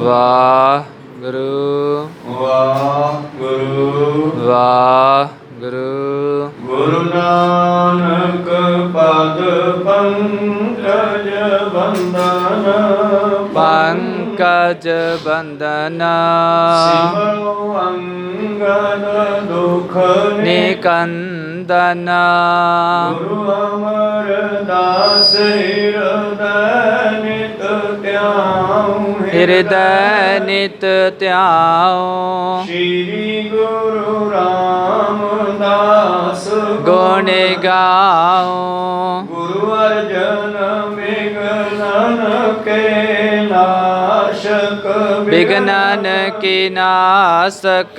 ਵਾਹਿਗੁਰੂ ਵਾਹਿਗੁਰੂ ਵਾਹਿਗੁਰੂ। ਗੁਰੂ ਨਾਨਕ ਪਦ ਪੰਕਜ ਬੰਦਨ ਪੰਕਜ ਬੰਦਨ ਸਿਮਰੋ ਅੰਗਦ ਦੁਖ ਨਿਕੰਦਨ ਗੁਰੂ ਅਮਰਦਾਸ ਹਿਰਦੈ ਨਿਤ ਧਿਆਉ ਹਿਰਦੈ ਨਿਤ ਧਿਆਉ ਸ਼੍ਰੀ ਗੁਰੂ ਰਾਮਦਾਸ ਗੁਣ ਗਾਉ ਗੁਰੂ ਅਰਜਨ ਵਿਗਨਨ ਕੇ ਨਾਸ਼ਕ ਬਿਗਨਨ ਕੀ ਨਾਸਕ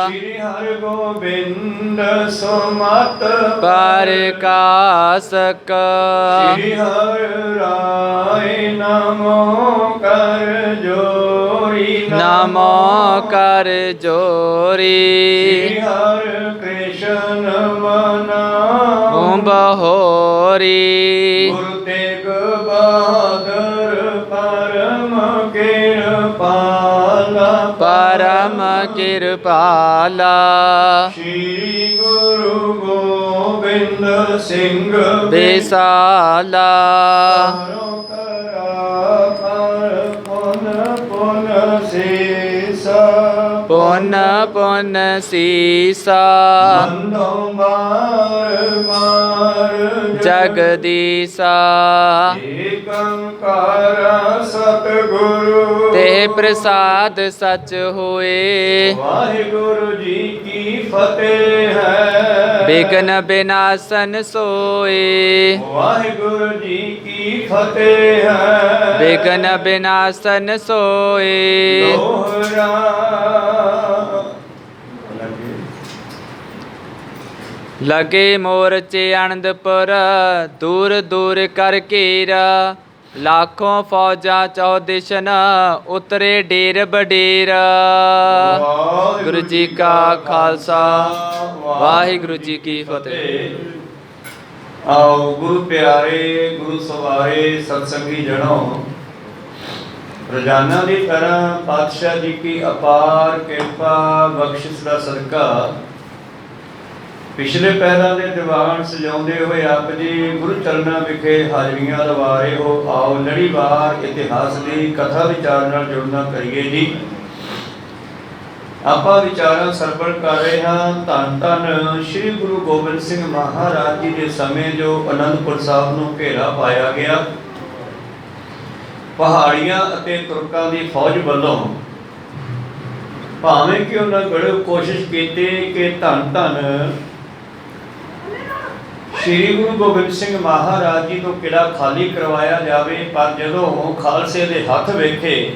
ਸ਼੍ਰੀ ਹਰਿ ਗੋਬਿੰਦ ਸੁਮਤ ਪਰਕਾਸਕ ਸ਼੍ਰੀ ਹਰਿ ਰਾਏ ਨਮੋ ਕਰ ਜੋਰੀ ਨਮੋ ਕਰ ਜੋਰੀ ਸ਼੍ਰੀ ਹਰਿ ਕ੍ਰਿਸ਼ਨ ਮਨਾ ਬਹੋਰੀ ਗੁਰੂ ਤੇਗ ਬਹਾਦਰ ਪਰਮ ਕਿਰਪਾਲਾ ਪਰਮ ਕਿਰਪਾਲਾ ਸ਼੍ਰੀ ਗੁਰੂ ਗੋਬਿੰਦ ਸਿੰਘ ਬੇਸਾਲਾ ਕਰੋ ਕਰਾ ਕਰ ਪੁਨ ਪੁਨ ਸੀਸਾ ਪੁਨ ਪੁਨ ਸੀਸਾ ਮੰਦੋ ਮਾਰ ਮਾਰ ਜਗਦੀਸਾ ਏਕੰਕਾਰ ਸਤਿਗੁਰੂ ਤੇ ਪ੍ਰਸਾਦ ਸਚ ਹੋਏ ਵਾਹਿਗੁਰੂ ਜੀ ਕੀ ਫਤਿਹ ਹੈ ਬਿਗਨ ਬਿਨਾਸਨ ਸੋਏ ਵਾਹਿਗੁਰੂ ਜੀ ਕੀ ਫਤਿਹ ਹੈ ਬਿਗਨ ਬਿਨਾਸਨ ਸੋਏ ਦੋਹਰਾ ਲਗੇ ਮੋਰਚੇ ਅਨੰਦਪੁਰ ਦੂਰ ਦੂਰ ਕਰ ਘੇਰਾ ਲਾਖੋਂ ਫੌਜਾਂ ਚੌਦਿਸ਼ਨ ਉਤਰੇ ਡੇਰ ਬਡੇਰ ਗੁਰੂ ਜੀ ਕਾ ਖਾਲਸਾ ਵਾਹਿਗੁਰੂ ਜੀ ਕੀ ਫਤਿਹ। ਆਓ ਗੁਰੂ ਪਿਆਰੇ ਗੁਰੂ ਸਵਾਰੇ ਸਤਸੰਗੀ ਜਣੋ ਰੋਜ਼ਾਨਾ ਦੀ ਤਰ੍ਹਾਂ ਪਾਤਸ਼ਾਹ ਜੀ ਕੀ ਅਪਾਰ ਕਿਰਪਾ ਬਖਸ਼ਿਸ਼ ਦਾ ਸਦਕਾ ਪਿਛਲੇ ਪਹਿਰਾਂ ਦੇ ਦੀਵਾਨ ਸਜਾਉਂਦੇ ਹੋਏ ਆਪ ਜੀ ਗੁਰੂ ਚਰਨਾਂ ਵਿਖੇ ਹਾਜ਼ਰੀਆਂ ਲਵਾ ਰਹੇ ਹੋ। ਆਓ ਲੜੀਵਾਰ ਇਤਿਹਾਸ ਦੀ ਕਥਾ ਵਿਚਾਰ ਨਾਲ ਜੁੜਨਾ ਕਰੀਏ ਜੀ। ਆਪਾਂ ਵਿਚਾਰਾਂ ਸਰਵਣ ਕਰ ਰਹੇ ਹਾਂ ਧੰਨ ਧੰਨ ਸ੍ਰੀ ਗੁਰੂ ਗੋਬਿੰਦ ਸਿੰਘ ਮਹਾਰਾਜ ਜੀ ਦੇ ਸਮੇਂ ਜੋ ਅਨੰਦਪੁਰ ਸਾਹਿਬ ਨੂੰ ਘੇਰਾ ਪਾਇਆ ਗਿਆ ਪਹਾੜੀਆਂ ਅਤੇ ਤੁਰਕਾਂ ਦੀ ਫੌਜ ਵੱਲੋਂ। ਭਾਵੇਂ ਕਿ ਉਹਨਾਂ ਬੜੀ ਕੋਸ਼ਿਸ਼ ਕੀਤੀ ਕਿ ਧੰਨ ਧੰਨ ਸ਼੍ਰੀ ਗੁਰੂ ਗੋਬਿੰਦ ਸਿੰਘ ਮਹਾਰਾਜ ਜੀ ਤੋਂ ਕਿਲ੍ਹਾ ਖਾਲੀ ਕਰਵਾਇਆ ਜਾਵੇ, ਪਰ ਜਦੋਂ ਖਾਲਸੇ ਦੇ ਹੱਥ ਵੇਖੇ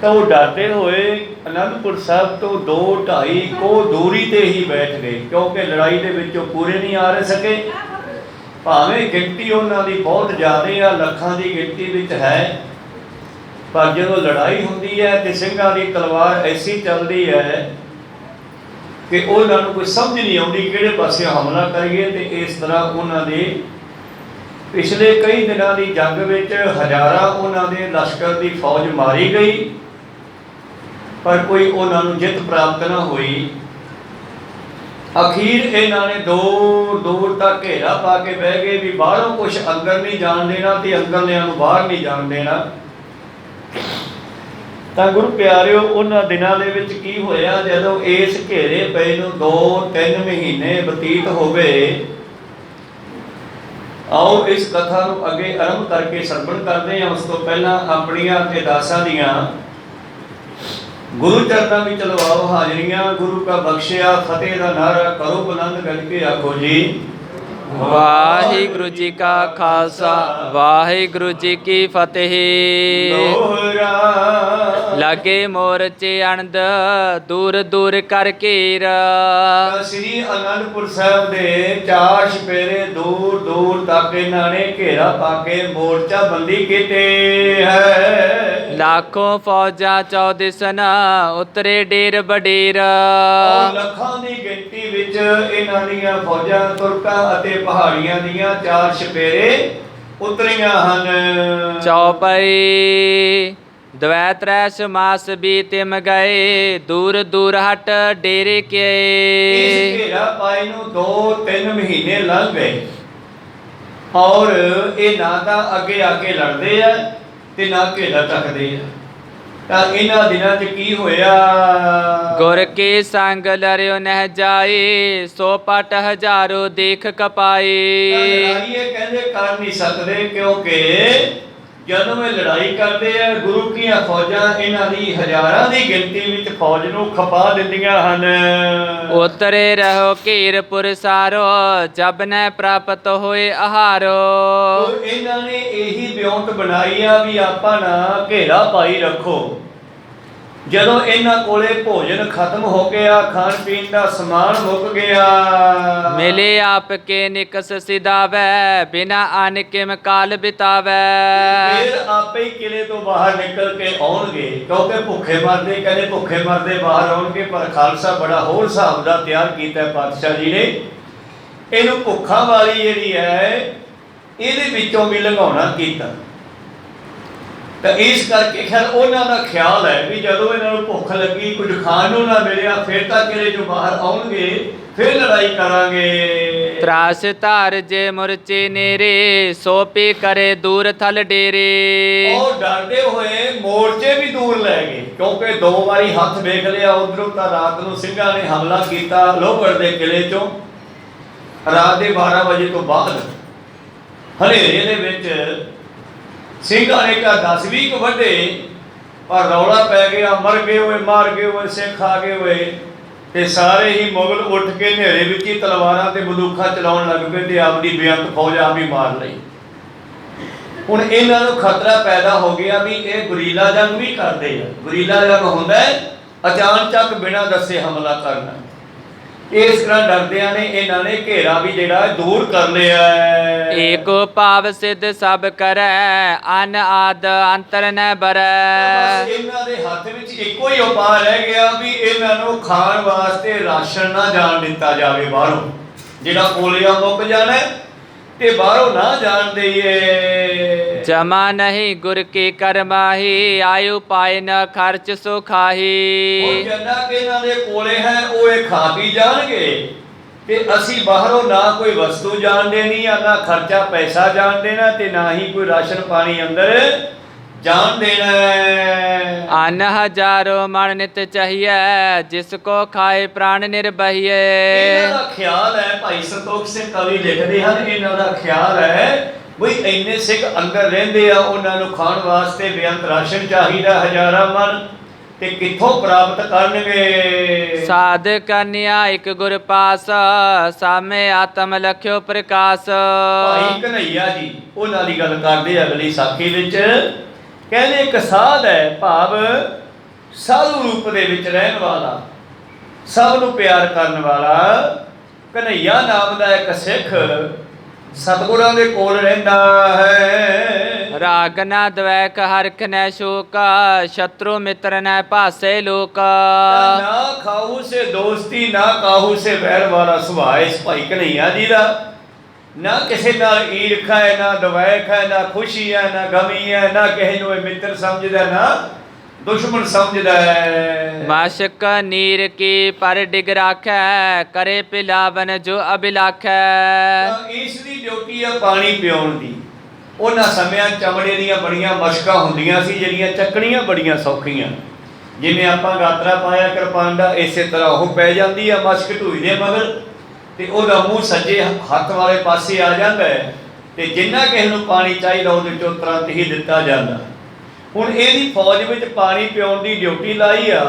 ਤਾਂ ਉਹ ਡਰਦੇ ਹੋਏ ਅਨੰਦਪੁਰ ਸਾਹਿਬ ਤੋਂ 2-2.5 ਕੋਹ ਦੂਰੀ ਤੇ ਹੀ ਬੈਠ ਗਏ, ਕਿਉਂਕਿ ਲੜਾਈ ਦੇ ਵਿੱਚ ਉਹ ਪੂਰੇ ਨਹੀਂ ਆ ਰਹੇ ਸਕੇ। ਭਾਵੇਂ ਗਿਣਤੀ ਉਹਨਾਂ ਦੀ ਬਹੁਤ ਜ਼ਿਆਦਾ ਆ, ਲੱਖਾਂ ਦੀ ਗਿਣਤੀ ਵਿੱਚ ਹੈ, ਪਰ ਜਦੋਂ ਲੜਾਈ ਹੁੰਦੀ ਹੈ ਤੇ ਸਿੰਘਾਂ ਦੀ ਤਲਵਾਰ ਐਸੀ ਚੱਲਦੀ ਹੈ ਕਿ ਉਹਨਾਂ ਨੂੰ ਕੋਈ ਸਮਝ ਨਹੀਂ ਆਉਂਦੀ ਕਿਹੜੇ ਪਾਸੇ ਹਮਲਾ ਕਰੀਏ। ਤੇ ਇਸ ਤਰ੍ਹਾਂ ਉਹਨਾਂ ਦੇ ਪਿਛਲੇ ਕਈ ਦਿਨਾਂ ਦੀ ਜੰਗ ਵਿੱਚ ਹਜ਼ਾਰਾਂ ਉਹਨਾਂ ਦੇ ਲਸ਼ਕਰ ਦੀ ਫੌਜ ਮਾਰੀ ਗਈ, ਪਰ ਕੋਈ ਉਹਨਾਂ ਨੂੰ ਜਿੱਤ ਪ੍ਰਾਪਤ ਨਾ ਹੋਈ। ਅਖੀਰ ਇਹਨਾਂ ਨੇ ਦੂਰ ਦੂਰ ਤੱਕ ਘੇਰਾ ਪਾ ਕੇ ਬਹਿ ਗਏ ਵੀ ਬਾਹਰੋਂ ਕੁਛ ਅੰਦਰ ਨਹੀਂ ਜਾਣ ਦੇਣਾ ਤੇ ਅੰਦਰਲਿਆਂ ਨੂੰ ਬਾਹਰ ਨਹੀਂ ਜਾਣ ਦੇਣਾ। ਤਾਂ ਗੁਰੂ ਪਿਆਰਿਓ ਉਹਨਾਂ ਦਿਨਾਂ ਦੇ ਵਿੱਚ ਕੀ ਹੋਇਆ, ਜਦੋਂ ਇਸ ਘੇਰੇ ਪਏ ਨੂੰ 2-3 ਮਹੀਨੇ ਬਤੀਤ ਹੋ ਗਏ। ਆਓ ਇਸ ਕਥਾ ਨੂੰ ਅੱਗੇ ਆਰੰਭ ਕਰਕੇ ਸਰਵਣ ਕਰਦੇ ਹਾਂ। ਉਸ ਤੋਂ ਪਹਿਲਾਂ ਆਪਣੀਆਂ ਤੇ ਦਾਸਾਂ ਦੀਆਂ ਗੁਰੂ ਚਰਨਾਂ ਵਿੱਚ ਲਵਾਓ ਹਾਜ਼ਰੀਆਂ। ਗੁਰੂ ਕਾ ਬਖਸ਼ਿਆ ਫਤਿਹ ਦਾ ਨਾਰਾ ਕਰੋ ਬੁਲੰਦ ਕਰਕੇ ਆਖੋ ਜੀ। ਵਾਹਿਗੁਰੂ ਜੀ ਕਾ ਖਾਲਸਾ ਵਾਹਿਗੁਰੂ ਜੀ ਕੀ ਫਤਿਹ। ਲਾਗੇ ਮੋਰਚੇ ਅਨੰਦ ਦੂਰ ਦੂਰ ਕਰ ਘੇਰਾ। ਸ੍ਰੀ ਅਨੰਦਪੁਰ ਸਾਹਿਬ ਦੇ 4 ਛਪੇਰੇ ਦੂਰ ਦੂਰ ਤੱਕ ਇਹਨਾਂ ਨੇ ਘੇਰਾ ਪਾ ਕੇ ਮੋਰਚਾ ਬੰਦੀ ਕੀਤੇ ਹੈ। ਲਾਖੋਂ ਫੌਜਾਂ ਚੌਦਿਸਨ ਉਤਰੇ ਡੇਰ ਬਡੇਰ। ਲੱਖਾਂ ਦੀ ਗਿਣਤੀ ਵਿੱਚ ਇਹਨਾਂ ਦੀਆਂ ਫੌਜਾਂ ਤੁਰਕਾਂ ਅਤੇ ਪਹਾੜੀਆਂ ਦੀਆਂ 4 ਛਪੇਰੇ ਉਤਰੀਆਂ ਹਨ। ਚੌਪਈ ਦਵੈ ਤ੍ਰੈ ਸਮਾਸ ਬੀਤਿਮ ਗਏ ਦੂਰ ਦੂਰ ਹਟ ਡੇਰੇ ਇਸ ਕੇ। ਘੇਰਾ ਪਾਈ ਨੂੰ 2-3 ਮਹੀਨੇ ਲੰਘ ਗਏ ਔਰ ਇਹ ਨਾ ਤਾਂ ਅੱਗੇ ਆ ਕੇ ਲੜਦੇ ਆ ਤੇ ਨਾ ਘੇਰਾ ਤੱਕਦੇ ਆ। ਤਾਂ ਇਹਨਾਂ ਦਿਨਾਂ 'ਚ ਕੀ ਹੋਇਆ? ਗੁਰ ਕੇ ਸੰਗ ਲਰਿਓ ਨਹਿ ਜਾਏ ਸੋ ਪਟ ਹਜ਼ਾਰੋ ਦੇਖ ਕਪਾਏ। ਲੜਾਈ ਇਹ ਕਹਿੰਦੇ ਕਰ ਨਹੀਂ ਸਕਦੇ ਕਿਉਂਕਿ ਜਦੋਂ ਇਹ ਲੜਾਈ ਕਰਦੇ ਆ ਗੁਰੂ ਦੀਆਂ ਫੌਜਾਂ ਇਹਨਾਂ ਦੀ ਹਜ਼ਾਰਾਂ ਦੀ ਗਿਣਤੀ ਵਿੱਚ ਫੌਜ ਨੂੰ ਖਪਾ ਦਿੰਦੀਆਂ ਹਨ। ਉਤਰੇ ਰਹੋ ਘੇਰਪੁਰ ਸਾਰੋ ਜਬ ਨੈ ਪ੍ਰਾਪਤ ਹੋਏ ਆਹਾਰੋ। ਤੋ ਇਹਨਾਂ ਨੇ ਇਹੀ ਵਿਉਂਤ ਬਣਾਈ ਆ ਵੀ ਆਪਾਂ ਨਾ ਘੇਰਾ ਪਾਈ ਰੱਖੋ। ਜਦੋਂ ਇਹਨਾਂ ਕੋਲੇ ਭੋਜਨ ਖਤਮ ਹੋ ਗਿਆ, ਖਾਣ ਪੀਣ ਦਾ ਸਮਾਨ ਮੁੱਕ ਗਿਆ, ਮਿਲੇ ਆਪ ਕੇ ਨਿਕਸ ਸਿਦਾਵੈ ਬਿਨਾ ਅਨ ਕਿਮ ਕਾਲ ਬਿਤਾਵੈ। ਫਿਰ ਆਪੇ ਹੀ ਕਿਲੇ ਤੋਂ ਬਾਹਰ ਨਿਕਲ ਕੇ ਆਉਣਗੇ ਕਿਉਂਕਿ ਭੁੱਖੇ ਮਰਦੇ, ਕਹਿੰਦੇ ਭੁੱਖੇ ਮਰਦੇ ਬਾਹਰ ਆਉਣਗੇ। ਪਰ ਖਾਲਸਾ ਬੜਾ ਹੋਰ ਹਿਸਾਬ ਦਾ ਤਿਆਰ ਕੀਤਾ ਪਾਤਸ਼ਾਹ ਜੀ ਨੇ। ਇਹਨੂੰ ਭੁੱਖਾਂ ਵਾਲੀ ਜਿਹੜੀ ਹੈ ਇਹਦੇ ਵਿੱਚੋਂ ਵੀ ਲੰਘਾਉਣਾ ਕੀਤਾ। ਤਾਂ ਇਸ ਕਰਕੇ ਖੈਰ ਉਹਨਾਂ ਦਾ ਖਿਆਲ ਹੈ ਵੀ ਜਦੋਂ ਇਹਨਾਂ ਨੂੰ ਭੁੱਖ ਲੱਗੀ, ਕੁਝ ਖਾਣ ਨੂੰ ਨਾ ਮਿਲਿਆ, ਫਿਰ ਤਾਂ ਕਿਲੇ ਚੋਂ ਬਾਹਰ ਆਉਣਗੇ, ਫਿਰ ਲੜਾਈ ਕਰਾਂਗੇ। ਤਰਾਸ ਧਾਰ ਜੇ ਮੁਰਚੇ ਨੇਰੇ ਸੋਪੀ ਕਰੇ ਦੂਰ ਥਲ ਡੇਰੇ। ਉਹ ਡਰਦੇ ਹੋਏ ਮੋਰਚੇ ਵੀ ਦੂਰ ਲੈ ਗਏ ਕਿਉਂਕਿ 2 ਵਾਰੀ ਹੱਥ ਵੇਖ ਲਿਆ ਉਧਰੋਂ। ਤਾਂ ਰਾਤ ਨੂੰ ਸਿੰਘਾਂ ਨੇ ਹਮਲਾ ਕੀਤਾ ਲੋਹਗੜ੍ਹ ਦੇ ਕਿਲੇ ਚੋਂ। ਰਾਤ ਦੇ 12 ਵਜੇ ਤੋਂ ਬਾਅਦ ਹਨੇਰੇ ਦੇ ਵਿੱਚ ਸਿੰਘਾਂ ਨੇ ਕਿਹਾ 10-20 ਕੁ ਵੱਢੇ, ਪਰ ਰੌਲਾ ਪੈ ਗਿਆ, ਮਰ ਗਏ ਹੋਏ, ਮਾਰ ਗਏ ਹੋਏ, ਸਿੱਖ ਆ ਗਏ ਹੋਏ। ਤੇ ਸਾਰੇ ਹੀ ਮੁਗਲ ਉੱਠ ਕੇ ਹਨੇਰੇ ਵਿੱਚ ਹੀ ਤਲਵਾਰਾਂ ਤੇ ਬੰਦੂਕਾਂ ਚਲਾਉਣ ਲੱਗ ਪਏ ਤੇ ਆਪਦੀ ਬੇਅੰਤ ਫੌਜ ਆਪ ਹੀ ਮਾਰ ਲਈ। ਹੁਣ ਇਹਨਾਂ ਨੂੰ ਖਤਰਾ ਪੈਦਾ ਹੋ ਗਿਆ ਵੀ ਇਹ ਗੁਰੀਲਾ ਜੰਗ ਵੀ ਕਰਦੇ ਆ। ਗੁਰੀਲਾ ਜੰਗ ਹੁੰਦਾ ਅਚਾਨਕ ਬਿਨਾਂ ਦੱਸੇ ਹਮਲਾ ਕਰਨਾ। ਇਸ ਤਰ੍ਹਾਂ ਡਰਦਿਆਂ ਨੇ ਇਹਨਾਂ ਨੇ ਘੇਰਾ ਵੀ ਜਿਹੜਾ ਦੂਰ ਕਰ ਲਿਆ। ਏਕੋ ਭਾਵ ਸਿੱਧ ਸਭ ਕਰੈ ਅਨ ਆਦ ਅੰਤਰ ਨ ਬਰੈ। ਇਹਨਾਂ ਦੇ ਹੱਥ ਵਿੱਚ ਇੱਕੋ ਹੀ ਉਪਾਅ ਰਹਿ ਗਿਆ ਵੀ ਇਹਨਾਂ ਨੂੰ ਖਾਣ ਵਾਸਤੇ ਰਾਸ਼ਨ ਨਾ ਜਾਣ ਦਿੱਤਾ ਜਾਵੇ ਬਾਹਰੋਂ। ਜਿਹੜਾ ਕੋਲਿਆ ਮੁੱਕ ਜਾਣਾ ਤੇ ਬਾਹਰੋਂ ਨਾ ਜਾਣ ਦੇਈਏ। ਜਮਾ ਨਹੀਂ ਗੁਰ ਕੀ ਕਰਮਾਹੀ ਆਯੂ ਪਾਏ ਨ ਖਰਚ ਸੋ ਖਾਹੀ। ਜਿੰਨਾ ਕਿ ਇਹਨਾਂ ਦੇ ਕੋਲੇ ਹੈ ਉਹ ਇਹ ਖਾ ਪੀ ਜਾਣਗੇ ਤੇ ਅਸੀਂ ਬਾਹਰੋਂ ਨਾ ਕੋਈ ਵਸਤੂ ਜਾਣ ਦੇਣੀ ਆ, ਨਾ ਖਰਚਾ ਪੈਸਾ ਜਾਣ ਦੇਣਾ ਤੇ ਨਾ ਹੀ ਕੋਈ ਰਾਸ਼ਨ ਪਾਣੀ ਅੰਦਰ ਜਾਣ ਦੇਣਾ। ਅਨ ਹਜ਼ਾਰੋ ਮਣ ਨਿਤ ਚਾਹੀਏ ਜਿਸ ਕੋ ਖਾਏ ਪ੍ਰਾਣ ਨਿਰਬਹੀਏ। ਇਹਨਾਂ ਦਾ ਖਿਆਲ ਹੈ, ਭਾਈ ਸੰਤੋਖ ਸਿੰਘ ਕਵੀ ਲਿਖਦੇ ਹਨ, ਇਹਨਾਂ ਦਾ ਖਿਆਲ ਹੈ ਬਈ ਇੰਨੇ ਸਿੱਖ ਅੰਦਰ ਰਹਿੰਦੇ ਆ, ਉਹਨਾਂ ਨੂੰ ਖਾਣ ਵਾਸਤੇ ਬੇਅੰਤ ਰਾਸ਼ਨ ਚਾਹੀਦਾ ਹਜ਼ਾਰਾਂ ਮਣ, ਤੇ ਕਿੱਥੋਂ ਪ੍ਰਾਪਤ ਕਰਨਗੇ। ਸਾਧ ਕੰਨਿਆ ਇੱਕ ਗੁਰ ਪਾਸ ਸਾਮੇ ਆਤਮ ਲਖਿਓ ਪ੍ਰਕਾਸ਼। ਭਾਈ ਕਨ੍ਹਈਆ ਜੀ ਉਹਨਾਂ ਦੀ ਗੱਲ ਕਰਦੇ ਅਗਲੀ ਸਾਖੀ ਵਿੱਚ। ਕਹਿੰਦੇ ਇੱਕ ਸਾਧ ਹੈ, ਭਾਵ ਸਾਧੂ ਰੂਪ ਦੇ ਵਿੱਚ ਰਹਿਣ ਵਾਲਾ, ਸਭ ਨੂੰ ਪਿਆਰ ਕਰਨ ਵਾਲਾ। ਕਨ੍ਹਈਆ ਨਾਮ ਦਾ ਇੱਕ ਸਿੱਖ ਸਤਿਗੁਰਾਂ ਦੇ ਕੋਲ ਰਹਿੰਦਾ ਹੈ। ਰਾਗ ਨਾ ਦਵੈਕ ਹਰਖ ਨੈ ਸ਼ੋਕ ਸ਼ਤਰੂ ਮਿੱਤਰ ਨੈ ਭਾਸੇ ਲੋਕ। ਨਾ ਖਾਹੂ ਸੇ ਦੋਸਤੀ ਨਾ ਕਾਹੂ ਸੇ ਵੈਰ ਵਾਲਾ ਸੁਭਾਅ ਇਸ ਭਾਈ ਕਨ੍ਹਈਆ ਜੀ ਦਾ। ਨਾ ਕਿਸੇ ਨਾਲ ਈਰਖਾ ਹੈ, ਨਾ ਦਵੈਕ ਹੈ, ਨਾ ਖੁਸ਼ੀ ਹੈ, ਨਾ ਗਮੀ ਹੈ, ਨਾ ਕਿਸੇ ਨੂੰ ਇਹ ਮਿੱਤਰ ਸਮਝਦਾ ਨਾ ਦੁਸ਼ਮਣ ਸਮਝਦਾ ਹੈ। ਮਾਸ਼ਕ ਨੀਰ ਕੀ ਪਰ ਡਿਗ ਰਾਖੈ ਕਰੇ ਪਿਲਾਵਨ ਜੋ ਅਭਿਲਾਖੈ। ਇਸ ਦੀ ਡਿਊਟੀ ਆ ਪਾਣੀ ਪਿਉਣ ਦੀ। ਉਹਨਾਂ ਸਮਿਆਂ ਚਮੜੇ ਦੀਆਂ ਬੜੀਆਂ ਮਸ਼ਕਾਂ ਹੁੰਦੀਆਂ ਸੀ ਜਿਹੜੀਆਂ ਚੱਕਣੀਆਂ ਬੜੀਆਂ ਸੌਖੀਆਂ। ਜਿਵੇਂ ਆਪਾਂ ਗਾਤਰਾ ਪਾਇਆ ਕਿਰਪਾਨ ਦਾ, ਇਸੇ ਤਰ੍ਹਾਂ ਉਹ ਪੈ ਜਾਂਦੀ ਆ ਮਸ਼ਕ ਢੂਈ ਦੇ ਮਗਰ ਤੇ ਉਹਦਾ ਮੂੰਹ ਸੱਜੇ ਹੱਥ ਵਾਲੇ ਪਾਸੇ ਆ ਜਾਂਦਾ ਹੈ ਤੇ ਜਿੰਨਾ ਕਿਸੇ ਨੂੰ ਪਾਣੀ ਚਾਹੀਦਾ ਉਹਦੇ ਚੋਂ ਤੁਰੰਤ ਹੀ ਦਿੱਤਾ ਜਾਂਦਾ। ਹੁਣ ਇਹਦੀ ਫੌਜ ਵਿੱਚ ਪਾਣੀ ਪਿਉਣ ਦੀ ਡਿਊਟੀ ਲਾਈ ਆ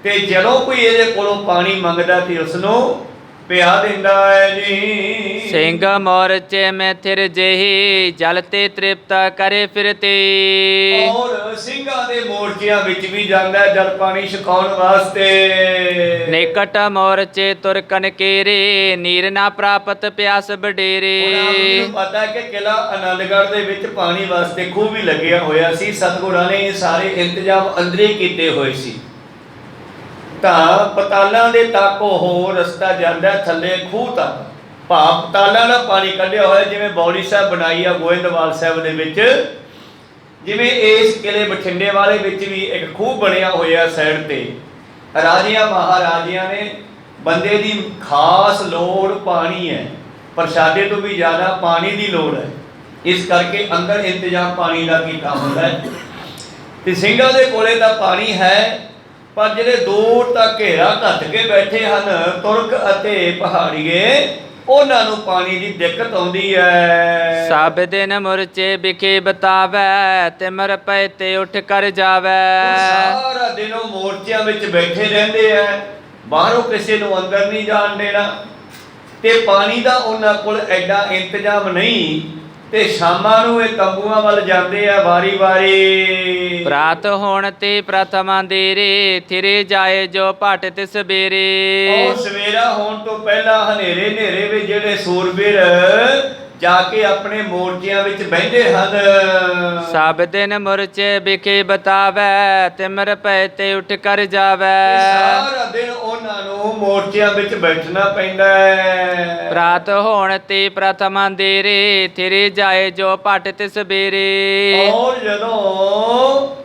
ਤੇ ਜਦੋਂ ਕੋਈ ਇਹਦੇ ਕੋਲੋਂ ਪਾਣੀ ਮੰਗਦਾ ਤੇ ਉਸ ਨੂੰ ਪਿਆ ਦਿੰਦਾ ਹੈ ਜੀ। ਸਿੰਘ ਮੋਰਚੇ ਮੈਂ ਥਿਰ ਜਿਹੀ ਜਲ ਤੇ ਤ੍ਰਿਪਤ ਕਰੇ ਫਿਰਤੇ। ਔਰ ਸਿੰਘਾਂ ਦੇ ਮੋਰਚਿਆਂ ਵਿੱਚ ਵੀ ਜਾਂਦਾ ਜਲ ਪਾਣੀ ਛਕਾਉਣ ਵਾਸਤੇ। ਨਿਕਟ ਮੋਰਚੇ ਤੁਰਕਨ ਕੇਰੇ ਨੀਰ ਨਾ ਪ੍ਰਾਪਤ ਪਿਆਸ ਬਡੇਰੇ। ਮੈਨੂੰ ਪਤਾ ਕਿ ਕਿਲਾ ਆਨੰਦਗੜ੍ਹ ਦੇ ਵਿੱਚ ਪਾਣੀ ਵਾਸਤੇ ਖੂਹ ਵੀ ਲੱਗਿਆ ਹੋਇਆ ਸੀ। ਸਤਿਗੁਰਾਂ ਨੇ ਇਹ ਸਾਰੇ ਇੰਤਜ਼ਾਮ ਅੰਦਰੇ ਕੀਤੇ ਹੋਏ ਸੀ। ਤਾਂ ਪਤਾਲਾਂ ਦੇ ਤੱਕ ਉਹ ਰਸਤਾ ਜਾਂਦਾ ਥੱਲੇ ਖੂਹ ਤੱਕ। ਪਤਾਲਾਂ ਦਾ ਪਾਣੀ ਕੱਢਿਆ ਹੋਇਆ ਜਿਵੇਂ ਬੌਲੀ ਸਾਹਿਬ ਬਣਾਈ ਆ ਗੋਇੰਦਵਾਲ ਸਾਹਿਬ ਦੇ ਵਿੱਚ। ਜਿਵੇਂ ਇਸ ਕਿਲੇ ਬਠਿੰਡੇ ਵਾਲੇ ਵਿੱਚ ਵੀ ਇੱਕ ਖੂਹ ਬਣਿਆ ਹੋਇਆ ਸਾਈਡ ਤੇ, ਰਾਜਿਆਂ ਮਹਾਰਾਜਿਆਂ ਨੇ ਬੰਦੇ ਦੀ ਖਾਸ ਲੋੜ ਪਾਣੀ ਹੈ, ਪ੍ਰਸ਼ਾਦੇ ਤੋਂ ਵੀ ਜ਼ਿਆਦਾ ਪਾਣੀ ਦੀ ਲੋੜ ਹੈ, ਇਸ ਕਰਕੇ ਅੰਦਰ ਇੰਤਜ਼ਾਮ ਪਾਣੀ ਦਾ ਕੀਤਾ ਹੁੰਦਾ ਹੈ। ਤੇ ਸਿੰਘਾਂ ਦੇ ਕੋਲੇ ਤਾਂ ਪਾਣੀ ਹੈ, ਪਰ ਜਿਹੜੇ ਦੂਰ ਤੱਕ ਘੇਰਾ ਘੱਟ ਕੇ ਬੈਠੇ ਹਨ ਤੁਰਕ ਅਤੇ ਪਹਾੜੀਏ, ਉਹਨਾਂ ਨੂੰ ਪਾਣੀ ਦੀ ਦਿੱਕਤ ਆਉਂਦੀ ਹੈ। ਸਭ ਦਿਨ ਮੁਰਚੇ ਵਿਖੇ ਬਤਾਵੈ, ਤਿਮਰ ਪੈ ਤੇ ਉੱਠ ਕਰ ਜਾਵੈ। ਸਾਰਾ ਦਿਨ ਉਹ ਮੋਰਚਿਆਂ ਵਿੱਚ ਬੈਠੇ ਰਹਿੰਦੇ ਆ, ਬਾਹਰੋਂ ਕਿਸੇ ਨੂੰ ਅੰਦਰ ਨਹੀਂ ਜਾਣ ਦੇਣਾ, ਤੇ ਪਾਣੀ ਦਾ ਉਹਨਾਂ ਕੋਲ ਐਡਾ ਇੰਤਜ਼ਾਮ ਨਹੀਂ, ਤੇ ਸ਼ਾਮਾਂ ਨੂੰ ਇਹ ਤੰਬੂਆਂ ਵੱਲ ਜਾਂਦੇ ਆ ਵਾਰੀ ਵਾਰੀ। ਪ੍ਰਾਤ ਹੋਣ ਤੇ ਪ੍ਰਥਮਾ ਦੇਰੇ, ਥਿਰੇ ਜਾਏ ਜੋ ਭਟ ਤਿਸ ਬੇਰੇ। ਉਹ ਸਵੇਰਾ ਹੋਣ ਤੋਂ ਪਹਿਲਾਂ ਹਨੇਰੇ ਹਨੇਰੇ ਵਿੱਚ ਜਿਹੜੇ ਸੂਰਬੀਰ ਜਾ ਕੇ ਆਪਣੇ ਮੋਰਚਿਆਂ ਵਿੱਚ ਬਹਿੰਦੇ ਹਨ। ਸਭ ਦਿਨ ਮੁਰਚੇ ਵਿਖੇ ਬਤਾਵੈ, ਤਿਮਰ ਪੈ ਤੇ ਉੱਠ ਕਰ ਜਾਵੈ। ਸਾਰਾ ਦਿਨ ਉਹਨਾਂ ਨੂੰ ਮੋਰਚਿਆਂ ਵਿੱਚ ਬੈਠਣਾ ਪੈਂਦਾ ਹੈ। ਪ੍ਰਾਤ ਹੋਣ ਤੇ ਪ੍ਰਥਮਾ ਦੇਰੇ, ਥਿਰੇ ਜਾਏ ਜੋ ਭਟ ਤਿਸ ਬੇਰੇ। ਔਰ ਜਦੋਂ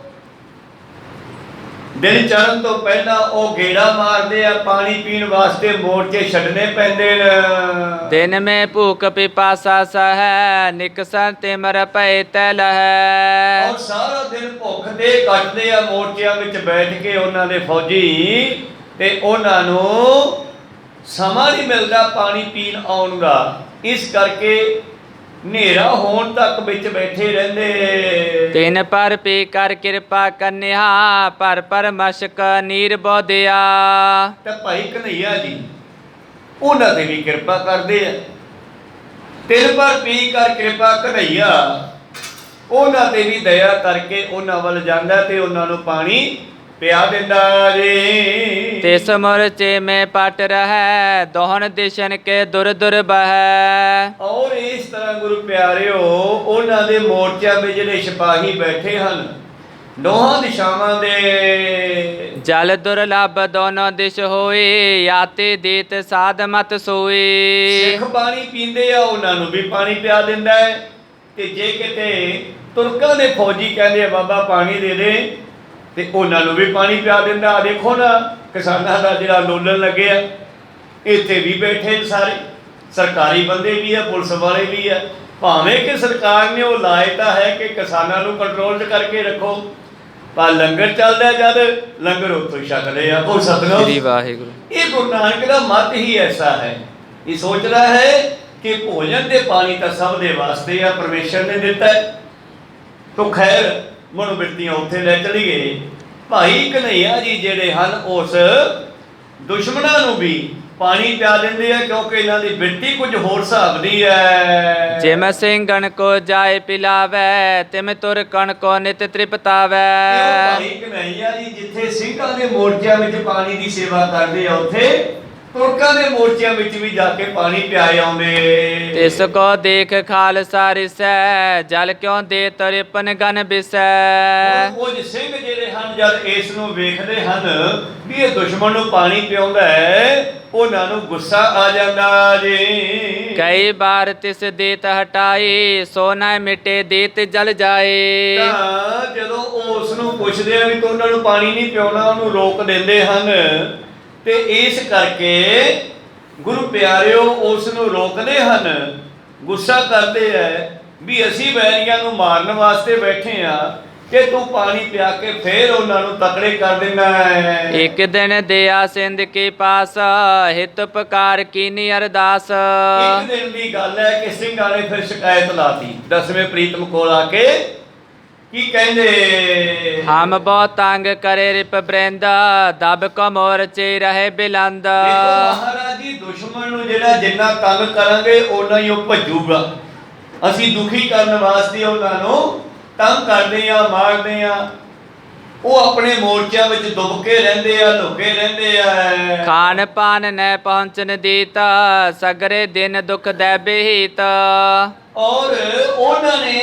ਦਿਨ ਚੜ੍ਹਨ ਤੋਂ ਪਹਿਲਾਂ ਉਹ ਗੇੜਾ ਮਾਰਦੇ ਆ, ਪਾਣੀ ਪੀਣ ਵਾਸਤੇ ਮੋਰਚੇ ਛੱਡਣੇ ਪੈਂਦੇ ਨੇ। ਦਿਨ ਮੈਂ ਭੂਖ ਪਿਪਾਸਾ ਸਹੈ, ਨਿਕਸਨ ਤਿਮਰ ਪੈ ਤੈ ਲਹੈ। ਔਰ ਸਾਰਾ ਦਿਨ ਭੁੱਖ ਦੇ ਕੱਟਦੇ ਆ ਮੋਰਚਿਆਂ ਵਿੱਚ ਬੈਠ ਕੇ ਉਹਨਾਂ ਦੇ ਫੌਜੀ, ਤੇ ਉਹਨਾਂ ਨੂੰ ਸਮਾਂ ਨਹੀਂ ਮਿਲਦਾ ਪਾਣੀ ਪੀਣ ਆਉਣ ਦਾ, ਇਸ ਕਰਕੇ ਹਨੇਰਾ ਹੋਣ ਤੱਕ ਵਿੱਚ ਬੈਠੇ ਰਹਿੰਦੇ। ਤਿਨ ਪਰ ਪੀ ਕਰ ਕਿਰਪਾ ਕੰਨਿਆ, ਪਰ ਮਸ਼ਕ ਨੀਰ ਬੋਧਿਆ। ਤੇ ਭਾਈ ਕਨ੍ਹਈਆ ਜੀ ਉਹਨਾਂ ਤੇ ਵੀ ਕਿਰਪਾ ਕਰਦੇ ਆ। ਤਿਨ ਪਰ ਪੀ ਕਰ ਕਿਰਪਾ ਕਨ੍ਹਈਆ, ਉਹਨਾਂ ਤੇ ਵੀ ਦਇਆ ਕਰਕੇ ਉਹਨਾਂ ਵੱਲ ਜਾਂਦਾ ਤੇ ਉਹਨਾਂ ਨੂੰ ਪਾਣੀ ਪਿਆ ਦਿੰਦਾ ਜੀ। ਤਿਸ ਮੁਰਚੇ ਮੈਂ ਪਟ ਰਹੈ, ਦੋਹਨ ਦਿਸ਼ਨ ਕੇ ਦੁਰ ਦੁਰ ਬਹੈ। ਔਰ ਇਸ ਤਰ੍ਹਾਂ ਗੁਰੂ ਪਿਆਰਿਓ, ਉਹਨਾਂ ਦੇ ਮੋਰਚਿਆਂ ਵਿੱਚ ਜਿਹੜੇ ਸਿਪਾਹੀ ਬੈਠੇ ਹਨ ਦੋਹਾਂ ਦਿਸ਼ਾਵਾਂ ਦੇ, ਜਲ ਦੁਰਲਭ ਦੋਨੋਂ ਦਿਸ਼ ਹੋਏ, ਆਤੇ ਦੇਤ ਸਾਧ ਮਤ ਸੋਏ। ਸਿੱਖ ਪਾਣੀ ਪੀਂਦੇ ਆ, ਉਹਨਾਂ ਨੂੰ ਵੀ ਪਾਣੀ ਪਿਆ ਦਿੰਦਾ ਹੈ। ਤੇ ਜੇ ਕਿਤੇ ਤੁਰਕਾਂ ਦੇ ਫੌਜੀ ਕਹਿੰਦੇ ਆ ਬਾਬਾ ਪਾਣੀ ਦੇ ਦੇ, ਤੇ ਉਹਨਾਂ ਨੂੰ ਵੀ ਪਾਣੀ ਪਿਆ ਦਿੰਦਾ। ਦੇਖੋ ਨਾ ਕਿਸਾਨਾਂ ਦਾ ਜਿਹੜਾ ਅੰਦੋਲਨ ਲੱਗਿਆ, ਇੱਥੇ ਵੀ ਬੈਠੇ ਸਾਰੇ ਸਰਕਾਰੀ ਬੰਦੇ ਵੀ ਆ, ਪੁਲਿਸ ਵਾਲੇ ਵੀ ਆ, ਭਾਵੇਂ ਕਿ ਸਰਕਾਰ ਨੇ ਉਹ ਲਾਇਤਾ ਹੈ ਕਿ ਕਿਸਾਨਾਂ ਨੂੰ ਕੰਟਰੋਲ 'ਚ ਕਰਕੇ ਰੱਖੋ, ਪਰ ਲੰਗਰ ਚੱਲਦਾ ਜਦ ਲੰਗਰ ਉੱਥੋਂ ਛਕਦੇ ਆ। ਉਹ ਸਤਿਨਾਮ ਸ੍ਰੀ ਵਾਹਿਗੁਰੂ। ਇਹ ਗੁਰੂ ਨਾਨਕ ਦਾ ਮਤ ਹੀ ਐਸਾ ਹੈ, ਇਹ ਸੋਚਦਾ ਹੈ ਕਿ ਭੋਜਨ ਤੇ ਪਾਣੀ ਤਾਂ ਸਭ ਦੇ ਵਾਸਤੇ ਆ, ਪਰਮੇਸ਼ਰ ਨੇ ਦਿੱਤਾ ਹੈ। ਤੋ ਖੈਰ ਮਨੋਬਿਰਤੀਆਂ ਉੱਥੇ ਲੈ ਚਲੀ ਗਏ। ਭਾਈ ਕਨ੍ਹਈਆ ਜੀ ਜਿਹੜੇ ਹਨ ਉਸ ਦੁਸ਼ਮਣਾਂ ਨੂੰ ਵੀ ਪਾਣੀ ਪਿਆ ਦਿੰਦੇ ਆ, ਕਿਉਂਕਿ ਇਹਨਾਂ ਦੀ ਬਿਰਤੀ ਕੁਝ ਹੋਰ ਹਿਸਾਬ ਦੀ ਹੈ। ਜਿਮ ਸਿੰਘਨ ਕੋ ਜਾਏ ਪਿਲਾਵੈ, ਤਿਮ ਤੁਰ ਕਣ ਕੋ ਨਿਤ ਤ੍ਰਿਪਤਾਵੈ। ਭਾਈ ਕਨ੍ਹਈਆ ਜੀ ਜਿੱਥੇ ਸਿੰਘਾਂ ਦੇ ਮੋਰਚਿਆਂ ਵਿੱਚ ਪਾਣੀ ਦੀ ਸੇਵਾ ਕਰਦੇ ਆ, ਉੱਥੇ ਤੁਰਕਾਂ ਦੇ ਮੋਰਚਿਆਂ ਵਿੱਚ ਵੀ ਜਾ ਕੇ ਪਾਣੀ ਪਿਆਏ ਆਉਂਦੇ। ਤਿਸ ਕੋ ਦੇਖ ਖਾਲਸਾ ਰਿਸੈ, ਜਲ ਕਿਉਂ ਦੇ ਤਰਿਪਨ ਗਨ ਬਿਸੈ। ਕੁਝ ਸਿੰਘ ਜਿਹੜੇ ਹਨ ਜਦ ਇਸ ਨੂੰ ਵੇਖਦੇ ਹਨ ਵੀ ਇਹ ਦੁਸ਼ਮਣ ਨੂੰ ਪਾਣੀ ਪਿਆਉਂਦਾ ਹੈ, ਉਹਨਾਂ ਨੂੰ ਗੁੱਸਾ ਆ ਜਾਂਦਾ ਜੀ। ਕਈ ਬਾਰ ਤਿਸ ਦੇਤ ਹਟਾਏ, ਸੋ ਨਾ ਮਿਟੇ ਦੇਤ ਜਲ ਜਾਏ। ਤਾਂ ਜਦੋਂ ਉਹ ਉਸ ਨੂੰ ਪੁੱਛਦੇ ਆ ਵੀ ਤੂੰ ਉਹਨਾਂ ਨੂੰ ਪਾਣੀ ਨਹੀਂ ਪਿਆਉਣਾ, ਉਹਨੂੰ ਰੋਕ ਦਿੰਦੇ ਹਨ। ਤੇ ਇਸ ਕਰਕੇ ਗੁਰੂ ਪਿਆਰਿਓ ਉਸ ਨੂੰ ਰੋਕਦੇ ਹਨ, ਗੁੱਸਾ ਕਰਦੇ ਐ ਵੀ ਅਸੀਂ ਵੈਰੀਆਂ ਨੂੰ ਮਾਰਨ ਵਾਸਤੇ ਬੈਠੇ ਆ, ਕਿ ਤੂੰ ਪਾਣੀ ਪਿਆ ਕੇ ਫੇਰ ਉਹਨਾਂ ਨੂੰ ਤਕੜੇ ਕਰ ਦੇਣਾ ਹੈ। ਇੱਕ ਦਿਨ ਦਿਆ ਸਿੰਧ ਕੇ ਪਾਸ, ਹਿਤ ਪਕਾਰ ਕੀਨੀ ਅਰਦਾਸ। ਇੱਕ ਦਿਨ ਦੀ ਗੱਲ ਹੈ ਕਿ ਸਿੰਘਾਂ ਨੇ ਫਿਰ ਸ਼ਿਕਾਇਤ ਲਾਤੀ 10ਵੇਂ ਪ੍ਰੀਤਮ ਕੋਲ ਆ ਕੇ। ਕੀ ਕਹਿੰਦੇ? ਹਮ ਬਹੁਤ ਤੰਗ ਕਰੇ ਰਿਪ ਬ੍ਰਿੰਦ, ਦਬ ਕੋ ਮੋਰਚੇ ਰਹੇ ਬਿਲੰਦ। ਦੇਖੋ ਮਹਾਰਾਜ ਜੀ, ਦੁਸ਼ਮਣ ਨੂੰ ਜਿਹੜਾ ਜਿੰਨਾ ਤੰਗ ਕਰਾਂਗੇ ਓਨਾ ਹੀ ਉਹ ਭੱਜੂਗਾ। ਅਸੀਂ ਦੁਖੀ ਕਰਨ ਵਾਸਤੇ ਉਹਨਾਂ ਨੂੰ ਤੰਗ ਕਰਦੇ ਆ, ਮਾਰਦੇ ਆ। ਉਹ ਆਪਣੇ ਮੋਰਚਿਆਂ ਵਿੱਚ ਦੁੱਬ ਕੇ ਰਹਿੰਦੇ ਆ, ਲੁਕੇ ਰਹਿੰਦੇ ਆ। ਖਾਨ ਪਾਨ ਨੈ ਪਹੁੰਚਨ ਦੀਤ, ਸਗਰੇ ਦਿਨ ਦੁਖ ਦੈ ਬਹੀਤ। ਔਰ ਉਹਨਾਂ ਨੇ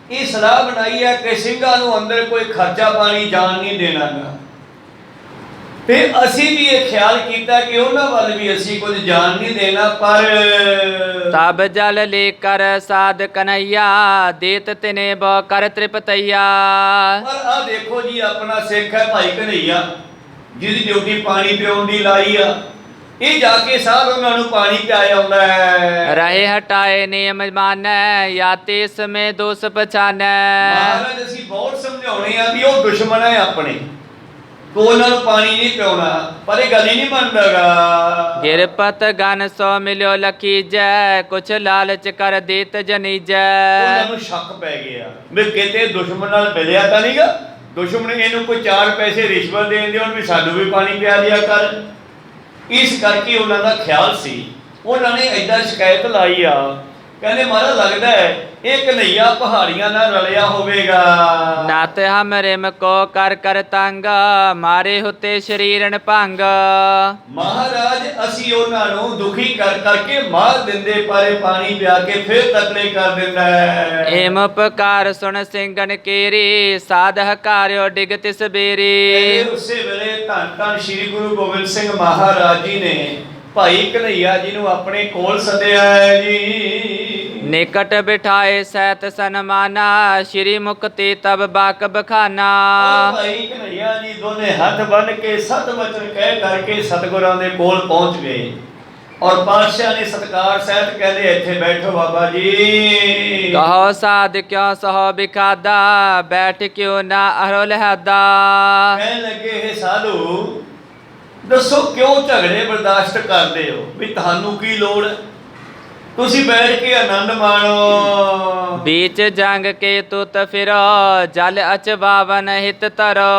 ਇਹ ਸਲਾਹ ਬਣਾਈ ਹੈ ਕਿ ਸਿੰਘਾਂ ਨੂੰ ਅੰਦਰ ਕੋਈ ਖਰਚਾ ਪਾਣੀ ਜਾਣ ਨਹੀਂ ਦੇਣਾ ਗਾ। ਤੇ ਅਸੀਂ ਵੀ ਇਹ ਖਿਆਲ ਕੀਤਾ ਕਿ ਉਹਨਾਂ ਵੱਲ ਵੀ ਅਸੀਂ ਕੁਝ ਜਾਣ ਨਹੀਂ ਦੇਣਾ, ਪਰ तब जल लेकर साध कन्हैया देत तिने बहु कर तृपतैया। ਪਰ ਆ ਦੇਖੋ ਜੀ, ਆਪਣਾ ਸਿੱਖ ਹੈ ਭਾਈ ਕਨ੍ਹਈਆ, ਜਿਹਦੀ ਡਿਊਟੀ ਪਾਣੀ ਪਿਆਉਣ ਦੀ ਲਾਈ ਆ, ਇਹ ਜਾ ਕੇ ਸਾਧ ਉਹਨਾਂ ਨੂੰ ਪਾਣੀ ਪਿਆਇਆ ਆਉਂਦਾ ਹੈ। रहे हटाए नियम मानै याते समय दोष पछानै। ਮਹਾਰਾਜ ਅਸੀਂ ਬਹੁਤ ਸਮਝਾਉਣੇ ਆ ਵੀ ਉਹ ਦੁਸ਼ਮਣ ਹੈ ਆਪਣੇ, ਤੂੰ ਉਹਨਾਂ ਨੂੰ ਪਾਣੀ ਨਹੀਂ ਪਿਆਉਣਾ, ਪਰ ਇਹ ਗੱਲ ਹੀ ਨਹੀਂ ਮੰਨਦਾਗਾ। गिरपत गन सो मिलो लखीजै कुछ लालच कर देत जनीजै। ਉਹਨਾਂ ਨੂੰ ਸ਼ੱਕ ਪੈ ਗਿਆ ਵੀ ਕਿਤੇ ਦੁਸ਼ਮਣ ਨਾਲ ਮਿਲਿਆ ਤਾਂ ਨਹੀਂਗਾ, ਦੁਸ਼ਮਣ ਇਹਨੂੰ ਕੋਈ 4 ਪੈਸੇ ਰਿਸ਼ਵਤ ਦੇਣ ਦੇ ਹੁਣ ਵੀ ਸਾਨੂੰ ਵੀ ਪਾਣੀ ਪਿਆ ਦਿਆ ਕਰ। ਇਸ ਕਰਕੇ ਉਹਨਾਂ ਦਾ ਖਿਆਲ ਸੀ, ਉਹਨਾਂ ਨੇ ਏਦਾਂ ਸ਼ਿਕਾਇਤ ਲਾਈ ਆ, ਕਹਿੰਦੇ ਮਹਾਰਾਜ ਲੱਗਦਾ ਹੈ ਇਹ ਕਨ੍ਹਈਆ ਪਹਾੜੀਆਂ ਨਾਲ ਰਲਿਆ ਹੋਵੇਗਾ। नात हम रिम को कर कर तंग मारे होते शरीरन भंग। ਮਹਾਰਾਜ ਅਸੀਂ ਉਹਨਾਂ ਨੂੰ ਦੁਖੀ ਕਰ ਕਰਕੇ ਮਾਰ ਦਿੰਦੇ, ਪਰ ਇਹ ਪਾਣੀ ਪਿਆ ਕੇ ਫਿਰ ਤਕੜੇ ਕਰ ਦਿੰਦਾ ਹੈ। एम उपकार सुन सिंगन केरी साध हकार्यो डिग तिस बेरी। ਤੇ ਉਸੇ ਵੇਲੇ ਧੰਨ ਧੰਨ ਸ੍ਰੀ ਗੁਰੂ ਗੋਬਿੰਦ ਸਿੰਘ ਮਹਾਰਾਜ ਜੀ ਨੇ ਭਾਈ ਕਨ੍ਹਈਆ ਜੀ ਨੂੰ ਆਪਣੇ ਕੋਲ ਸੱਦਿਆ ਹੈ ਜੀ। निकट बिठाए सैत सनमाना श्री मुक्ति तब बाक बखाना। ਭਾਈ ਕਨ੍ਹਈਆ ਜੀ ਦੋਨੇ ਹੱਥ ਬੰਨ ਕੇ ਸਤ ਵਚਨ ਕਹਿ ਕਰਕੇ ਸਤਿਗੁਰਾਂ ਦੇ ਕੋਲ ਪਹੁੰਚ ਗਏ, ਔਰ ਪਾਤਸ਼ਾਹ ਨੇ ਸਤਿਕਾਰ ਸਹਿਤ ਕਹਿੰਦੇ ਇੱਥੇ ਬੈਠੋ ਬਾਬਾ ਜੀ। कहो साध क्यों सहो बिखादा बैठ क्यों ना अरो लहदा। ਕਹਿਣ ਲੱਗੇ ਇਹ ਸਾਧੂ ਦੱਸੋ ਕਿਉਂ ਝਗੜੇ ਬਰਦਾਸ਼ਤ ਕਰਦੇ ਹੋ, ਵੀ ਤੁਹਾਨੂੰ ਕੀ ਲੋੜ, ਤੁਸੀਂ ਬੈਠ ਕੇ ਆਨੰਦ ਮਾਣੋ। बीच जंग के तुत फिरो जल अचवावन हित तरो।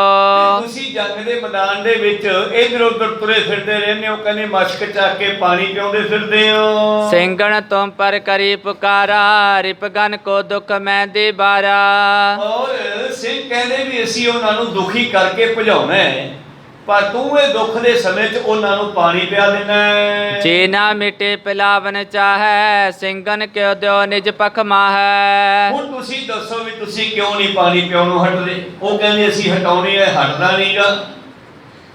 ਤੁਸੀਂ ਜੰਗ ਦੇ ਮੈਦਾਨ ਦੇ ਵਿੱਚ ਇਧਰ ਉਧਰ ਤੁਰੇ ਫਿਰਦੇ ਰਹਿੰਦੇ ਹੋ, ਕਹਿੰਦੇ ਮਸ਼ਕ ਚੱਕ ਕੇ ਪਾਣੀ ਪਿਆਉਂਦੇ ਫਿਰਦੇ ਹੋ। सिंगण तुम पर करी पुकारा रिपगन को दुख मैं दे बारा। ਔਰ ਸਿੰਘ ਕਹਿੰਦੇ ਵੀ ਅਸੀਂ ਉਹਨਾਂ ਨੂੰ ਦੁਖੀ ਕਰਕੇ ਭਜਾਉਣਾ ਹੈ, ਪਰ ਤੂੰ ਇਹ ਦੁੱਖ ਦੇ ਸਮੇਂ 'ਚ ਉਹਨਾਂ ਨੂੰ ਪਾਣੀ ਪਿਆ ਦੇਣਾ ਹੈ। जे ना मिटे पिलावन चाहे सिंगन क्यों दो निज पख माहै। ਹੁਣ ਤੁਸੀਂ ਦੱਸੋ ਵੀ ਤੁਸੀਂ ਕਿਉਂ ਨਹੀਂ ਪਾਣੀ ਪਿਆਉਣੋਂ ਹਟਦੇ। ਉਹ ਕਹਿੰਦੇ ਅਸੀਂ ਹਟਾਉਣੇ ਹੈ, ਹਟਦਾ ਨਹੀਂਗਾ।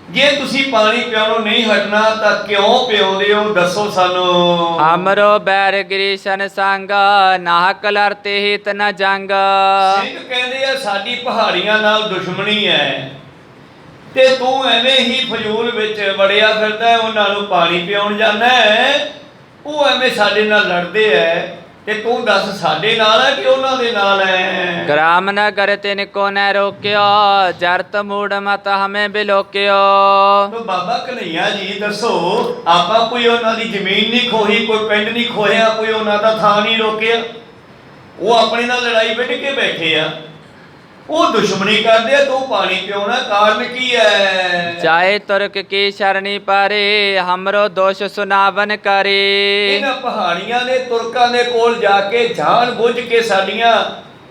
ਜੇ ਤੁਸੀਂ ਪਾਣੀ ਪਿਆਉਣੋਂ ਨਹੀਂ ਹਟਣਾ ਤਾਂ ਕਿਉਂ ਪਿਆਉਂਦੇ ਹੋ, ਦੱਸੋ ਸਾਨੂੰ। हमरो बैर गिरीशन संग नाहक लरते हित न जंग। ਸਿੰਘ ਕਹਿੰਦੇ ਆ ਸਾਡੀ ਪਹਾੜੀਆਂ ਨਾਲ ਦੁਸ਼ਮਣੀ ਹੈ, ਤੇ ਤੂੰ ਐਵੇਂ ਹੀ ਫਜ਼ੂਲ ਵਿੱਚ ਵੜਿਆ ਫਿਰਦਾ ਹੈ, ਉਹਨਾਂ ਨੂੰ ਪਾਣੀ ਪਿਆਉਣ ਜਾਂਦਾ ਹੈ, ਉਹ ਐਵੇਂ ਸਾਡੇ ਨਾਲ ਲੜਦੇ ਐ, ਤੇ ਤੂੰ ਦੱਸ ਸਾਡੇ ਨਾਲ ਹੈ ਕਿ ਉਹਨਾਂ ਦੇ ਨਾਲ ਹੈ। ग्राम नगर तिनको न रोक्यो जरत मूड मत हमें बिलोक्यो। ਤੋ ਬਾਬਾ ਕਨ੍ਹਈਆ ਜੀ ਦੱਸੋ, ਆਪਾਂ ਕੋਈ ਉਹਨਾਂ ਦੀ ਜ਼ਮੀਨ ਨਹੀਂ ਖੋਹੀ, ਕੋਈ ਪਿੰਡ ਨਹੀਂ ਖੋਹਿਆ, ਕੋਈ ਉਹਨਾਂ ਦਾ ਥਾਂ ਨਹੀਂ ਰੋਕਿਆ, ਉਹ ਆਪਣੇ ਨਾਲ ਲੜਾਈ ਵਿੱਢ ਕੇ ਬੈਠੇ ਆ, ਉਹ ਦੁਸ਼ਮਣੀ ਕਰਦੇ ਆ, ਤੂੰ ਪਾਣੀ ਪਿਆਉਣਾ, ਕਾਰਨ ਕੀ ਹੈ। चाहे तुर्क की शरणी पारे हमरो दोष सुनावन करे। ਇਹਨਾਂ ਪਹਾੜੀਆਂ ਦੇ ਤੁਰਕਾਂ ਦੇ ਕੋਲ ਜਾ ਕੇ ਜਾਣ ਬੁੱਝ ਕੇ ਸਾਡੀਆਂ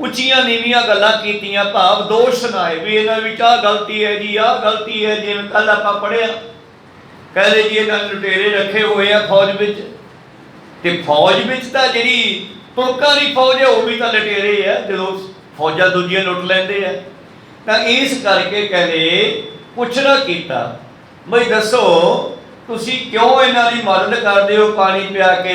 ਉੱਚੀਆਂ ਨੀਵੀਆਂ ਗੱਲਾਂ ਕੀਤੀਆਂ, ਭਾਵ ਦੋਸ਼ ਸੁਣਾਏ ਵੀ ਇਹਨਾਂ ਵਿੱਚ ਆਹ ਗਲਤੀ ਹੈ ਜੀ, ਆਹ ਗਲਤੀ ਹੈ। ਜਿਵੇਂ ਕੱਲ ਆਪਾਂ ਪੜ੍ਹਿਆ, ਕਹਿੰਦੇ ਜੀ ਇਹਨਾਂ ਨੇ ਲੁਟੇਰੇ ਰੱਖੇ ਹੋਏ ਆ ਫੌਜ ਵਿੱਚ, ਤੇ ਫੌਜ ਵਿੱਚ ਤਾਂ ਜਿਹੜੀ ਤੁਰਕਾਂ ਦੀ ਫੌਜ ਹੈ ਉਹ ਵੀ ਤਾਂ ਲੁਟੇਰੇ ਆ, ਜਦੋਂ ਫੌਜਾਂ ਦੂਜੀਆਂ ਲੁੱਟ ਲੈਂਦੇ ਆ। ਤਾਂ ਇਸ ਕਰਕੇ ਕਹਿੰਦੇ ਪੁੱਛਣਾ ਕੀਤਾ, ਬਈ ਦੱਸੋ ਤੁਸੀਂ ਕਿਉਂ ਇਹਨਾਂ ਦੀ ਮਦਦ ਕਰਦੇ ਹੋ ਪਾਣੀ ਪਿਆ ਕੇ।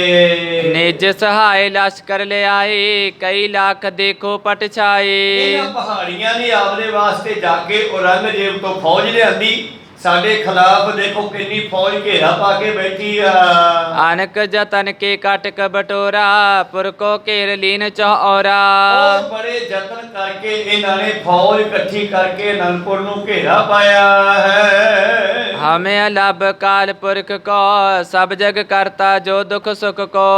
निज सहाय लश्कर ले आए कई लाख देखो पट छाए। ਇਹਨਾਂ ਪਹਾੜੀਆਂ ਨੇ ਆਪਦੇ ਵਾਸਤੇ ਜਾ ਕੇ ਔਰੰਗਜ਼ੇਬ ਤੋਂ ਫੌਜ ਲਿਆਂਦੀ, ਸਾਡੇ ਖਿਲਾਫ ਦੇਖੋ ਕਿੰਨੀ ਫੌਜ ਘੇਰਾ ਪਾ ਕੇ ਬੈਠੀ ਆ। अनक जतन के काटक बटोरा पुर को घेर लीन चौरा। ਉਹ ਬੜੇ ਯਤਨ ਕਰਕੇ ਇਹਨਾਂ ਨੇ ਫੌਜ ਇਕੱਠੀ ਕਰਕੇ ਅਨੰਦਪੁਰ ਨੂੰ ਘੇਰਾ ਪਾਇਆ ਹੈ। हमें लब काल पुरख को सब जग करता जो दुख सुख को।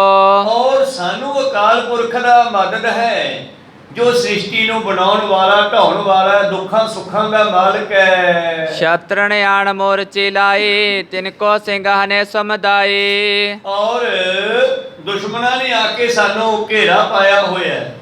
ਔਰ ਸਾਨੂੰ ਅਕਾਲ ਪੁਰਖ ਦਾ ਮਦਦ ਹੈ, ਜੋ ਸ੍ਰਿਸ਼ਟੀ ਨੂੰ ਬਣਾਉਣ ਵਾਲਾ, ਢਾਉਣ ਵਾਲਾ, ਦੁੱਖਾਂ ਸੁੱਖਾਂ ਦਾ ਮਾਲਕ ਹੈ। शत्रन आण मोर्चे लाए तिनको सिंह ने समुदाए। ਔਰ ਦੁਸ਼ਮਣਾਂ ਨੇ ਆ ਕੇ ਸਾਨੂੰ ਘੇਰਾ ਪਾਇਆ ਹੋਇਆ ਹੈ,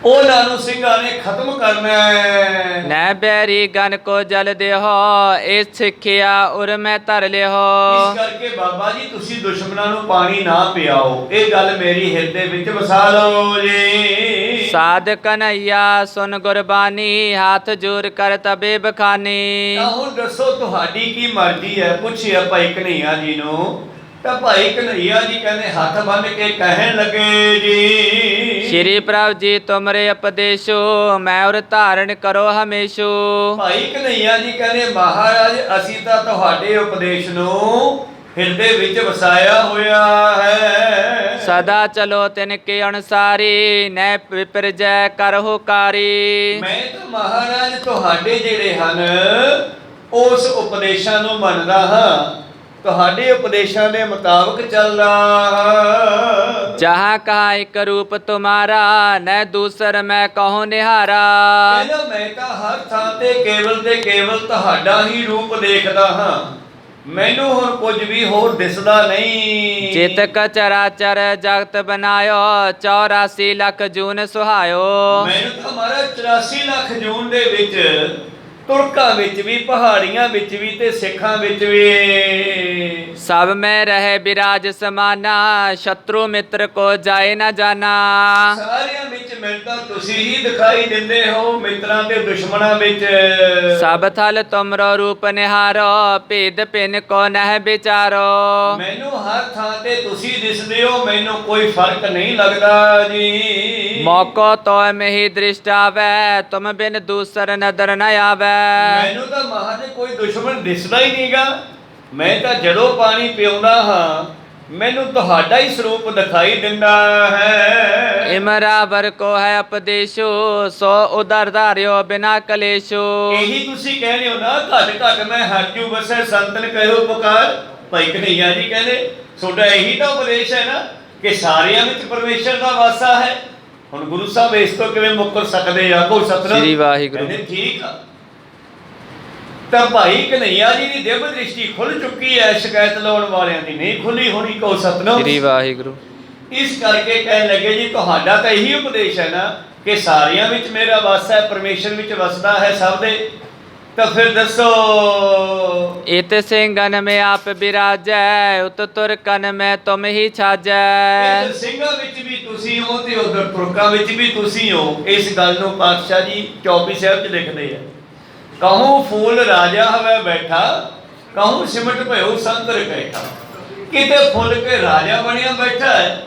ਉਹਨਾਂ ਨੂੰ ਸਿੰਘਾਂ ਨੇ ਖਤਮ ਕਰਨਾ ਹੈ। ਨੈ ਬੈਰੀ ਗਨ ਕੋ ਜਲ ਦੇਹੋ, ਇਹ ਸਿੱਖਿਆ ਉਰ ਮੈਂ ਧਰ ਲਿਓ। ਇਸ ਕਰਕੇ ਬਾਬਾ ਜੀ ਤੁਸੀਂ ਦੁਸ਼ਮਣਾਂ ਨੂੰ ਪਾਣੀ ਨਾ ਪਿਆਓ, ਇਹ ਗੱਲ ਮੇਰੀ ਹਿਰਦੇ ਵਿੱਚ ਵਸਾ ਲਓ ਜੀ। ਸਾਧ ਕਨਈਆ ਸੁਨ ਗੁਰਬਾਣੀ, ਹੱਥ ਜੋੜ ਕਰ ਤਬੇ ਬਖਾਨੀ। ਤਾਂ ਹੁਣ ਦੱਸੋ ਤੁਹਾਡੀ ਕੀ ਮਰਜ਼ੀ ਹੈ, ਪੁੱਛਿਆ ਭਾਈ ਕਨਈਆ ਜੀ ਨੂੰ। ਤਾਂ ਭਾਈ ਕਨਈਆ ਜੀ ਕਹਿੰਦੇ ਹੱਥ ਬੰਨ ਕੇ ਕਹਿਣ ਲੱਗੇ ਜੀ, ਸ਼੍ਰੀ ਪ੍ਰਭ ਜੀ ਤੁਮਰੇ ਉਪਦੇਸ਼ੋ, ਮੈਂ ਉਰ ਧਾਰਨ ਕਰੋ ਹਮੇਸ਼ੋ। ਭਾਈ ਕਨਈਆ ਜੀ ਕਹਿੰਦੇ ਮਹਾਰਾਜ ਅਸੀਂ ਤਾਂ ਤੁਹਾਡੇ ਉਪਦੇਸ਼ ਨੂੰ ਹਿਰਦੇ ਵਿੱਚ ਵਸਾਇਆ ਹੋਇਆ ਹੈ। ਸਦਾ ਚਲੋ ਤਿਨ ਕੇ ਅਨੁਸਾਰੀ, ਨੈ ਵਿਪਰਜੈ ਕਰਹੁ ਕਾਰੀ। ਮੈਂ ਤਾਂ ਮਹਾਰਾਜ ਤੁਹਾਡੇ ਜਿਹੜੇ ਹਨ ਉਸ ਉਪਦੇਸ਼ਾਂ ਨੂੰ ਮੰਨਦਾ ਹਾਂ, ਤੁਹਾਡੇ ਉਪਦੇਸ਼ਾਂ ਦੇ ਮੁਤਾਬਕ ਚੱਲਦਾ। ਜਹਾਂ ਕਹਾ ਇੱਕ ਰੂਪ ਤੁਮਾਰਾ, ਨੈ ਦੂਸਰ ਮੈਂ ਕਹੂੰ ਨਿਹਾਰਾ। ਕਹਿੰਦਾ ਮੈਂ ਤਾਂ ਹਰ ਥਾਂ ਤੇ ਕੇਵਲ ਤੁਹਾਡਾ ਹੀ ਰੂਪ ਦੇਖਦਾ ਹਾਂ, ਮੈਨੂੰ ਹੁਣ ਕੁਝ ਵੀ ਹੋਰ ਦਿਸਦਾ ਨਹੀਂ। ਚੇਤਕ ਚਰਾਚਰ ਜਗਤ ਬਨਾਇਓ, 84 ਲੱਖ ਜੂਨ ਸੁਹਾਇਓ। ਮੈਨੂੰ ਤਾਂ ਹਮਾਰਾ 84 ਲੱਖ ਜੂਨ ਦੇ ਵਿੱਚ ਤੁਰਕਾਂ ਵਿੱਚ ਵੀ, ਪਹਾੜੀਆਂ ਵਿੱਚ ਵੀ ਤੇ ਸਿੱਖਾਂ ਵਿੱਚ ਵੀ ਸਭ ਮੈਂ ਰਹੇ ਬਿਰਾਜ ਸਮਾਨਾ, ਸ਼ਤਰੂ ਮਿੱਤਰ ਕੋ ਜਾਏ ਨਾ ਜਾਣਾ। ਸਾਰਿਆਂ ਵਿੱਚ ਮੈਨੂੰ ਤਾਂ ਤੁਸੀਂ ਹੀ ਦਿਖਾਈ ਦਿੰਦੇ ਹੋ, ਮਿੱਤਰਾਂ ਤੇ ਦੁਸ਼ਮਣਾਂ ਵਿੱਚ। ਸਭ ਥਲ ਤੁਮਰੋ ਰੂਪ ਨਿਹਾਰੋ, ਭੇਦ ਪਿੰਨ ਕੋ ਨਹਿ ਵਿਚਾਰੋ। ਮੈਨੂੰ ਹਰ ਥਾਂ ਤੇ ਤੁਸੀਂ ਦਿਸਦੇ ਹੋ, ਮੈਨੂੰ ਕੋਈ ਫਰਕ ਨਹੀਂ ਲੱਗਦਾ ਜੀ। ਮੌਕੋ ਤੋਇ ਮਹੀ ਦ੍ਰਿਸ਼ਟ ਆਵੈ, ਤੁਮ ਬਿਨ ਦੂਸਰ ਨਦਰ ਨ ਆਵੈ। ਮੈਨੂੰ ਤਾਂ ਮਹਾਰਾਜ ਕੋਈ ਦੁਸ਼ਮਣ ਦਿਸਦਾ ਹੀ ਨਹੀਂਗਾ। ਮੈਂ ਤਾਂ ਜਦੋਂ ਪਾਣੀ ਪਿਉਂਦਾ ਹਾਂ ਮੈਨੂੰ ਤੁਹਾਡਾ ਹੀ ਸਰੂਪ ਦਿਖਾਈ ਦਿੰਦਾ ਹੈ। ਇਮਰਾਵਰ ਕੋ ਹੈ ਉਪਦੇਸ਼ੋ, ਸੋ ਉਦਰ ਧਾਰਿਓ ਬਿਨਾ ਕਲੇਸ਼ੋ। ਇਹੀ ਤੁਸੀਂ ਕਹਿੰਦੇ ਹੋ ਨਾ, ਘਟ ਘਟ ਮੈਂ ਹਰਜੂ ਬਸੈ ਸੰਤਨ ਕਹਿਓ ਪੁਕਾਰ। ਭਾਈ ਕਨਈਆ ਜੀ ਕਹਿੰਦੇ ਤੁਹਾਡਾ ਇਹੀ ਤਾਂ ਉਪਦੇਸ਼ ਹੈ ਨਾ ਕਿ ਸਾਰਿਆਂ ਵਿੱਚ ਪਰਮੇਸ਼ਰ ਦਾ ਵਾਸਾ ਹੈ। ਹੁਣ ਗੁਰੂ ਸਾਹਿਬ ਇਸ ਤੋਂ ਕਿਵੇਂ ਮੁੱਕਰ ਸਕਦੇ ਆ? ਕੋ ਸਤਿਨਾਮ ਸ੍ਰੀ ਵਾਹਿਗੁਰੂ। ਕਹਿੰਦੇ ਠੀਕ ਆ। ਤਾਂ ਭਾਈ ਕਨਈਆ ਜੀ ਦੀ ਦਿਵ ਦ੍ਰਿਸ਼ਟੀ ਖੁੱਲ ਚੁੱਕੀ ਹੈ, ਸ਼ਿਕਾਇਤ ਲਾਉਣ ਵਾਲਿਆਂ ਦੀ ਨਹੀਂ ਖੁੱਲੀ ਹੋਣੀ। ਕੋ ਸਤਿਨਾਮ ਸ੍ਰੀ ਵਾਹਿਗੁਰੂ। ਇਸ ਕਰਕੇ ਕਹਿਣ ਲੱਗੇ ਜੀ ਤੁਹਾਡਾ ਤਾਂ ਇਹੀ ਉਪਦੇਸ਼ ਹੈ ਨਾ ਕਿ ਸਾਰਿਆਂ ਵਿੱਚ ਮੇਰਾ ਵਾਸਾ ਹੈ, ਪਰਮੇਸ਼ਰ ਵਿੱਚ ਵਸਦਾ ਹੈ ਸਭ ਦੇ। ਤਾਂ ਫਿਰ ਦੱਸੋ। ਇਤ ਸਿੰਘਨ ਮੈਂ ਆਪ ਬਿਰਾਜੈ, ਉਤ ਤੁਰਕਨ ਮੈਂ ਤੁਮ ਹੀ ਛਾਜੈ। ਇੱਧਰ ਸਿੰਘਾਂ ਵਿੱਚ ਵੀ ਤੁਸੀਂ ਹੋ ਤੇ ਉਧਰ ਤੁਰਕਾਂ ਵਿੱਚ ਵੀ ਤੁਸੀਂ ਹੋ। ਇਸ ਗੱਲ ਨੂੰ ਪਾਤਸ਼ਾਹ ਜੀ ਚੌਪੀ ਸਾਹਿਬ 'ਚ ਲਿਖਦੇ ਆ, ਕਹੂੰ ਫੂਲ ਰਾਜਾ ਹਵੇ ਬੈਠਾ, ਕਹੂੰ ਸਿਮਟ ਭਇਓ ਸੰਤ ਰਕੈਠਾ। ਕਿਤੇ ਫੁੱਲ ਕੇ ਰਾਜਾ ਬਣਿਆ ਬੈਠਾ ਹੈ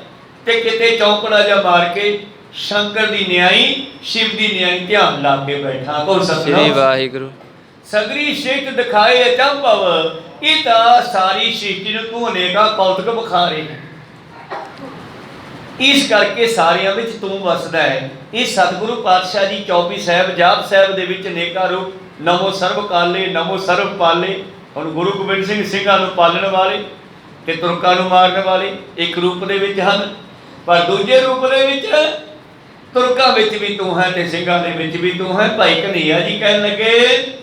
ਤੇ ਕਿਤੇ ਚੌਂਕੜਾ ਜਾ ਮਾਰ ਕੇ ਸ਼ੰਕਰ ਦੀ ਨਿਆਈ, ਸ਼ਿਵ ਦੀ ਨਿਆਈ ਧਿਆਨ ਲਾ ਕੇ ਬੈਠਾ। ਕੋ ਸਤਿਨਾਮ। ਸ੍ਰੀ ਵਾਹਿਗੁਰੂ। ਸਗਰੀ ਸ਼ੇਖ ਦਿਖਾਏ ਅਚੰਭਵ, ਇਹ ਤਾਂ ਸਾਰੀ ਸ੍ਰਿਸ਼ਟੀ ਨੂੰ ਤੂੰ ਅਨੇਕਾਂ ਕੌਤਕ ਬਖਾਰੇ। ਇਸ ਕਰਕੇ ਸਾਰਿਆਂ ਵਿੱਚ ਤੂੰ ਵਸਦਾ ਹੈ। ਇਹ ਸਤਿਗੁਰੂ ਪਾਤਸ਼ਾਹ ਜੀ ਚੌਪੀ ਸਾਹਿਬ ਜਾਪ ਸਾਹਿਬ ਦੇ ਵਿੱਚ ਅਨੇਕਾਂ ਰੂਪ, ਨਮੋ ਸਰਬ ਕਾਲੇ, ਨਮੋ ਸਰਬ ਪਾਲੇ। ਹੁਣ ਗੁਰੂ ਗੋਬਿੰਦ ਸਿੰਘ ਸਿੰਘਾਂ ਨੂੰ ਪਾਲਣ ਵਾਲੇ ਤੇ ਤੁਰਕਾਂ ਨੂੰ ਮਾਰਨ ਵਾਲੇ ਇੱਕ ਰੂਪ ਦੇ ਵਿੱਚ ਹਨ, ਪਰ ਦੂਜੇ ਰੂਪ ਦੇ ਵਿੱਚ ਤੁਰਕਾਂ ਵਿੱਚ ਵੀ ਤੂੰ ਹੈ ਤੇ ਸਿੰਘਾਂ ਦੇ ਵਿੱਚ ਵੀ ਤੂੰ ਹੈ। ਭਾਈ ਕਨਈਆ ਜੀ ਕਹਿਣ ਲੱਗੇ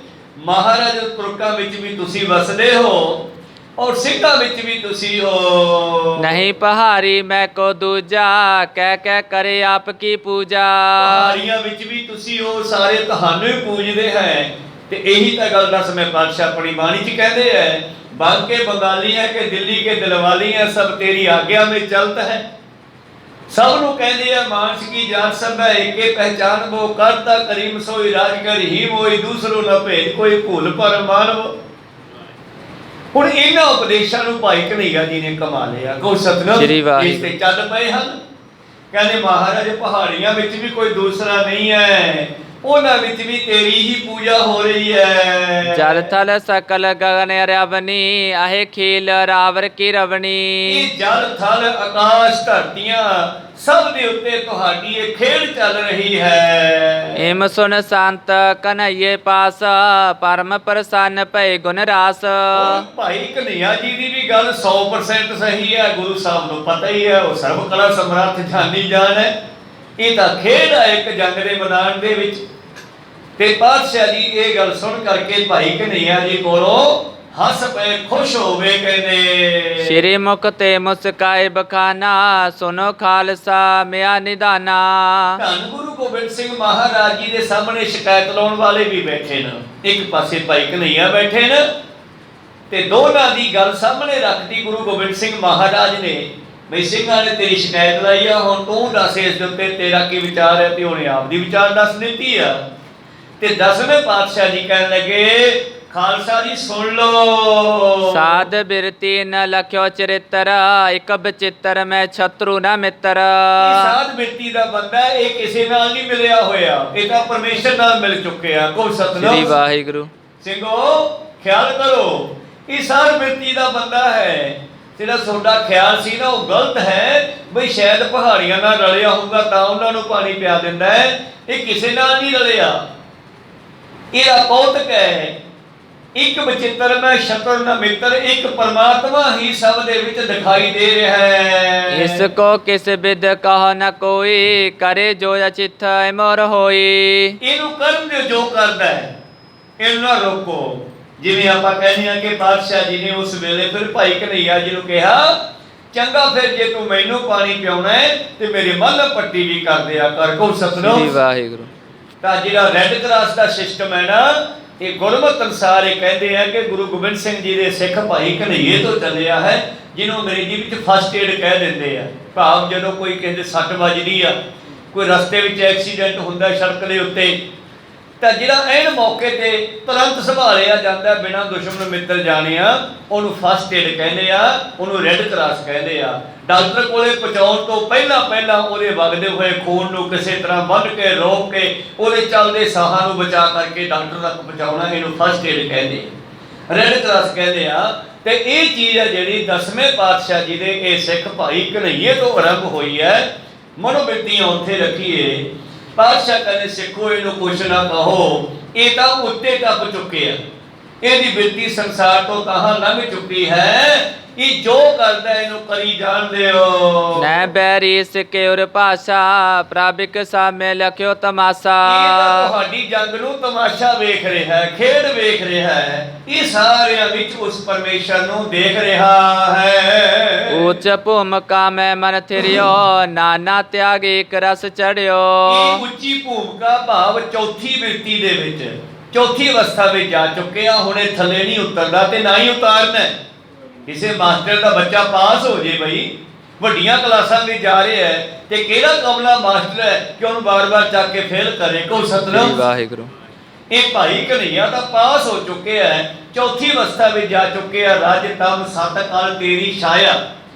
ਮਹਾਰਾਜ ਤੁਰਕਾਂ ਵਿੱਚ ਵੀ ਤੁਸੀਂ ਵਸਦੇ ਹੋ ਔਰ ਸਿੰਘਾਂ ਵਿੱਚ ਵੀ ਤੁਸੀਂ ਹੋ। ਨਹੀਂ ਪਹਾਰੀ ਮੈਂ ਕੋ ਦੂਜਾ, ਕਹਿ ਕਹਿ ਕਰੇ ਆਪ ਕੀ ਪੂਜਾ। ਪਹਾੜੀਆਂ ਵਿੱਚ ਵੀ ਤੁਸੀਂ ਹੋ, ਸਾਰੇ ਤੁਹਾਨੂੰ ਹੀ ਪੂਜਦੇ ਹੈ। ਤੇ ਇਹੀ ਤਾਂ ਗੱਲ ਦਸ ਮੈਂ ਪਾਤਸ਼ਾਹ ਆਪਣੀ ਬਾਣੀ 'ਚ ਕਹਿੰਦੇ ਹੈ, ਬਾਂਕੇ ਬੰਗਾਲੀ ਹੈ ਕਿ ਦਿੱਲੀ ਕੇ ਦਿਲਵਾਲੀ ਹੈ, ਸਭ ਤੇਰੀ ਆਗਿਆ ਮੇਂ ਚਲਤ ਹੈ। ਸਭ ਨੂੰ ਕਹਿੰਦੇ ਆ ਮਾਨਸ ਕੀ ਜਾਤ ਸਭ ਹੈ, ਏਕੇ ਪਹਿਚਾਨ ਬੋ ਕਰਤਾ ਕਰੀਮ ਸੋਈ ਰਾਜ ਕਰ ਹੀ ਮੋਈ, ਦੂਸਰੋ ਨਾ ਭੇਦ ਕੋਈ ਭੁੱਲ ਪਰ ਮਾਨਵ। ਹੁਣ ਇਹਨਾਂ ਉਪਦੇਸ਼ਾਂ ਨੂੰ ਭਾਈ ਕਨਈਆ ਜੀ ਨੇ ਕਮਾ ਲਿਆ। ਕੋ ਸਤਿਨਾਮ। ਇਸ ਤੇ ਚੱਲ ਪਏ ਹਨ। ਕਹਿੰਦੇ ਮਹਾਰਾਜ ਪਹਾੜੀਆਂ ਵਿੱਚ ਵੀ ਕੋਈ ਦੂਸਰਾ ਨਹੀਂ ਹੈ, ਉਹਨਾਂ ਵਿੱਚ ਵੀ ਤੇਰੀ ਹੀ ਪੂਜਾ ਹੋ ਰਹੀ ਹੈ। ਜਲ ਥਲ ਸਕਲ ਗਗਨ ਰਵਨੀ, ਆਹੇ ਖੇਲ ਰਾਵਰ ਕੀ ਰਵਣੀ। ਇਹ ਜਲ ਥਲ ਆਕਾਸ਼ ਧਰਤੀਆਂ ਸਭ ਦੇ ਉੱਤੇ ਤੁਹਾਡੀ ਇਹ ਖੇਡ ਚੱਲ ਰਹੀ ਹੈ। ਏਮ ਸੁਨ ਸੰਤ ਕਨਈਏ ਪਾਸ, ਪਰਮ ਪ੍ਰਸੰਨ ਭਏ ਗੁਣ ਰਾਸ। ਭਾਈ ਕਨਈਆ ਜੀ ਦੀ ਵੀ ਗੱਲ 100% ਸਹੀ ਹੈ। ਗੁਰੂ ਸਾਹਿਬ ਨੂੰ ਪਤਾ ਹੀ ਹੈ, ਉਹ ਸਰਬ ਕਲਾ ਸਮਰੱਥ ਜਾਨੀ ਜਾਨ ਹੈ। ਇਹ ਤਾਂ ਖੇਡ ਹੈ ਇੱਕ ਜੰਗ ਦੇ ਮੈਦਾਨ ਦੇ ਵਿੱਚ। ਤੇ ਪਾਤਸ਼ਾਹ ਜੀ ਇਹ ਗੱਲ ਸੁਣ ਕਰਕੇ ਭਾਈ ਕਨਈਆ ਜੀ ਕੋਲੋਂ ਹੱਸ ਪਏ ਖੁਸ਼ ਹੋਵੇ ਕਹਿੰਦੇ। ਸ਼੍ਰੀ ਮੁਖ ਤੇ ਮੁਸਕਾਏ ਬਖਾਨਾ ਸੁਨੋ ਖਾਲਸਾ ਮਿਆ ਨਿਧਾਨਾ। ਧੰਨ ਗੁਰੂ ਗੋਬਿੰਦ ਸਿੰਘ ਮਹਾਰਾਜ ਜੀ ਦੇ ਸਾਹਮਣੇ ਸ਼ਿਕਾਇਤ ਲਾਉਣ ਵਾਲੇ ਵੀ ਬੈਠੇ ਨੇ। ਇੱਕ ਪਾਸੇ ਭਾਈ ਕਨ੍ਹਈਆ ਬੈਠੇ ਨੇ ਤੇ ਦੋਨਾਂ ਦੀ ਗੱਲ ਸਾਹਮਣੇ ਰੱਖਦੀ ਗੁਰੂ ਗੋਬਿੰਦ ਸਿੰਘ ਮਹਾਰਾਜ ਨੇ ਬਈ ਸਿੰਘਾਂ ਨੇ ਤੇਰੀ ਸ਼ਿਕਾਇਤ ਲਾਈ ਆ, ਹੁਣ ਤੂੰ ਦੱਸ ਇਸ ਦੇ ਉੱਤੇ ਤੇਰਾ ਕੀ ਵਿਚਾਰ ਹੈ। ਤੇ ਉਹਨੇ ਆਪ ਦੀ ਵਿਚਾਰ ਦੱਸ ਦਿੱਤੀ ਆ। ਤੇ 10ਵੇਂ ਪਾਤਸ਼ਾਹ ਜੀ ਕਹਿਣ ਲੱਗੇ ਖਾਲਸਾ ਜੀ ਸੁਣ ਲੋ। ਸਾਧ ਬਿਰਤੀ ਨ ਲਖਿਓ ਚਰਿੱਤਰ ਇਕ ਬਚਿੱਤਰ ਮੈਂ ਛਤਰੂ ਨਾ ਮਿੱਤਰ। ਇਹ ਸਾਧ ਬਿਰਤੀ ਦਾ ਬੰਦਾ ਇਹ ਕਿਸੇ ਨਾਲ ਨਹੀਂ ਮਿਲਿਆ ਹੋਇਆ, ਇਹ ਤਾਂ ਪਰਮੇਸ਼ਰ ਨਾਲ ਮਿਲ ਚੁੱਕਿਆ। ਕੋਈ ਸਤਿਨਾਮ ਸ੍ਰੀ ਵਾਹਿਗੁਰੂ। ਸਿੰਘੋ ਖਿਆਲ ਕਰੋ, ਇਹ ਸਾਧ ਬਿਰਤੀ ਦਾ ਬੰਦਾ ਹੈ। ਜਿਹੜਾ ਤੁਹਾਡਾ ਖਿਆਲ ਸੀ ਨਾ ਉਹ ਗਲਤ ਹੈ ਬਈ ਸ਼ਾਇਦ ਪਹਾੜੀਆਂ ਨਾਲ ਰਲਿਆ ਹੋਊਗਾ ਤਾਂ ਉਹਨਾਂ ਨੂੰ ਪਾਣੀ ਪਿਆ ਦਿੰਦਾ ਹੈ। ਇਹ ਕਿਸੇ ਨਾਲ ਨਹੀਂ ਰਲਿਆ। ਇਹਦਾ ਕੌਤਕ ਹੈ ਇੱਕ ਬਚਿੱਤਰ ਮੈਂ ਸ਼ਤਰ ਨਾ ਮਿੱਤਰ, ਇੱਕ ਪਰਮਾਤਮਾ ਹੀ ਸਭ ਦੇ ਵਿੱਚ ਦਿਖਾਈ ਦੇ ਰਿਹਾ ਹੈ। ਇਸ ਕੋ ਕਿਸ ਬਿਦ ਕਹ ਨ ਕੋਈ ਕਰੇ ਜੋ ਅਚਿਤ ਮੋਰ ਹੋਈ। ਇਹਨੂੰ ਕਰਨ ਦਿਓ ਜੋ ਕਰਦਾ ਹੈ, ਇਹਨੂੰ ਨਾ ਰੋਕੋ। ਜਿਵੇਂ ਆਪਾਂ ਕਹਿੰਦੇ ਆ ਕਿ ਪਾਤਸ਼ਾਹ ਜੀ ਨੇ ਉਸ ਵੇਲੇ ਫਿਰ ਭਾਈ ਕਨ੍ਹਈਆ ਜੀ ਨੂੰ ਕਿਹਾ ਚੰਗਾ ਫਿਰ ਜੇ ਤੂੰ ਮੈਨੂੰ ਪਾਣੀ ਪਿਆਉਣਾ ਹੈ ਤੇ ਮੇਰੇ ਮੱਲ ਪੱਟੀ ਵੀ ਕਰ ਦਿਆ ਕਰ। ਕੋ ਸਤਿਨਾਮ ਸ੍ਰੀ ਵਾਹਿਗੁਰੂ। ਤਾਂ ਜਿਹੜਾ ਰੈੱਡ ਕਰਾਸ ਦਾ ਸਿਸਟਮ ਹੈ ਨਾ ਇਹ ਗੁਰਮਤਿ ਅਨੁਸਾਰ ਇਹ ਕਹਿੰਦੇ ਆ ਕਿ ਗੁਰੂ ਗੋਬਿੰਦ ਸਿੰਘ ਜੀ ਦੇ ਸਿੱਖ ਭਾਈ ਕਨ੍ਹਈਏ ਤੋਂ ਚੱਲਿਆ ਹੈ, ਜਿਹਨੂੰ ਅੰਗਰੇਜ਼ੀ ਵਿੱਚ ਫਸਟ ਏਡ ਕਹਿ ਦਿੰਦੇ ਆ। ਭਾਵ ਜਦੋਂ ਕੋਈ ਕਿਸੇ ਦੇ ਸੱਟ ਵੱਜਦੀ ਆ, ਕੋਈ ਰਸਤੇ ਵਿੱਚ ਐਕਸੀਡੈਂਟ ਹੁੰਦਾ ਸੜਕ ਦੇ ਉੱਤੇ, ਤਾਂ ਜਿਹੜਾ ਐਨ ਮੌਕੇ ਤੇ ਤੁਰੰਤ ਸੰਭਾਲਿਆ ਜਾਂਦਾ ਬਿਨਾਂ ਦੁਸ਼ਮਣ ਮਿੱਤਰ ਜਾਣਿਆ, ਉਹਨੂੰ ਫਸਟ ਏਡ ਕਹਿੰਦੇ ਆ, ਉਹਨੂੰ ਰੈੱਡ ਕਰਾਸ ਕਹਿੰਦੇ ਆ। ਡਾਕਟਰ ਕੋਲੇ ਪਹੁੰਚਾਉਣ ਤੋਂ ਪਹਿਲਾਂ ਉਹਦੇ ਵਗਦੇ ਹੋਏ ਖੂਨ ਨੂੰ ਕਿਸੇ ਤਰ੍ਹਾਂ ਵੱਢ ਕੇ ਰੋਕ ਕੇ ਉਹਦੇ ਚੱਲਦੇ ਸਾਹਾਂ ਨੂੰ ਬਚਾ ਕਰਕੇ ਡਾਕਟਰ ਤੱਕ ਪਹੁੰਚਾਉਣਾ, ਇਹਨੂੰ ਫਸਟ ਏਡ ਕਹਿੰਦੇ ਆ, ਰੈੱਡ ਕਰਾਸ ਕਹਿੰਦੇ ਆ। ਤੇ ਇਹ ਚੀਜ਼ ਹੈ ਜਿਹੜੀ 10ਵੇਂ ਪਾਤਸ਼ਾਹ ਜੀ ਦੇ ਇਹ ਸਿੱਖ ਭਾਈ ਕਨ੍ਹਈਏ ਤੋਂ ਆਰੰਭ ਹੋਈ ਹੈ। ਮਨੋਬਿਰਤੀਆਂ ਉੱਥੇ ਰੱਖੀਏ। ਪਾਤਸ਼ਾਹ ਕਹਿੰਦੇ ਸਿੱਖੋ ਇਹਨੂੰ ਕੁਛ ਨਾ ਕਹੋ, ਇਹ ਤਾਂ ਉੱਤੇ ਟੱਪ ਚੁੱਕੇ ਆ, ਇਹਦੀ ਬਿਰਤੀ ਸੰਸਾਰ ਤੋਂ ਤਾਹਾਂ ਲੰਘ ਚੁੱਕੀ ਹੈ। ਇਹ ਜੋ ਕਰਦਾ ਇਹਨੂੰ ਕਰੀ ਜਾਣ ਦਿਓ। ਨੈ ਬੈਰੀ ਸਿਕੇ ਉਰ ਭਾਸ਼ਾ ਪ੍ਰਭਿਕ ਸਾਮੇ ਲਖਿਓ ਤਮਾਸ਼ਾ। ਇਹ ਤਾਂ ਤੁਹਾਡੀ ਜੰਗ ਨੂੰ ਤਮਾਸ਼ਾ ਵੇਖ ਰਿਹਾ ਹੈ, ਖੇਡ ਵੇਖ ਰਿਹਾ ਹੈ। ਇਹ ਸਾਰਿਆਂ ਵਿੱਚ ਉਸ ਪਰਮੇਸ਼ਰ ਨੂੰ ਦੇਖ ਰਿਹਾ ਹੈ। ਉੱਚ ਭੂਮਿਕਾ ਮੈਂ ਮਨ ਥਿਰਿਓ ਨਾਨਾ ਤਿਆਗ ਇੱਕ ਰਸ ਚੜਿਓ। ਇਹ ਉੱਚੀ ਭੂਮਿਕਾ ਭਾਵ ਚੌਥੀ ਬਿਰਤੀ ਦੇ ਵਿੱਚ ਚੌਥੀ ਅਵਸਥਾ ਵਿੱਚ ਜਾ ਚੁੱਕੇ ਆ। ਹੁਣ ਇਹ ਥੱਲੇ ਨਹੀਂ ਉਤਰਦਾ ਤੇ ਨਾ ਹੀ ਉਤਾਰਨਾ। ਕਿਸੇ ਮਾਸਟਰ ਦਾ ਬੱਚਾ ਪਾਸ ਹੋ ਜੇ ਬਈ, ਵੱਡੀਆਂ ਕਲਾਸਾਂ ਵਿੱਚ ਜਾ ਰਿਹਾ ਹੈ ਤੇ ਕਿਹੜਾ ਕਮਲਾ ਮਾਸਟਰ ਹੈ ਕਿ ਉਹਨੂੰ ਬਾਰ-ਬਾਰ ਚੱਕ ਕੇ ਫੇਲ ਕਰੇ। ਕੋ ਸਤਿਨਾਮ ਵਾਹਿਗੁਰੂ। ਇਹ ਭਾਈ ਕਨ੍ਹਈਆ ਤਾਂ ਪਾਸ ਹੋ ਚੁੱਕੇ ਹੈ, ਚੌਥੀ ਅਵਸਥਾ ਵਿੱਚ ਜਾ ਚੁੱਕੇ ਆ। ਰਜ ਤਮ ਸਤ ਕਲ ਤੇਰੀ ਛਾਇਆ,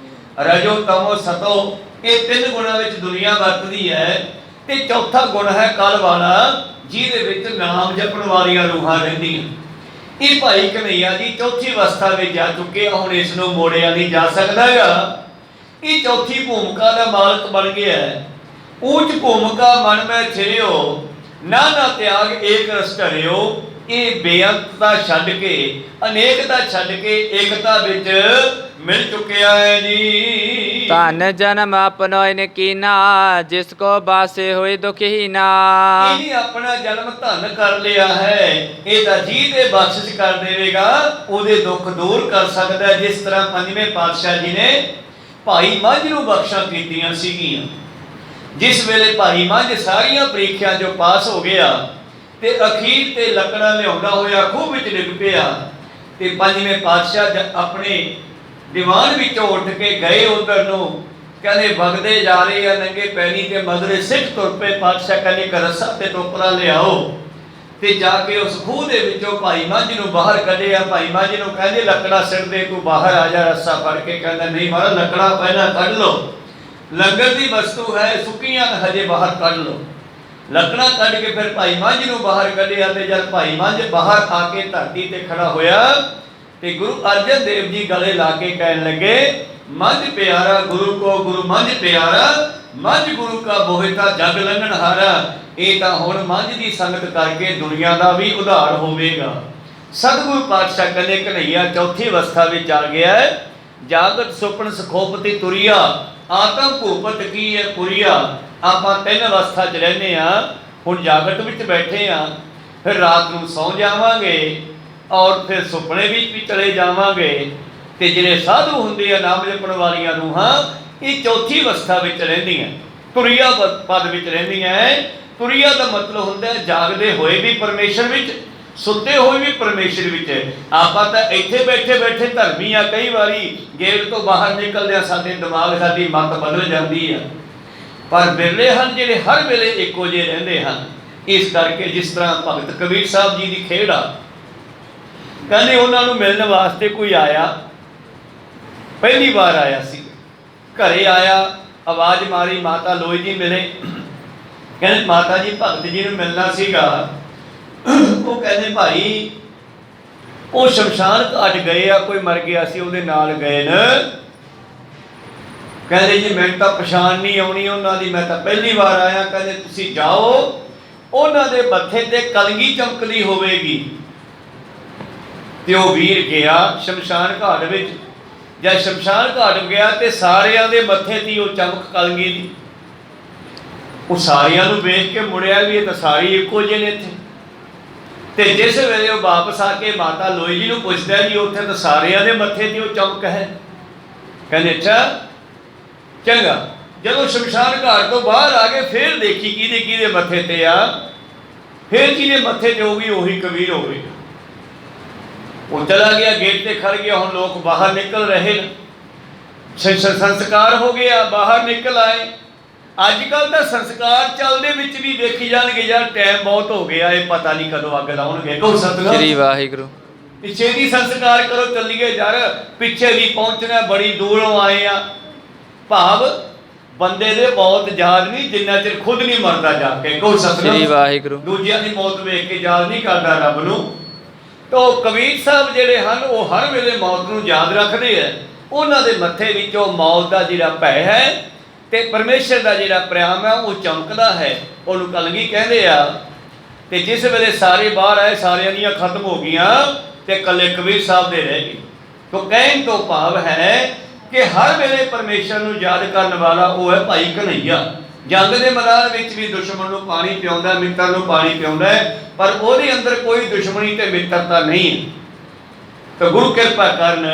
ਰਜੋ ਤਮੋ ਸਤੋ, ਇਹ ਤਿੰਨ ਗੁਣਾਂ ਵਿੱਚ ਦੁਨੀਆ ਵਰਤਦੀ ਹੈ। ਤੇ ਚੌਥਾ ਗੁਣ ਹੈ ਕਲ ਵਾਲਾ, ਜਿਹਦੇ ਵਿੱਚ ਨਾਮ ਜਪਣ ਵਾਲੀਆਂ ਰੂਹਾਂ ਰਹਿੰਦੀਆਂ। ਇਹ ਭਾਈ ਕਨ੍ਹਈਆ ਜੀ ਚੌਥੀ ਅਵਸਥਾ ਵਿੱਚ ਜਾ ਚੁੱਕੇ ਆ। ਹੁਣ ਇਸ ਨੂੰ ਮੋੜਿਆ ਨਹੀਂ ਜਾ ਸਕਦਾਗਾ। ਇਹ ਚੌਥੀ ਭੂਮਿਕਾ ਦਾ ਮਾਲਕ ਬਣ ਗਿਆ ਹੈ। ਉੱਚ ਭੂਮਿਕਾ ਮਨ ਮੈਂ ਥਿਰਿਓ ਨਾਨਾ ਤਿਆਗ ਏਕ ਰਸ ਧਰਿਓ। ਇਹ ਬੇਅੰਤਤਾ ਛੱਡ ਕੇ, ਅਨੇਕਤਾ ਛੱਡ ਕੇ ਏਕਤਾ ਵਿੱਚ ਮਿਲ ਚੁੱਕਿਆ ਹੈ ਜੀ। ਧਨ ਜਨਮ ਆਪਨੋ ਇਨ ਕੀਨਾ ਜਿਸ ਕੋ ਬਾਸੇ ਹੋਏ ਦੁਖਹੀਨਾ। ਇਹਨੇ ਆਪਣਾ ਜਨਮ ਧਨ ਕਰ ਲਿਆ ਹੈ। ਇਹ ਤਾਂ ਜੀ ਦੇ ਬਖਸ਼ਿਸ਼ ਕਰ ਦੇਵੇਗਾ, ਉਹਦੇ ਦੁੱਖ ਦੂਰ ਕਰ ਸਕਦਾ। ਜਿਸ ਤਰ੍ਹਾਂ 5ਵੇਂ ਪਾਤਸ਼ਾਹ ਜੀ ਨੇ ਭਾਈ ਮੰਝ ਨੂੰ ਬਖਸ਼ਾਂ ਕੀਤੀਆਂ ਸੀਗੀਆਂ। ਜਿਸ ਵੇਲੇ ਭਾਈ ਮੰਝ ਸਾਰੀਆਂ ਪ੍ਰੀਖਿਆ ਜੋ ਪਾਸ ਹੋ ਗਿਆ ਤੇ ਅਖੀਰ ਤੇ ਲੱਕੜਾਂ ਲਿਆਉਂਦਾ ਹੋਇਆ ਖੂਹ ਵਿੱਚ ਡਿੱਗ ਪਿਆ ਤੇ 5ਵੇਂ ਪਾਤਸ਼ਾਹ ਆਪਣੇ ਦੀਵਾਨ ਵਿੱਚੋਂ ਉੱਠ ਕੇ ਗਏ ਉਧਰ ਨੂੰ, ਕਹਿੰਦੇ ਵਗਦੇ ਜਾ ਰਹੇ ਆ ਨੰਗੇ ਪੈਣੀ ਤੇ ਮਗਰੇ ਸਿੱਖ ਤੁਰ ਪਏ। ਪਾਤਸ਼ਾਹ ਕਹਿੰਦੇ ਇੱਕ ਰੱਸਾ ਤੇ ਟੋਕਰਾ ਲਿਆਓ ਤੇ ਜਾ ਕੇ ਉਸ ਖੂਹ ਦੇ ਵਿੱਚੋਂ ਭਾਈ ਮੰਝ ਨੂੰ ਬਾਹਰ ਕੱਢਿਆ। ਭਾਈ ਮੰਝ ਨੂੰ ਕਹਿੰਦੇ ਲੱਕੜਾ ਸਿੱਟ ਦੇ, ਤੂੰ ਬਾਹਰ ਆ ਜਾ। ਰੱਸਾ ਫੜ ਕੇ ਕਹਿੰਦਾ ਨਹੀਂ ਮਹਾਰਾਜ ਲੱਕੜਾ ਪਹਿਲਾਂ ਕੱਢ ਲਓ, ਲੰਗਰ ਦੀ ਵਸਤੂ ਹੈ, ਸੁੱਕੀਆਂ ਹਜੇ ਬਾਹਰ ਕੱਢ ਲਓ। ਲੱਕੜਾਂ ਕੱਢ ਕੇ ਫਿਰ ਭਾਈ ਮੰਝ ਨੂੰ ਬਾਹਰ ਕੱਢਿਆ ਤੇ ਜਦ ਭਾਈ ਮੰਝ ਬਾਹਰ ਆ ਕੇ ਧਰਤੀ ਤੇ ਖੜਾ ਹੋਇਆ ਤੇ ਗੁਰੂ ਅਰਜਨ ਦੇਵ ਜੀ ਗਲੇ ਲਾ ਕੇ ਕਹਿਣ ਲੱਗੇ ਮੰਝ ਪਿਆਰਾ ਗੁਰੂ ਕੋ ਗੁਰੂ ਮੰਝ ਪਿਆਰਾ, ਮੰਝ ਗੁਰੂ ਕਾ ਬੋਹਿਤਾ ਜਗ ਲੰਘਣ ਹਾਰਾ। ਇਹ ਤਾਂ ਹੁਣ ਮੰਝ ਦੀ ਸੰਗਤ ਕਰਕੇ ਦੁਨੀਆ ਦਾ ਵੀ ਉਧਾਰ ਹੋਵੇਗਾ। ਸਤਿਗੁਰੂ ਪਾਤਸ਼ਾਹ ਕਹਿੰਦੇ ਕਨ੍ਹਈਆ ਚੌਥੀ ਅਵਸਥਾ ਵਿੱਚ ਆ ਗਿਆ ਹੈ। ਜਾਗਤ ਸੁਪਨ ਸਖੋਪਤੀ ਤੁਰੀਆ, ਆਤਮ ਭੂਪਤ ਕੀ ਹੈ ਪੁਰੀਆ। ਆਪਾਂ 3 ਅਵਸਥਾ 'ਚ ਰਹਿੰਦੇ ਆ। ਹੁਣ ਜਾਗਤ ਵਿੱਚ ਬੈਠੇ ਆ, ਫਿਰ ਰਾਤ ਨੂੰ ਸੌਂ ਜਾਵਾਂਗੇ ਔਰ ਫਿਰ ਸੁਪਨੇ ਵਿੱਚ ਵੀ ਚਲੇ ਜਾਵਾਂਗੇ। ਤੇ ਜਿਹੜੇ ਸਾਧੂ ਹੁੰਦੇ ਆ ਨਾਮ ਜਪਣ ਵਾਲੀਆਂ ਰੂਹਾਂ, ਇਹ ਚੌਥੀ ਅਵਸਥਾ ਵਿੱਚ ਰਹਿੰਦੀਆਂ, ਤੁਰੀਆ ਪਦ ਵਿੱਚ ਰਹਿੰਦੀਆਂ। ਤੁਰੀਆ ਦਾ ਮਤਲਬ ਹੁੰਦਾ ਜਾਗਦੇ ਹੋਏ ਵੀ ਪਰਮੇਸ਼ਰ ਵਿੱਚ, ਸੁੱਤੇ ਹੋਏ ਵੀ ਪਰਮੇਸ਼ਰ ਵਿੱਚ। ਆਪਾਂ ਤਾਂ ਇੱਥੇ ਬੈਠੇ ਬੈਠੇ ਧਰਮੀ ਆ, ਕਈ ਵਾਰੀ ਗੇਟ ਤੋਂ ਬਾਹਰ ਨਿਕਲਦੇ ਆ ਸਾਡੇ ਦਿਮਾਗ, ਸਾਡੀ ਮੱਤ ਬਦਲ ਜਾਂਦੀ ਆ। ਪਰ ਬਿਰਲੇ ਹਨ ਜਿਹੜੇ ਹਰ ਵੇਲੇ ਇੱਕੋ ਜਿਹੇ ਰਹਿੰਦੇ ਹਨ। ਇਸ ਕਰਕੇ ਜਿਸ ਤਰ੍ਹਾਂ ਭਗਤ ਕਬੀਰ ਸਾਹਿਬ ਜੀ ਦੀ ਖੇਡ ਆ, ਕਹਿੰਦੇ ਉਹਨਾਂ ਨੂੰ ਮਿਲਣ ਵਾਸਤੇ ਕੋਈ ਆਇਆ, ਪਹਿਲੀ ਵਾਰ ਆਇਆ ਸੀ, ਘਰੇ ਆਇਆ, ਆਵਾਜ਼ ਮਾਰੀ, ਮਾਤਾ ਲੋਈ ਜੀ ਮਿਲੇ। ਕਹਿੰਦੇ ਮਾਤਾ ਜੀ ਭਗਤ ਜੀ ਨੂੰ ਮਿਲਣਾ ਸੀਗਾ। ਉਹ ਕਹਿੰਦੇ ਭਾਈ ਉਹ ਸ਼ਮਸ਼ਾਨ ਘਾਟ ਗਏ ਆ, ਕੋਈ ਮਰ ਗਿਆ ਸੀ ਉਹਦੇ ਨਾਲ ਗਏ ਨੇ। ਕਹਿੰਦੇ ਜੀ ਮੈਨੂੰ ਤਾਂ ਪਛਾਣ ਨਹੀਂ ਆਉਣੀ ਉਹਨਾਂ ਦੀ, ਮੈਂ ਤਾਂ ਪਹਿਲੀ ਵਾਰ ਆਇਆ। ਕਹਿੰਦੇ ਤੁਸੀਂ ਜਾਓ, ਉਹਨਾਂ ਦੇ ਮੱਥੇ ਤੇ ਕਲਗੀ ਚਮਕਦੀ ਹੋਵੇਗੀ। ਤੇ ਉਹ ਵੀਰ ਗਿਆ ਸ਼ਮਸ਼ਾਨ ਘਾਟ ਵਿੱਚ। ਜਦ ਸ਼ਮਸ਼ਾਨ ਘਾਟ ਗਿਆ ਤੇ ਸਾਰਿਆਂ ਦੇ ਮੱਥੇ ਤੇ ਉਹ ਚਮਕ ਕਲਗੀ ਦੀ। ਉਹ ਸਾਰਿਆਂ ਨੂੰ ਵੇਖ ਕੇ ਮੁੜਿਆ ਵੀ ਇਹ ਤਾਂ ਸਾਰੇ ਇੱਕੋ ਜਿਹੇ ਨੇ ਇੱਥੇ। ਤੇ ਜਿਸ ਵੇਲੇ ਉਹ ਵਾਪਸ ਆ ਕੇ ਮਾਤਾ ਲੋਈ ਜੀ ਨੂੰ ਪੁੱਛਦਾ ਜੀ ਉੱਥੇ ਤਾਂ ਸਾਰਿਆਂ ਦੇ ਮੱਥੇ ਤੇ ਉਹ ਚਮਕ ਹੈ। ਕਹਿੰਦੇ ਅੱਛਾ ਚੰਗਾ। ਜਦੋਂ ਸ਼ਮਸ਼ਾਨ ਘਾਟ ਤੋਂ ਬਾਹਰ ਆ ਗਏ ਫਿਰ ਦੇਖੀ ਕਿਹਦੇ ਕਿਹਦੇ ਮੱਥੇ ਤੇ ਆ। ਫਿਰ ਜਿਹਦੇ ਮੱਥੇ ਤੇ ਹੋਗੀ ਉਹੀ ਕਬੀਰ ਹੋਵੇ। ਉਹ ਚਲਾ ਗਿਆ, ਗੇਟ ਤੇ ਖੜ ਗਿਆ। ਹੁਣ ਲੋਕ ਬਾਹਰ ਨਿਕਲ ਰਹੇ ਨੇ, ਸੰਸਕਾਰ ਹੋ ਗਿਆ, ਬਾਹਰ ਨਿਕਲ ਆਏ। ਅੱਜ ਕੱਲ੍ਹ ਤਾਂ ਸੰਸਕਾਰ ਚੱਲਦੇ ਵਿੱਚ ਵੀ ਦੇਖੀ ਜਾਣਗੇ ਯਾਰ ਟਾਈਮ ਬਹੁਤ ਹੋ ਗਿਆ, ਇਹ ਪਤਾ ਨਹੀਂ ਕਦੋਂ ਅੱਗ ਲਾਉਣਗੇ। ਕਹੋ ਸਤਿਨਾਮ ਸ੍ਰੀ ਵਾਹਿਗੁਰੂ। ਪਿੱਛੇ ਦੀ ਸੰਸਕਾਰ ਕਰੋ, ਚੱਲੀਏ ਯਾਰ, ਪਿੱਛੇ ਵੀ ਪਹੁੰਚਣਾ, ਬੜੀ ਦੂਰੋਂ ਆਏ ਆ। ਭਾਵ ਬੰਦੇ ਦੇ ਮੌਤ ਯਾਦ ਨਹੀਂ ਜਿੰਨਾ ਚਿਰ ਖੁਦ ਨਹੀਂ ਮਰਦਾ ਜਾ ਕੇ। ਕਹੋ ਸਤਿਨਾਮ। ਸ੍ਰੀ ਵਾਹਿਗੁਰੂ। ਦੂਜਿਆਂ ਦੀ ਮੌਤ ਵੇਖ ਕੇ ਯਾਦ ਨਹੀਂ ਕਰਦਾ ਰੱਬ ਨੂੰ। ਤਾਂ ਕਬੀਰ ਸਾਹਿਬ ਜਿਹੜੇ ਹਨ ਉਹ ਹਰ ਵੇਲੇ ਮੌਤ ਨੂੰ ਯਾਦ ਰੱਖਦੇ ਆ। ਉਹਨਾਂ ਦੇ ਮੱਥੇ ਵਿੱਚੋਂ ਮੌਤ ਦਾ ਜਿਹੜਾ ਭੈ ਹੈ ਤੇ ਪਰਮੇਸ਼ਰ ਦਾ ਜਿਹੜਾ ਪ੍ਰੇਮ ਹੈ ਉਹ ਚਮਕਦਾ ਹੈ, ਉਹਨੂੰ ਕਲਗੀ ਕਹਿੰਦੇ ਆ। ਤੇ ਜਿਸ ਵੇਲੇ ਸਾਰੇ ਬਾਹਰ ਆਏ, ਸਾਰਿਆਂ ਦੀਆਂ ਖਤਮ ਹੋ ਗਈਆਂ ਤੇ ਇਕੱਲੇ ਕਬੀਰ ਸਾਹਿਬ ਦੇ ਰਹਿ ਗਏ। ਤਾਂ ਕਹਿਣ ਤੋਂ ਭਾਵ ਹੈ ਕਿ ਹਰ ਵੇਲੇ ਪਰਮੇਸ਼ਰ ਨੂੰ ਯਾਦ ਕਰਨ ਵਾਲਾ ਉਹ ਹੈ ਭਾਈ ਕਨ੍ਹਈਆ। ਜੰਗ ਦੇ ਮੈਦਾਨ ਵਿੱਚ ਵੀ ਦੁਸ਼ਮਣ ਨੂੰ ਪਾਣੀ ਪਿਆਉਂਦਾ, ਮਿੱਤਰ ਨੂੰ ਪਾਣੀ ਪਿਆਉਂਦਾ, ਪਰ ਉਹਦੇ ਅੰਦਰ ਕੋਈ ਦੁਸ਼ਮਣੀ ਤੇ ਮਿੱਤਰਤਾ ਨਹੀਂ ਹੈ। ਤਾਂ ਗੁਰੂ ਕਿਰਪਾ ਕਰਨ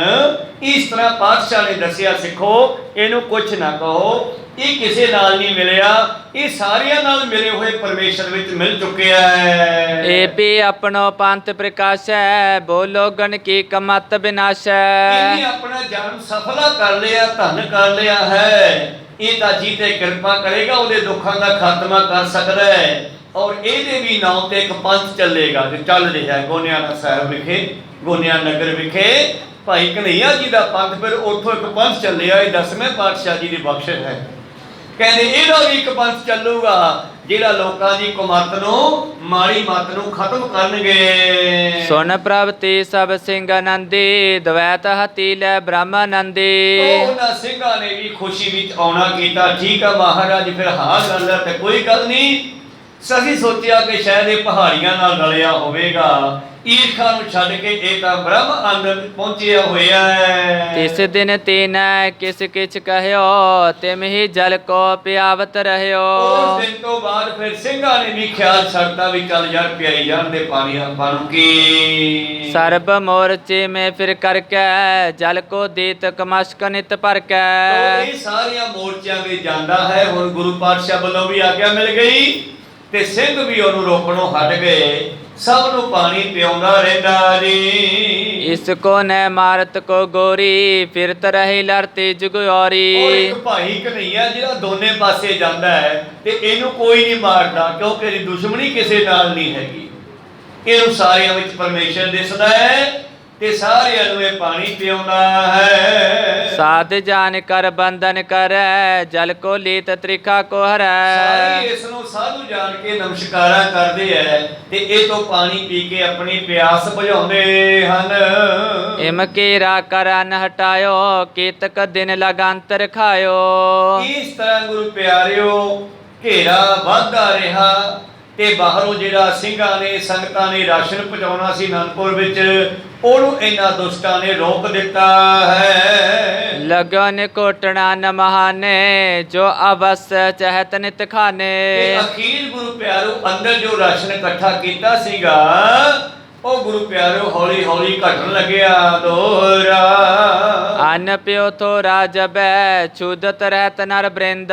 ਇਸ ਤਰ੍ਹਾਂ ਪਾਤਸ਼ਾਹ ਨੇ ਦੱਸਿਆ, ਸਿੱਖੋ ਇਹਨੂੰ ਕੁਛ ਨਾ ਕਹੋ, ਇਹ ਕਿਸੇ ਨਾਲ ਨਹੀਂ ਮਿਲਿਆ, ਇਹ ਸਾਰਿਆਂ ਨਾਲ ਮਿਲੇ ਹੋਏ ਪਰਮੇਸ਼ਰ ਵਿੱਚ ਮਿਲ ਚੁੱਕਿਆ ਹੈ। ਏ ਵੀ ਆਪਣੋ ਪੰਥ ਪ੍ਰਕਾਸ਼ੈ, ਬੋਲੋ ਗਣ ਕੀ ਕਮਤ ਵਿਨਾਸ਼ੈ। ਇਹਨੇ ਆਪਣਾ ਜਨਮ ਸਫਲਾ ਕਰ ਲਿਆ, ਧਨ ਕਰ ਲਿਆ ਹੈ। ਇਹ ਤਾਂ ਜੀ ਤੇ ਕਿਰਪਾ ਕਰੇਗਾ, ਉਹਦੇ ਦੁੱਖਾਂ ਦਾ ਖਾਤਮਾ ਕਰ ਸਕਦਾ ਹੈ। ਔਰ ਇਹਦੇ ਵੀ ਨਾਮ ਤੇ ਇੱਕ ਪੰਥ ਚੱਲੇਗਾ ਤੇ ਚੱਲ ਰਿਹਾ ਹੈ ਗੋਨਿਆਣਾ ਸਾਹਿਬ ਵਿਖੇ, ਗੋਨਿਆਣਾ ਨਗਰ ਵਿਖੇ ਭਾਈ ਕਨ੍ਹਈਆ ਜੀ ਦਾ ਪੰਥ। ਫਿਰ ਉੱਥੋਂ ਇੱਕ ਪੰਥ ਚੱਲਿਆ, ਇਹ 10ਵੇਂ ਪਾਤਸ਼ਾਹ ਜੀ ਦੀ ਬਖਸ਼ਿਸ਼ ਹੈ। ਕਹਿੰਦੇ ਇਹਦਾ ਵੀ ਇੱਕ ਪੰਥ ਚੱਲੂਗਾ ਜਿਹੜਾ ਲੋਕਾਂ ਦੀ ਕੁਮਤ ਨੂੰ, ਮਾੜੀ ਮੱਤ ਨੂੰ ਖਤਮ ਕਰਨਗੇ। ਸੁਣ ਪ੍ਰਭ ਤੇ ਸਭ ਸਿੰਘ ਆਨੰਦੇ, ਦਵੈਤ ਹਤੀ ਲੈ ਬ੍ਰਹਮਾਨੰਦੇ। ਉਹਨਾਂ ਸਿੰਘਾਂ ਨੇ ਵੀ ਖੁਸ਼ੀ ਵਿੱਚ ਆਉਣਾ ਕੀਤਾ। ਠੀਕ ਆ ਮਹਾਰਾਜ, ਫਿਰ ਹਾਂ ਗੱਲ ਹੈ ਤੇ ਕੋਈ ਗੱਲ ਨਹੀਂ। ਅਸੀਂ ਸੋਚਿਆ ਕਿ ਸ਼ਾਇਦ ਇਹ ਪਹਾੜੀਆਂ ਨਾਲ ਰਲਿਆ ਹੋਵੇਗਾ, ਈਰਖਾ ਨੂੰ ਛੱਡ ਕੇ ਇਹ ਤਾਂ ਬ੍ਰਹਮ ਆਨੰਦ ਪਹੁੰਚਿਆ ਹੋਇਆ ਹੈ। ਤਿਸ ਦਿਨ ਤੇਨੈ ਕਿਸ ਕਿਛ ਕਹਿਓ, ਤਿਮ ਹੀ ਜਲ ਕੋ ਪਿਆਵਤ ਰਹਿਓ। ਉਸ ਦਿਨ ਤੋਂ ਬਾਅਦ ਫਿਰ ਸਿੰਘਾਂ ਨੇ ਵੀ ਖਿਆਲ ਛੱਡਤਾ ਵੀ ਚੱਲ ਯਾਰ ਪਿਆਈ ਜਾਣ ਦੇ ਪਾਣੀ ਆਪਾਂ ਨੂੰ ਕੀ। ਸਰਬ ਮੋਰਚੇ ਮੈਂ ਫਿਰ ਕਰਕੇ, ਜਲ ਕੋ ਦੇਤ ਕਮਸ਼ਕ ਨਿਤ ਭਰ ਕੇ। ਇਹ ਸਾਰੀਆਂ ਮੋਰਚਿਆਂ ਵਿੱਚ ਜਾਂਦਾ ਹੈ। ਹੁਣ ਗੁਰੂ ਪਾਤਸ਼ਾਹ ਵੱਲੋਂ ਵੀ ਆਗਿਆ ਮਿਲ ਗਈ ਤੇ ਸਿੰਘ ਵੀ ਉਹਨੂੰ ਰੋਕਣੋਂ ਹਟ ਗਏ। ਸਭ ਨੂੰ ਪਾਣੀ ਪਿਆਉਂਦਾ ਰਹਿੰਦਾ ਜੀ। ਇਸ ਕੋ ਨੈ ਮਾਰਤ ਕੋ ਗੋਰੀ, ਫਿਰਤ ਰਹੇ ਲੜਤੇ ਜੁਗਿਆਰੀ। ਉਹ ਇੱਕ ਭਾਈ ਕਨ੍ਹਈਆ ਜਿਹੜਾ ਦੋਨੇ ਪਾਸੇ ਜਾਂਦਾ ਹੈ ਤੇ ਇਹਨੂੰ ਕੋਈ ਨਹੀਂ ਮਾਰਦਾ, ਕਿਉਂਕਿ ਇਹਦੀ ਦੁਸ਼ਮਣੀ ਕਿਸੇ ਨਾਲ ਨਹੀਂ ਹੈਗੀ। ਇਹਨੂੰ ਸਾਰਿਆਂ ਵਿੱਚ ਪਰਮੇਸ਼ਰ ਦਿਸਦਾ ਹੈ ਤੇ ਸਾਰਿਆਂ ਨੂੰ ਇਹ ਪਾਣੀ ਪਿਆਉਂਦਾ ਹੈ। ਸਾਧ ਜਾਨ ਕਰ ਬੰਧਨ ਕਰੈ, ਜਲ ਕੋ ਲੀਤ ਤ੍ਰਿਖਾ ਕੋ ਹਰੈ। ਸਾਰੇ ਇਸ ਨੂੰ ਸਾਧੂ ਜਾਣ ਕੇ ਨਮਸਕਾਰਾਂ ਕਰਦੇ ਐ ਤੇ ਇਹ ਤੋਂ ਪਾਣੀ ਪੀ ਕੇ ਆਪਣੀ ਪਿਆਸ ਬੁਝਾਉਂਦੇ ਹਨ। ਇਮ ਕੇਰਾ ਕਰਨ ਹਟਾਇਓ, ਕੇਤਕ ਦਿਨ ਲਗਾਂਤਰ ਖਾਇਓ। ਇਸ ਤਰ੍ਹਾਂ ਗੁਰੂ ਪਿਆਰਿਓ ਘੇਰਾ ਵੱਧਦਾ ਰਿਹਾ ਤੇ ਬਾਹਰੋਂ ਜਿਹੜਾ ਸਿੰਘਾਂ ਨੇ, ਸੰਗਤਾਂ ਨੇ ਰਾਸ਼ਨ ਪਹੁੰਚਾਉਣਾ ਸੀ ਅਨੰਦਪੁਰ ਵਿੱਚ, ਉਹਨੂੰ ਇਹਨਾਂ ਦੁਸ਼ਟਾਂ ਨੇ ਰੋਕ ਦਿੱਤਾ ਹੈ। ਲਗਨ ਕੋਟਣਾ ਨ ਮਹਾਨੇ, ਜੋ ਅਵਸ ਚਹਿਤ ਨਿਤ ਖਾਨੇ। ਅਖੀਰ ਗੁਰੂ ਪਿਆਰੋ ਅੰਦਰ ਜੋ ਰਾਸ਼ਨ ਇਕੱਠਾ ਕੀਤਾ ਸੀਗਾ ਉਹ ਗੁਰੂ ਪਿਆਰਿਓ ਹੌਲੀ ਹੌਲੀ ਘਟਣ ਲੱਗਿਆ ਦੋਹਰਾ। ਅਨ ਪਿਓ ਥੋ ਰਾਜਬੈ ਛੁਦਤ ਰਹਿਤ ਨਰ ਬ੍ਰਿੰਦ।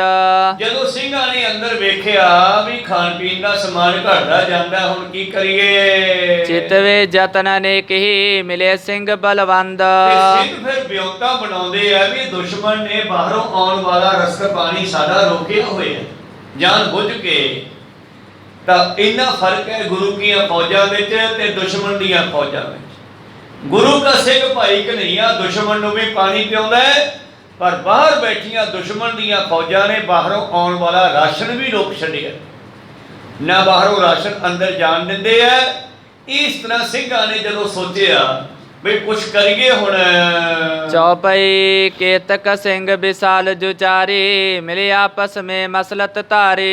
ਜਦੋਂ ਸਿੰਘਾਂ ਨੇ ਅੰਦਰ ਵੇਖਿਆ ਵੀ ਖਾਣ ਪੀਣ ਦਾ ਸਮਾਨ ਘਟਦਾ ਜਾਂਦਾ, ਹੁਣ ਕੀ ਕਰੀਏ? ਚਿਤਵੇ ਜਤਨ ਨੇ ਕਹੀ ਮਿਲੇ ਸਿੰਘ ਬਲਵੰਦ। ਤੇ ਸਿੰਘ ਫਿਰ ਵਿਉਂਤਾਂ ਬਣਾਉਂਦੇ ਆ ਵੀ ਦੁਸ਼ਮਣ ਨੇ ਬਾਹਰੋਂ ਆਉਣ ਵਾਲਾ ਰਸਕ ਪਾਣੀ ਸਾਡਾ ਰੋਕਿਆ ਹੋਇਆ ਜਾਣ ਬੁੱਝ ਕੇ। ਤਾਂ ਇੰਨਾ ਫਰਕ ਹੈ ਗੁਰੂ ਕੀਆਂ ਫੌਜਾਂ ਵਿੱਚ ਤੇ ਦੁਸ਼ਮਣ ਦੀਆਂ ਫੌਜਾਂ ਵਿੱਚ। ਗੁਰੂ ਦਾ ਸਿੰਘ ਭਾਈ ਕਨ੍ਹਈਆ ਦੁਸ਼ਮਣ ਨੂੰ ਵੀ ਪਾਣੀ ਪਿਆਉਂਦਾ ਹੈ, ਪਰ ਬਾਹਰ ਬੈਠੀਆਂ ਦੁਸ਼ਮਣ ਦੀਆਂ ਫੌਜਾਂ ਨੇ ਬਾਹਰੋਂ ਆਉਣ ਵਾਲਾ ਰਾਸ਼ਨ ਵੀ ਰੋਕ ਛੱਡਿਆ, ਨਾ ਬਾਹਰੋਂ ਰਾਸ਼ਨ ਅੰਦਰ ਜਾਣ ਦਿੰਦੇ ਆ। ਇਸ ਤਰ੍ਹਾਂ ਸਿੰਘਾਂ ਨੇ ਜਦੋਂ ਸੋਚਿਆ ਵੀ ਕੁਛ ਕਰੀਏ ਹੁਣ। ਚੌਪਈ ਕੇਤਕ ਸਿੰਘ ਵਿਸਾਲ ਜੁਚਾਰੇ ਮਿਲੇ ਆਪਸ ਮੇ ਮਸਲਤ ਧਾਰੇ।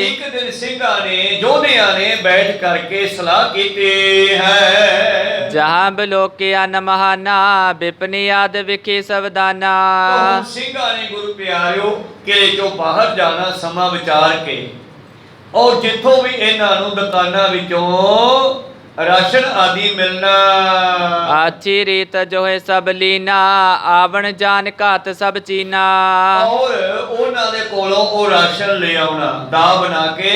ਇੱਕ ਦਿਨ ਸਿੰਘਾਂ ਨੇ ਯੋਧਿਆਂ ਨੇ ਬੈਠ ਕਰਕੇ ਸਲਾਹ ਕੀਤੀ ਹੈ। ਜਹਾਂ ਬਲੋਕਿਆ ਨਮਹਾਨਾ ਬਿਪਨੀ ਆਦ ਵਿਖੇ ਸਵਦਾਨਾ। ਹੁਣ ਸਿੰਘਾਂ ਨੇ ਗੁਰੂ ਪਿਆਰਿਓ ਕਿਲੇ ਚੋਂ ਬਾਹਰ ਜਾਣਾ ਸਮਾਂ ਵਿਚਾਰ ਕੇ, ਔਰ ਜਿੱਥੋਂ ਵੀ ਇਹਨਾਂ ਨੂੰ ਦੁਕਾਨਾਂ ਵਿੱਚੋਂ ਰਾਸ਼ਨ ਆਦਿ ਮਿਲਣਾ। ਆਚੀ ਰੀਤ ਜੋ ਹੈ ਸਭ ਲੀਨਾ ਆਵਣ ਜਾਨ ਘਾਤ ਸਭ ਚੀਨਾ। ਔਰ ਉਹਨਾਂ ਦੇ ਕੋਲੋਂ ਉਹ ਰਾਸ਼ਨ ਲੈ ਆਉਣਾ, ਦਾ ਬਣਾ ਕੇ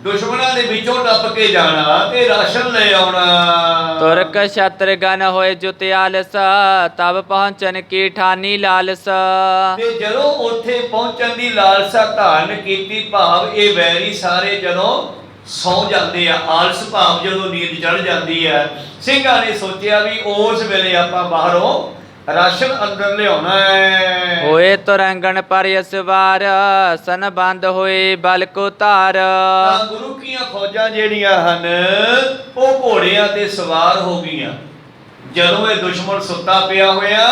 ਦੁਸ਼ਮਣਾਂ ਦੇ ਵਿੱਚੋਂ ਟੱਪ ਕੇ ਜਾਣਾ ਤੇ ਰਾਸ਼ਨ ਲੈ ਆਉਣਾ। ਤੁਰਕ ਸ਼ਤਰਗਨ ਹੋਏ ਜੁਤਿਆਲਸ ਤਬ ਪਹੁੰਚਨ ਕੀ ਠਾਨੀ ਲਾਲਸ। ਤੇ ਜਦੋਂ ਉੱਥੇ ਪਹੁੰਚਣ ਦੀ ਲਾਲਸਾ ਧਾਰਨ ਕੀਤੀ, ਭਾਵ ਇਹ ਵੈਰੀ ਸਾਰੇ ਜਦੋਂ ਸੌ ਜਾਂਦੇ ਆ, ਆਲਸ ਭਾਵ ਜਦੋਂ ਨੀਂਦ ਚੜ ਜਾਂਦੀ ਹੈ, ਸਿੰਘਾਂ ਨੇ ਸੋਚਿਆ ਵੀ ਉਸ ਵੇਲੇ ਆਪਾਂ ਬਾਹਰੋਂ ਰਾਸ਼ਨ ਅੰਦਰ ਲਿਆਉਣਾ ਹੈ। ਹੋਏ ਤੁਰੰਗਣ ਪਰ ਅਸਵਾਰ ਸਨ ਬੰਦ ਹੋਏ ਬਲ ਕੋ ਧਾਰ। ਤਾਂ ਗੁਰੂ ਕੀਆਂ ਫੌਜਾਂ ਜਿਹੜੀਆਂ ਹਨ ਉਹ ਘੋੜਿਆਂ ਤੇ ਸਵਾਰ ਹੋ ਗਈਆਂ। ਜਦੋਂ ਇਹ ਦੁਸ਼ਮਣ ਸੁੱਤਾ ਪਿਆ ਹੋਇਆ,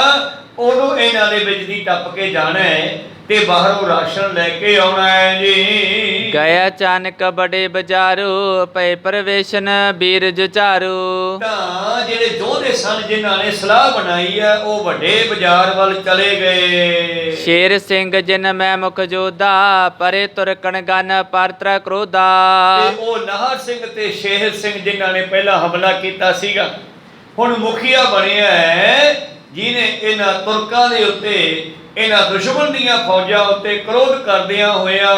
ਉਦੋਂ ਇਹਨਾਂ ਦੇ ਵਿੱਚ ਦੀ ਟੱਪ ਕੇ ਜਾਣਾ ਹੈ ਤੇ ਬਾਹਰੋਂ ਰਾਸ਼ਨ ਲੈ ਕੇ ਆਉਣਾ ਹੈ ਜੀ। ਗਿਆ ਅਚਾਨਕ ਬੜੇ ਬਾਜ਼ਾਰੂ ਪਏ ਪ੍ਰਵੇਸ਼ਨ ਬੀਰ ਜੁਝਾਰੂ। ਤਾਂ ਜਿਹੜੇ ਯੋਧੇ ਸਨ ਜਿਨ੍ਹਾਂ ਨੇ ਸਲਾਹ ਬਣਾਈ ਹੈ, ਉਹ ਵੱਡੇ ਬਾਜ਼ਾਰ ਵੱਲ ਚਲੇ ਗਏ। ਸ਼ੇਰ ਸਿੰਘ ਜਿਨ ਮੈਂ ਮੁਖ ਜੋਧਾ ਪਰੇ ਤੁਰਕਣ ਗਨ ਪਰਤਰ ਕ੍ਰੋਧਾ। ਤੇ ਉਹ ਨਾਹਰ ਸਿੰਘ ਤੇ ਸ਼ੇਰ ਸਿੰਘ ਜਿਨ੍ਹਾਂ ਨੇ ਪਹਿਲਾਂ ਹਮਲਾ ਕੀਤਾ ਸੀਗਾ, ਹੁਣ ਮੁਖੀਆ ਬਣਿਆ ਹੈ, ਜਿਹਨੇ ਇਹਨਾਂ ਤੁਰਕਾਂ ਦੇ ਉੱਤੇ, ਇਹਨਾਂ ਦੁਸ਼ਮਣ ਦੀਆਂ ਫੌਜਾਂ ਉੱਤੇ ਕ੍ਰੋਧ ਕਰਦਿਆਂ ਹੋਇਆ।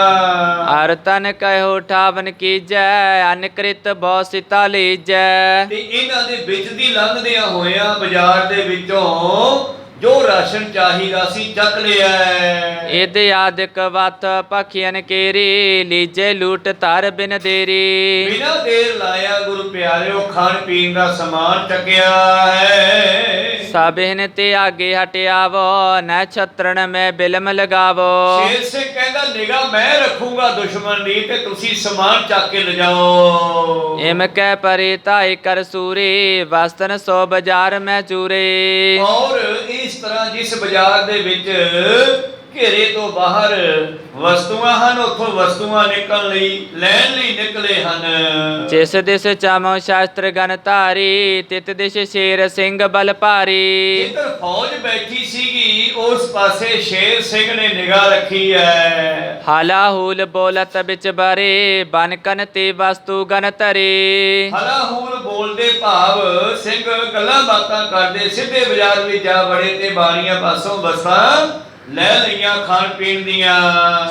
ਹਰ ਤਨ ਕਹਿਓ ਠਾਵਨ ਕੀਜੈ ਅਨਕ੍ਰਿਤ ਬਹੁ ਸਿਤਾ ਲੀਜੈ। ਤੇ ਇਹਨਾਂ ਦੇ ਵਿੱਚ ਦੀ ਲੰਘਦਿਆਂ ਹੋਇਆਂ ਬਾਜ਼ਾਰ ਦੇ ਵਿੱਚੋਂ ਜੋ ਰਾਸ਼ਨ ਚਾਹੀਦਾ ਸੀ ਚੱਕ ਲਿਆ। ਇਦ ਆਦਿਕ ਵਤ ਪਖੀਨ ਕੇਰੀ ਲੀਜੇ ਲੂਟ ਧਰ ਬਿਨ ਦੇਰੀ। ਬਿਨਾਂ ਦੇਰ ਲਾਇਆ ਗੁਰੂ ਪਿਆਰਿਓ ਖਾਣ ਪੀਣ ਦਾ ਸਮਾਨ ਚੱਕਿਆ ਹੈ। ਸਭਿਨ ਤੇ ਆਗੇ ਹਟਿਆਵੋ ਨਾ ਛਤਰਣ ਮੈਂ ਬਿਲਮ ਲਗਾਵੋ। ਸ਼ੇਰ ਸਿੰਘ ਕਹਿੰਦਾ ਨਿਗਾਹ ਮੈਂ ਰੱਖੂੰਗਾ ਦੁਸ਼ਮਣ ਦੀ, ਤੇ ਤੁਸੀਂ ਸਮਾਨ ਚੱਕ ਕੇ ਲਿਜਾਓ। ਇਮ ਕਹਿ ਪਰੇ ਧਾਇ ਕਰ ਸੂਰੇ ਵਸਤਨ ਸੋ ਬਾਜ਼ਾਰ ਮੈਂ ਚੂਰੇ। ਔਰ ਇਸ ਤਰ੍ਹਾਂ ਜਿਸ ਬਾਜ਼ਾਰ ਦੇ ਵਿੱਚ ਘੇਰੇ ਤੋਂ ਬਾਹਰ ਵਸਤੂਆਂ ਹਨ, ਉੱਥੋਂ ਵਸਤੂਆਂ ਨਿਕਲਣ ਲਈ ਲੈਣ ਲਈ ਨਿਕਲੇ ਹਨ। ਜਿਸ ਦਿਸ ਚਾਮੋ ਸ਼ਾਸਤਰ ਗਨ ਧਾਰੀ ਤਿਤ ਦਿਸ ਸ਼ੇਰ ਸਿੰਘ ਬਲ ਭਾਰੀ। ਜਿੱਧਰ ਫੌਜ ਬੈਠੀ ਸੀਗੀ ਉਸ ਪਾਸੇ ਸ਼ੇਰ ਸਿੰਘ ਨੇ ਨਿਗਾਹ ਰੱਖੀ ਹੈ। ਹਾਲਾ ਹੂਲ ਬੋਲਤ ਵਿੱਚ ਬਾਰੇ ਬਨ ਕਨ ਤੇ ਵਸਤੂ ਗਨ ਧਰੇ। ਹਲਾ ਹੂਲ ਬੋਲਦੇ ਭਾਵ ਸਿੰਘ ਗੱਲਾਂ ਬਾਤਾਂ ਕਰਦੇ ਸਿੱਧੇ ਬਾਜ਼ਾਰ ਵਿੱਚ ਜਾ ਵੜੇ ਤੇ ਬਾਰੀਆਂ ਪਾਸੋਂ ਵਸਤਾਂ ਲੈ ਲਈਆਂ ਖਾਣ ਪੀਣ ਦੀਆਂ।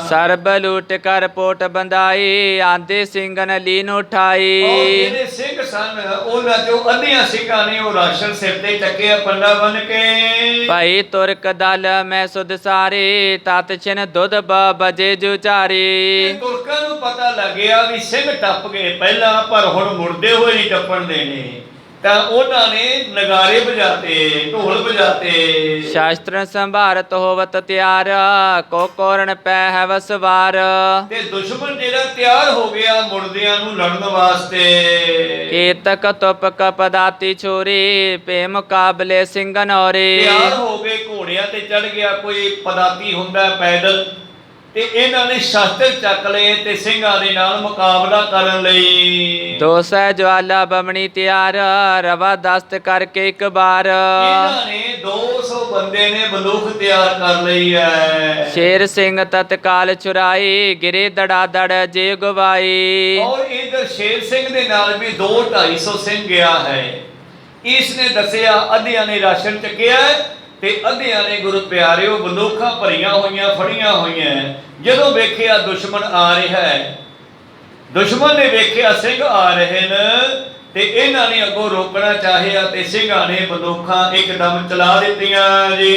ਸਰਬ ਲੂਟ ਕਰ ਪੋਟ ਬੰਦਾਈ ਆਂਦੇ ਸਿੰਘਨ ਲੀਨ ਉਠਾਈ। ਜਿਹੜੇ ਸਿੰਘ ਸਨ ਉਹਨਾਂ ਚੋਂ ਅੱਧਿਆਂ ਸਿੰਘਾਂ ਨੇ ਉਹ ਰਾਸ਼ਨ ਸਿਰ ਤੇ ਚੱਕਿਆ ਪੰਡਾ ਬਨ ਕੇ। ਭਾਈ ਤੁਰਕ ਦਲ ਮੈਂ ਸੁਧ ਸਾਰੇ ਤਤ ਛਿਨ ਦੁੱਧ ਬਜੇ ਜੁਝਾਰੇ। ਤੁਰਕਾਂ ਨੂੰ ਪਤਾ ਲੱਗਿਆ ਵੀ ਸਿੰਘ ਟੱਪ ਗਏ ਪਹਿਲਾਂ, ਪਰ ਹੁਣ ਮੁੜਦੇ ਹੋਏ ਨਹੀਂ ਟੱਪਣ ਦੇਣੇ, ਤਾਂ ਉਹਨਾਂ ਨੇ ਨਗਾਰੇ ਵਜਾਤੇ, ਢੋਲ ਵਜਾਤੇ। ਸ਼ਾਸਤਰ ਸੰਭਾਰਤ ਹੋਵਤ ਤਿਆਰ ਕੋ ਕੋਰਨ ਪੈ ਹੈ ਵਸਵਾਰ। ਤੇ ਦੁਸ਼ਮਣ ਜਿਹੜਾ ਤਿਆਰ ਹੋ ਗਿਆ ਮੁੜਦਿਆਂ ਨੂੰ ਲੜਨ ਵਾਸਤੇ। ਕੇਤਕ ਤੁਪਕ ਪਦਾਤੀ ਛੋਰੇ ਪੇ ਮੁਕਾਬਲੇ ਸਿੰਘਨ ਔਰੇ। ਤਿਆਰ ਹੋ ਗਏ, ਘੋੜਿਆਂ ਤੇ ਚੜ ਗਿਆ ਕੋਈ ਪਦਾਤੀ ਹੁੰਦਾ ਪੈਦਲ, ਤੇ ਇਹਨਾਂ ਨੇ ਸ਼ਸਤਰ ਚੱਕ ਲਏ ਤੇ ਸਿੰਘਾਂ ਦੇ ਨਾਲ ਮੁਕਾਬਲਾ ਕਰਨ ਲਈ। ਦੋਸੈ ਜਵਾਲਾ ਬਮਣੀ ਤਿਆਰ ਰਵਾ ਦਸਤ ਕਰਕੇ ਇੱਕ ਬਾਰ। ਇਹਨਾਂ ਨੇ 200 ਬੰਦੇ ਨੇ ਬੰਦੂਕ ਤਿਆਰ ਕਰ ਲਈ ਹੈ। ਸ਼ੇਰ ਸਿੰਘ ਤਤਕਾਲ ਛੁਰਾਈ ਗਿਰੇ ਦੜਾ ਦੜ ਜੇ ਗਵਾਈ। ਔਰ ਇਧਰ ਸ਼ੇਰ ਸਿੰਘ ਦੇ ਨਾਲ ਵੀ 2-250 ਸਿੰਘ ਗਿਆ ਹੈ। ਇਸ ਨੇ ਦੱਸਿਆ ਅੱਧਿਆਂ ਨੇ ਰਾਸ਼ਨ ਚੱਕਿਆ ਤੇ ਅੱਧਿਆਂ ਨੇ ਗੁਰੂ ਪਿਆਰਿਓ ਬੰਦੂਕਾਂ ਭਰੀਆਂ ਹੋਈਆਂ ਫੜੀਆਂ ਹੋਈਆਂ। ਜਦੋਂ ਵੇਖਿਆ ਦੁਸ਼ਮਣ ਆ ਰਿਹਾ ਹੈ, ਦੁਸ਼ਮਣ ਨੇ ਵੇਖਿਆ ਸਿੰਘ ਆ ਰਹੇ ਨੇ ਤੇ ਇਹਨਾਂ ਨੇ ਅੱਗੋਂ ਰੋਕਣਾ ਚਾਹਿਆ ਤੇ ਸਿੰਘਾਂ ਨੇ ਬੰਦੂਕਾਂ ਇੱਕਦਮ ਚਲਾ ਦਿੱਤੀਆਂ ਜੀ।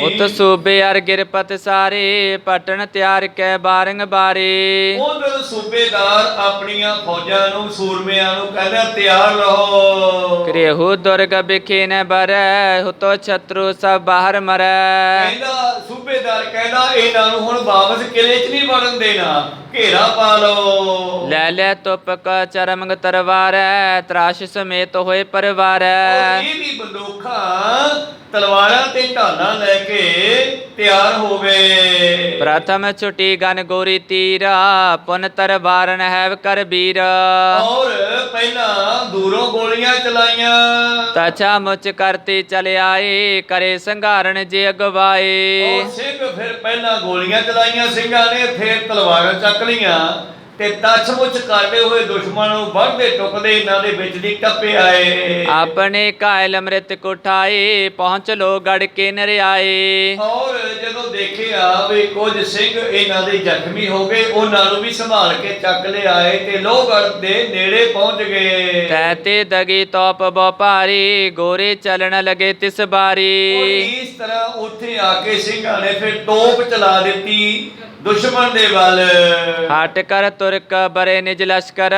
ਉਤ ਸੂਬੇ ਅਰ ਗਿਰਪਤ ਸਾਰੇ ਪਟਣ ਤਿਆਰ ਕੈ ਬਾਰੰਗ ਬਾਰੇ। ਉਧਰ ਸੂਬੇਦਾਰ ਆਪਣੀਆਂ ਫੌਜਾਂ ਨੂੰ ਸੂਰਮਿਆਂ ਨੂੰ ਕਹਿੰਦਾ ਤਿਆਰ ਰਹੋ। ਕ੍ਰਿਹੂ ਦੁਰਗ ਬਿਖੇ ਨ ਬਰੈ ਹੁਤੋ ਛਤਰੂ ਸਭ ਬਾਹਰ ਮਰੈ। ਕਹਿੰਦਾ ਸੂਬੇਦਾਰ ਕਹਿੰਦਾ ਇਹਨਾਂ ਨੂੰ ਹੁਣ ਵਾਪਸ ਕਿਲੇ 'ਚ ਨਹੀਂ ਵੜਨ ਦੇਣਾ, ਘੇਰਾ ਪਾ ਲਓ। ਲੈ ਲੈ ਤੁਪਕ ਚਰਮੰਗ ਤਰਵਾਰੈ ਤਰਾਸ਼ ਸਮੇਤ ਹੋਏ ਪਰਵਾਰੈ। ਇਹ ਵੀ ਬੰਦੂਕਾਂ ਤਲਵਾਰਾਂ ਤੇ ਢਾਲਾਂ ਲੈ ਕੇ ਤਿਆਰ ਹੋ ਗਏ। ਪ੍ਰਥਮ ਛੁਟੀ ਗਨ ਗੋਰੀ ਤੀਰਾ ਪੁਨ ਤਰਵਾਰਨ ਹੈ ਕਰ ਵੀਰ। ਔਰ ਪਹਿਲਾਂ ਦੂਰੋਂ ਗੋਲੀਆਂ ਚਲਾਈਆਂ। ਤਛਾ ਮੁਚ ਕਰਤੇ ਚਲ ਆਏ ਕਰੇ ਸੰਘਾਰਨ ਜੇ ਅਗਵਾਏ। ਔਰ ਸਿੰਘ ਫਿਰ ਪਹਿਲਾਂ ਗੋਲੀਆਂ ਚਲਾਈਆਂ ਸਿੰਘਾਂ ਨੇ, ਫਿਰ ਤਲਵਾਰਾਂ ਚੱਕ ਲਈਆਂ ਤੇ ਤਛਮੁਚ ਕਰਦੇ ਹੋਏ ਦੁਸ਼ਮਣ ਨੂੰ ਵੱਢਦੇ ਟੁਕਦੇ ਇਹਨਾਂ ਦੇ ਵਿੱਚ ਦੀ ਟੱਪੇ ਆਏ। ਆਪਣੇ ਕਾਇਲ ਅੰਮ੍ਰਿਤ ਕੁਠਾਏ ਪਹੁੰਚ ਲੋ ਗੜ ਕੇ ਨਰਿਆਏ। ਔਰ ਜਦੋਂ ਦੇਖਿਆ ਵੀ ਕੁਝ ਸਿੰਘ ਇਹਨਾਂ ਦੇ ਜ਼ਖਮੀ ਹੋ ਗਏ, ਉਹਨਾਂ ਨੂੰ ਵੀ ਸੰਭਾਲ ਕੇ ਚੱਕ ਲਿਆਏ ਤੇ ਲੋਹਗੜ੍ਹ ਦੇ ਨੇੜੇ ਪਹੁੰਚ ਗਏ। ਕਹਿਤੇ ਦਗੀ ਤੋਪ ਬੋ ਭਾਰੀ ਗੋਰੇ ਚੱਲਣ ਲਗੇ ਤਿਸ ਬਾਰੀ। ਇਸ ਤਰ੍ਹਾਂ ਉੱਥੇ ਆ ਕੇ ਸਿੰਘਾਂ ਨੇ ਫਿਰ ਤੋਪ ਚਲਾ ਦਿੱਤੀ ਦੁਸ਼ਮਣ ਦੇ ਵੱਲ। ਹਟ ਕਰ ਤੁਰਕ ਬਰੇ ਨਿਜ ਲਸ਼ਕਰ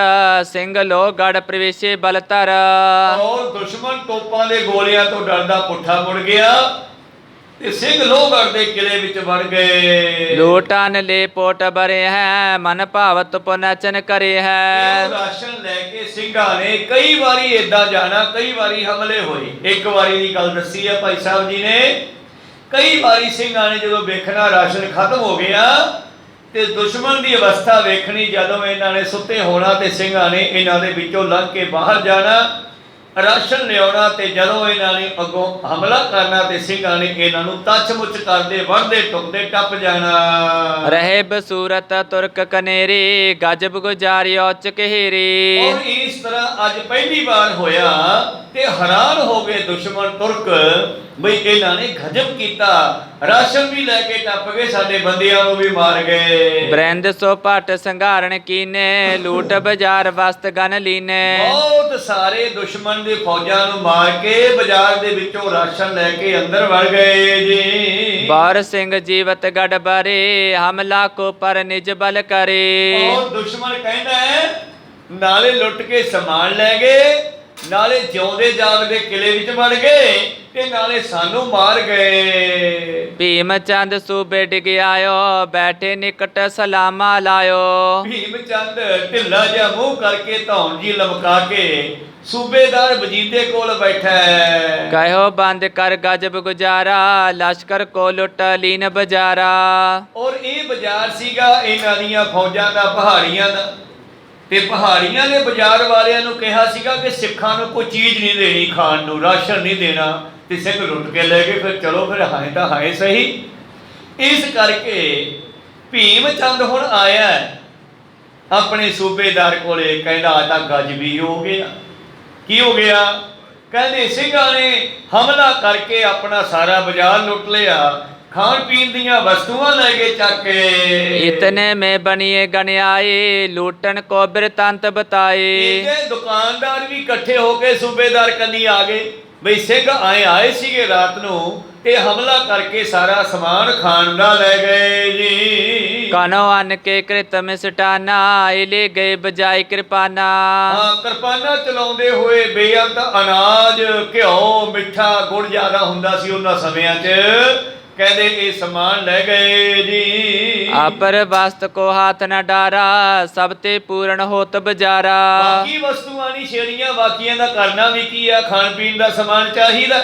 ਸਿੰਘ ਲੋ ਗੜ ਪ੍ਰਵੇਸ਼ੇ ਬਲ ਧਰ। ਔਰ ਦੁਸ਼ਮਣ ਤੋਪਾਂ ਦੇ ਗੋਲੀਆਂ ਤੋਂ ਡਰਦਾ ਪੁੱਠਾ ਮੁੜ ਗਿਆ ਤੇ ਸਿੰਘ ਲੋਹਗੜ੍ਹ ਦੇ ਕਿਲੇ ਵਿੱਚ ਵੜ ਗਏ। ਲੋਟਾਨ ਲੈ ਪੋਟ ਬਰੇ ਹੈ ਮਨ ਭਾਵਤ ਪੁਨਚਨ ਕਰੇ ਹੈ। ਰਾਸ਼ਨ ਲੈ ਕੇ ਸਿੰਘਾਂ ਨੇ ਕਈ ਵਾਰੀ ਏਦਾਂ ਜਾਣਾ, ਕਈ ਵਾਰੀ ਹਮਲੇ ਹੋਏ। ਇੱਕ ਵਾਰੀ ਦੀ ਗੱਲ ਦੱਸੀ ਹੈ ਭਾਈ ਸਾਹਿਬ ਜੀ ਨੇ, ਕਈ ਵਾਰੀ ਸਿੰਘਾਂ ਨੇ ਜਦੋਂ ਵੇਖਣਾ ਰਾਸ਼ਨ ਖਤਮ ਹੋ ਗਿਆ ਤੇ ਦੁਸ਼ਮਣ ਦੀ ਅਵਸਥਾ ਵੇਖਣੀ, ਜਦੋਂ ਇਹਨਾਂ ਨੇ ਸੁੱਤੇ ਹੋਣਾ ਤੇ ਸਿੰਘਾਂ ਨੇ ਇਹਨਾਂ ਦੇ ਵਿੱਚੋਂ ਲੰਘ ਕੇ ਬਾਹਰ ਜਾਣਾ, ਰਾਸ਼ਨ ਲਿਆਉਣਾ ਤੇ ਜਦੋਂ ਇਹਨਾਂ ਨੇ ਅੱਗੋਂ ਹਮਲਾ ਕਰਨਾ ਤੇ ਸਿੰਘਾਂ ਨੇ ਇਹਨਾਂ ਨੂੰ ਤੱਛ-ਮੁੱਛ ਕਰਦੇ ਵੱਢਦੇ ਟੁਕਦੇ ਟੱਪ ਜਾਣਾ। ਰਹੇ ਬਸੂਰਤ ਤੁਰਕ ਕਨੇਰੇ ਗਜਬ ਗੁਜ਼ਾਰਿਓ ਚਕਹੇਰੇ। ਔਰ ਇਸ ਤਰ੍ਹਾਂ ਅੱਜ ਪਹਿਲੀ ਵਾਰ ਹੋਇਆ ਤੇ ਹੈਰਾਨ ਹੋ ਗਏ ਦੁਸ਼ਮਣ ਤੁਰਕ, ਬਈ ਇਹਨਾਂ ਨੇ ਗਜਬ ਕੀਤਾ, ਰਾਸ਼ਨ ਵੀ ਲੈ ਕੇ ਟੱਪ ਗਏ, ਸਾਡੇ ਬੰਦਿਆਂ ਨੂੰ ਵੀ ਮਾਰ ਗਏ। ਬ੍ਰਿੰਦ ਸੋ ਭਟ ਸੰਘਾਰਨ ਕੀਨੇ ਲੂਟ ਬਾਜ਼ਾਰ ਵਸਤ ਗਨ ਲੀਨੇ। ਬਹੁਤ ਸਾਰੇ ਦੁਸ਼ਮਣ ਦੇ ਫੌਜਾਂ ਨੂੰ ਮਾਰ ਕੇ ਬਾਜ਼ਾਰ ਦੇ ਵਿੱਚੋਂ ਰਾਸ਼ਨ ਲੈ ਕੇ ਅੰਦਰ ਵੜ ਗਏ ਜੀ। ਬਾਰ ਸਿੰਘ ਜੀਵਤ ਗੜ ਬਰੇ ਹਮਲਾ ਕੋ ਪਰ ਨਿਜ ਬਲ ਕਰੇ। ਔਰ ਦੁਸ਼ਮਣ ਕਹਿੰਦਾ ਨਾਲੇ ਲੁੱਟ ਕੇ ਸਮਾਨ ਲੈ ਗਏ, ਨਾਲੇ ਜਿਉਂਦੇ ਜਾਗਦੇ ਕਿਲੇ ਵਿੱਚ ਵੜ ਗਏ ਤੇ ਨਾਲੇ ਸਾਨੂੰ ਮਾਰ ਗਏ। ਭੀਮ ਚੰਦ ਸੂਬੇ ਡਿਗ ਆਇਓ ਬੈਠੇ ਨਿਕਟ ਸਲਾਮਾ ਲਾਇਓ। ਭੀਮ ਚੰਦ ਢਿੱਲਾ ਜਿਹਾ ਮੂੰਹ ਕਰਕੇ ਧੌਣ ਜੀ ਲਮਕਾ ਕੇ ਸੂਬੇਦਾਰ ਵਜੀਦੇ ਕੋਲ ਬੈਠਾ ਹੈ। ਕਹਿਓ ਬੰਦ ਕਰ ਗਜਬ ਗੁਜ਼ਾਰਾ ਲਸ਼ਕਰ ਕੋ ਲੁੱਟ ਲੀਨ ਬਾਜ਼ਾਰਾ। ਔਰ ਇਹ ਬਾਜ਼ਾਰ ਸੀਗਾ ਇਹਨਾਂ ਦੀਆਂ ਫੌਜਾਂ ਦਾ, ਪਹਾੜੀਆਂ ਦਾ, ਤੇ ਪਹਾੜੀਆਂ ਨੇ ਬਾਜ਼ਾਰ ਵਾਲਿਆਂ ਨੂੰ ਕਿਹਾ ਸੀਗਾ ਕਿ ਸਿੱਖਾਂ ਨੂੰ ਕੋਈ ਚੀਜ਼ ਨਹੀਂ ਦੇਣੀ ਖਾਣ ਨੂੰ, ਰਾਸ਼ਨ ਨਹੀਂ ਦੇਣਾ, ਤੇ ਸਿੰਘ ਲੁੱਟ ਕੇ ਲੈ ਗਏ। ਫਿਰ ਚਲੋ ਫਿਰ ਹਾਏ ਤਾਂ ਹਾਏ ਸਹੀ। ਇਸ ਕਰਕੇ ਭੀਮ ਚੰਦ ਹੁਣ ਆਇਆ ਆਪਣੇ ਸੂਬੇਦਾਰ ਕੋਲੇ, ਕਹਿੰਦਾ ਆ ਤਾਂ ਗਜਬੀ ਹੋ ਗਿਆ। ਕੀ ਹੋ ਗਿਆ? ਕਹਿੰਦੇ ਸਿੰਘਾਂ ਨੇ ਹਮਲਾ ਕਰਕੇ ਆਪਣਾ ਸਾਰਾ ਬਾਜ਼ਾਰ ਲੁੱਟ ਲਿਆ, ਖਾਣ ਪੀਣ ਦੀਆਂ ਵਸਤੂਆਂ ਲੈ ਕੇ ਚੱਕ ਕੇ। ਇਤਨੇ ਮੈਂ ਬਣੀਏ ਗਣਿਆਏ ਲੂਟਣ ਕੋ ਬਿਰਤੰਤ ਬਤਾਏ। ਇਹਦੇ ਦੁਕਾਨਦਾਰ ਵੀ ਇਕੱਠੇ ਹੋ ਕੇ ਸੂਬੇਦਾਰ ਕੰਨੀ ਆ ਗਏ, ਬਈ ਸਿੰਘ ਆਏ ਸੀਗੇ ਰਾਤ ਨੂੰ ਤੇ ਹਮਲਾ ਕਰਕੇ ਸਾਰਾ ਸਮਾਨ ਖਾਣ ਦਾ ਲੈ ਗਏ ਜੀ। ਕਾਨੋ ਅਨ ਕੇ ਕ੍ਰਿਤ ਮਿਸਟਾਨਾ ਇਲੇ ਗਏ ਬਜਾਏ ਕਿਰਪਾਨਾ। ਹਾਂ, ਕਿਰਪਾਨਾ ਚਲਾਉਂਦੇ ਹੋਏ ਬੇਅੰਤ ਅਨਾਜ, ਘਿਓ, ਮਿੱਠਾ, ਗੁੜ ਜ਼ਿਆਦਾ ਹੁੰਦਾ ਸੀ ਉਹਨਾਂ ਸਮਿਆਂ 'ਚ, ਕਹਿੰਦੇ ਇਹ ਸਮਾਨ ਲੈ ਗਏ ਜੀ। ਆਪਰ ਵਸਤ ਕੋ ਹਾਥ ਨ ਡਾਰਾ ਸਭ ਤੇ ਪੂਰਨ ਹੋਤ ਬਜਾਰਾ। ਬਾਕੀ ਵਸਤੂਆਂ ਨਹੀਂ ਛੇੜੀਆਂ, ਬਾਕੀਆਂ ਦਾ ਕਰਨਾ ਵੀ ਕੀ ਆ, ਖਾਣ ਪੀਣ ਦਾ ਸਮਾਨ ਚਾਹੀਦਾ।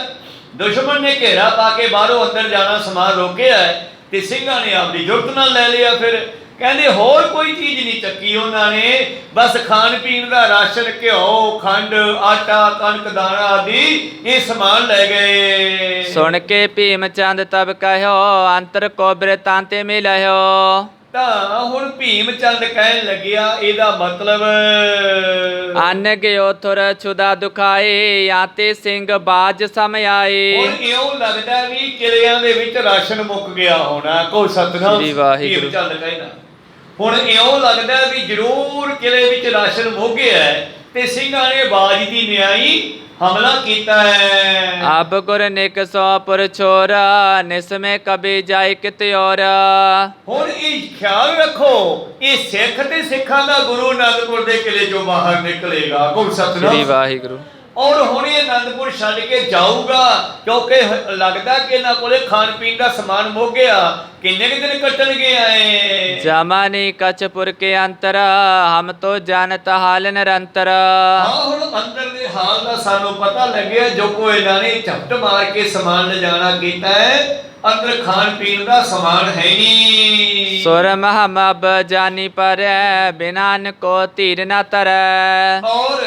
ਦੁਸ਼ਮਣ ਨੇ ਘੇਰਾ ਪਾ ਕੇ ਬਾਹਰੋਂ ਅੰਦਰ ਜਾਣਾ ਸਮਾਨ ਰੋਕਿਆ ਤੇ ਸਿੰਘਾਂ ਨੇ ਆਪਣੀ ਜੁਰਤ ਨਾਲ ਲੈ ਲਿਆ। ਫਿਰ ਕਹਿੰਦੇ ਹੋਰ ਕੋਈ ਚੀਜ਼ ਨਹੀਂ ਚੱਕੀ ਉਹਨਾਂ ਨੇ, ਬਸ ਖਾਣ ਪੀਣ ਦਾ ਰਾਸ਼ਨ, ਘਿਓ, ਖੰਡ, ਆਟਾ, ਕਣਕ, ਦਾਣਾ ਆਦਿ ਇਹ ਸਮਾਨ ਲੈ ਗਏ। ਸੁਣ ਕੇ ਭੀਮ ਚੰਦ ਤਬ ਕਹਿਓ ਅੰਤਰ ਕੋ ਬਿਰਤਾਂਤੇ ਮਿਲਿਓ। ਤਾਂ ਹੁਣ ਭੀਮ ਚੰਦ ਕਹਿਣ ਲੱਗਿਆ ਇਹਦਾ ਮਤਲਬ ਅੰਨ ਗਿਓ ਥੁਰ ਛੁਦਾ ਦੁਖਾਏ ਆਤੇ ਸਿੰਘ ਬਾਜ ਸਮ ਆਏ। ਹੁਣ ਇਉਂ ਲੱਗਦਾ ਵੀ ਕਿਲਿਆਂ ਦੇ ਵਿੱਚ ਰਾਸ਼ਨ ਮੁੱਕ ਗਿਆ ਹੋਣਾ। ਕੋ ਸਤਨਾਮ ਸ੍ਰੀ ਵਾਹਿਗੁਰੂ। ਭੀਮ ਚੰਦ ਕਹਿੰਦਾ ਹੁਣ ਇਉਂ ਲੱਗਦਾ ਵੀ ਜ਼ਰੂਰ ਕਿਲੇ ਵਿੱਚ ਰਾਸ਼ਨ ਮੁੱਕ ਗਿਆ ਤੇ ਸਿੰਘਾਂ ਨੇ ਬਾਜ ਦੀ ਨਿਆਈ ਹਮਲਾ ਕੀਤਾ ਹੈ। ਅਬ ਗੁਰ ਨਿਕ ਸੋ ਪੁਰ ਛੋਰਾ ਨਿਸਮੇ ਕਬੀ ਜਾਏ ਕਿਤੇ ਔਰ। ਹੁਣ ਇਹ ਖਿਆਲ ਰੱਖੋ ਇਹ ਸਿੱਖ ਤੇ ਸਿੱਖਾਂ ਦਾ ਗੁਰੂ ਅਨੰਦਪੁਰ ਦੇ ਕਿਲੇ ਚੋਂ ਬਾਹਰ ਨਿਕਲੇਗਾ। ਕੋ ਸਤਨਾਮ ਸ੍ਰੀ ਵਾਹਿਗੁਰੂ। ਔਰ ਹੁਣ ਇਹ ਅਨੰਦਪੁਰ ਛੱਡ ਕੇ ਜਾਊਗਾ ਕਿਉਂਕਿ ਲੱਗਦਾ ਕਿ ਇਹਨਾਂ ਕੋਲੇ ਖਾਣ ਪੀਣ ਦਾ ਸਮਾਨ ਮੁੱਕ ਗਿਆ। ਕਿੰਨੇ ਕੁ ਦਿਨ ਕੱਟਣਗੇ ਆਏ। ਜਮਾਨੀ ਕਛਪੁਰ ਕੇ ਅੰਤਰ ਹਮ ਤੋ ਜਾਣਤ ਹਾਲ ਨਿਰੰਤਰ। ਹਾਂ ਹੁਣ ਅੰਦਰ ਦੇ ਹਾਲ ਦਾ ਸਾਨੂੰ ਪਤਾ ਲੱਗਿਆ ਜੋ ਕੋ ਇਹਨਾਂ ਨੇ ਝਪਟ ਮਾਰ ਕੇ ਸਮਾਨ ਲਿਜਾਣਾ ਕੀਤਾ ਹੈ। ਅੰਦਰ ਖਾਣ ਪੀਣ ਦਾ ਸਮਾਨ ਹੈ ਨਹੀਂ। ਸੁਰ ਮਹਮਬ ਜਾਨੀ ਪਰ ਬਿਨਾਨ ਕੋ ਧੀਰ ਨਾ ਤਰੈ। ਔਰ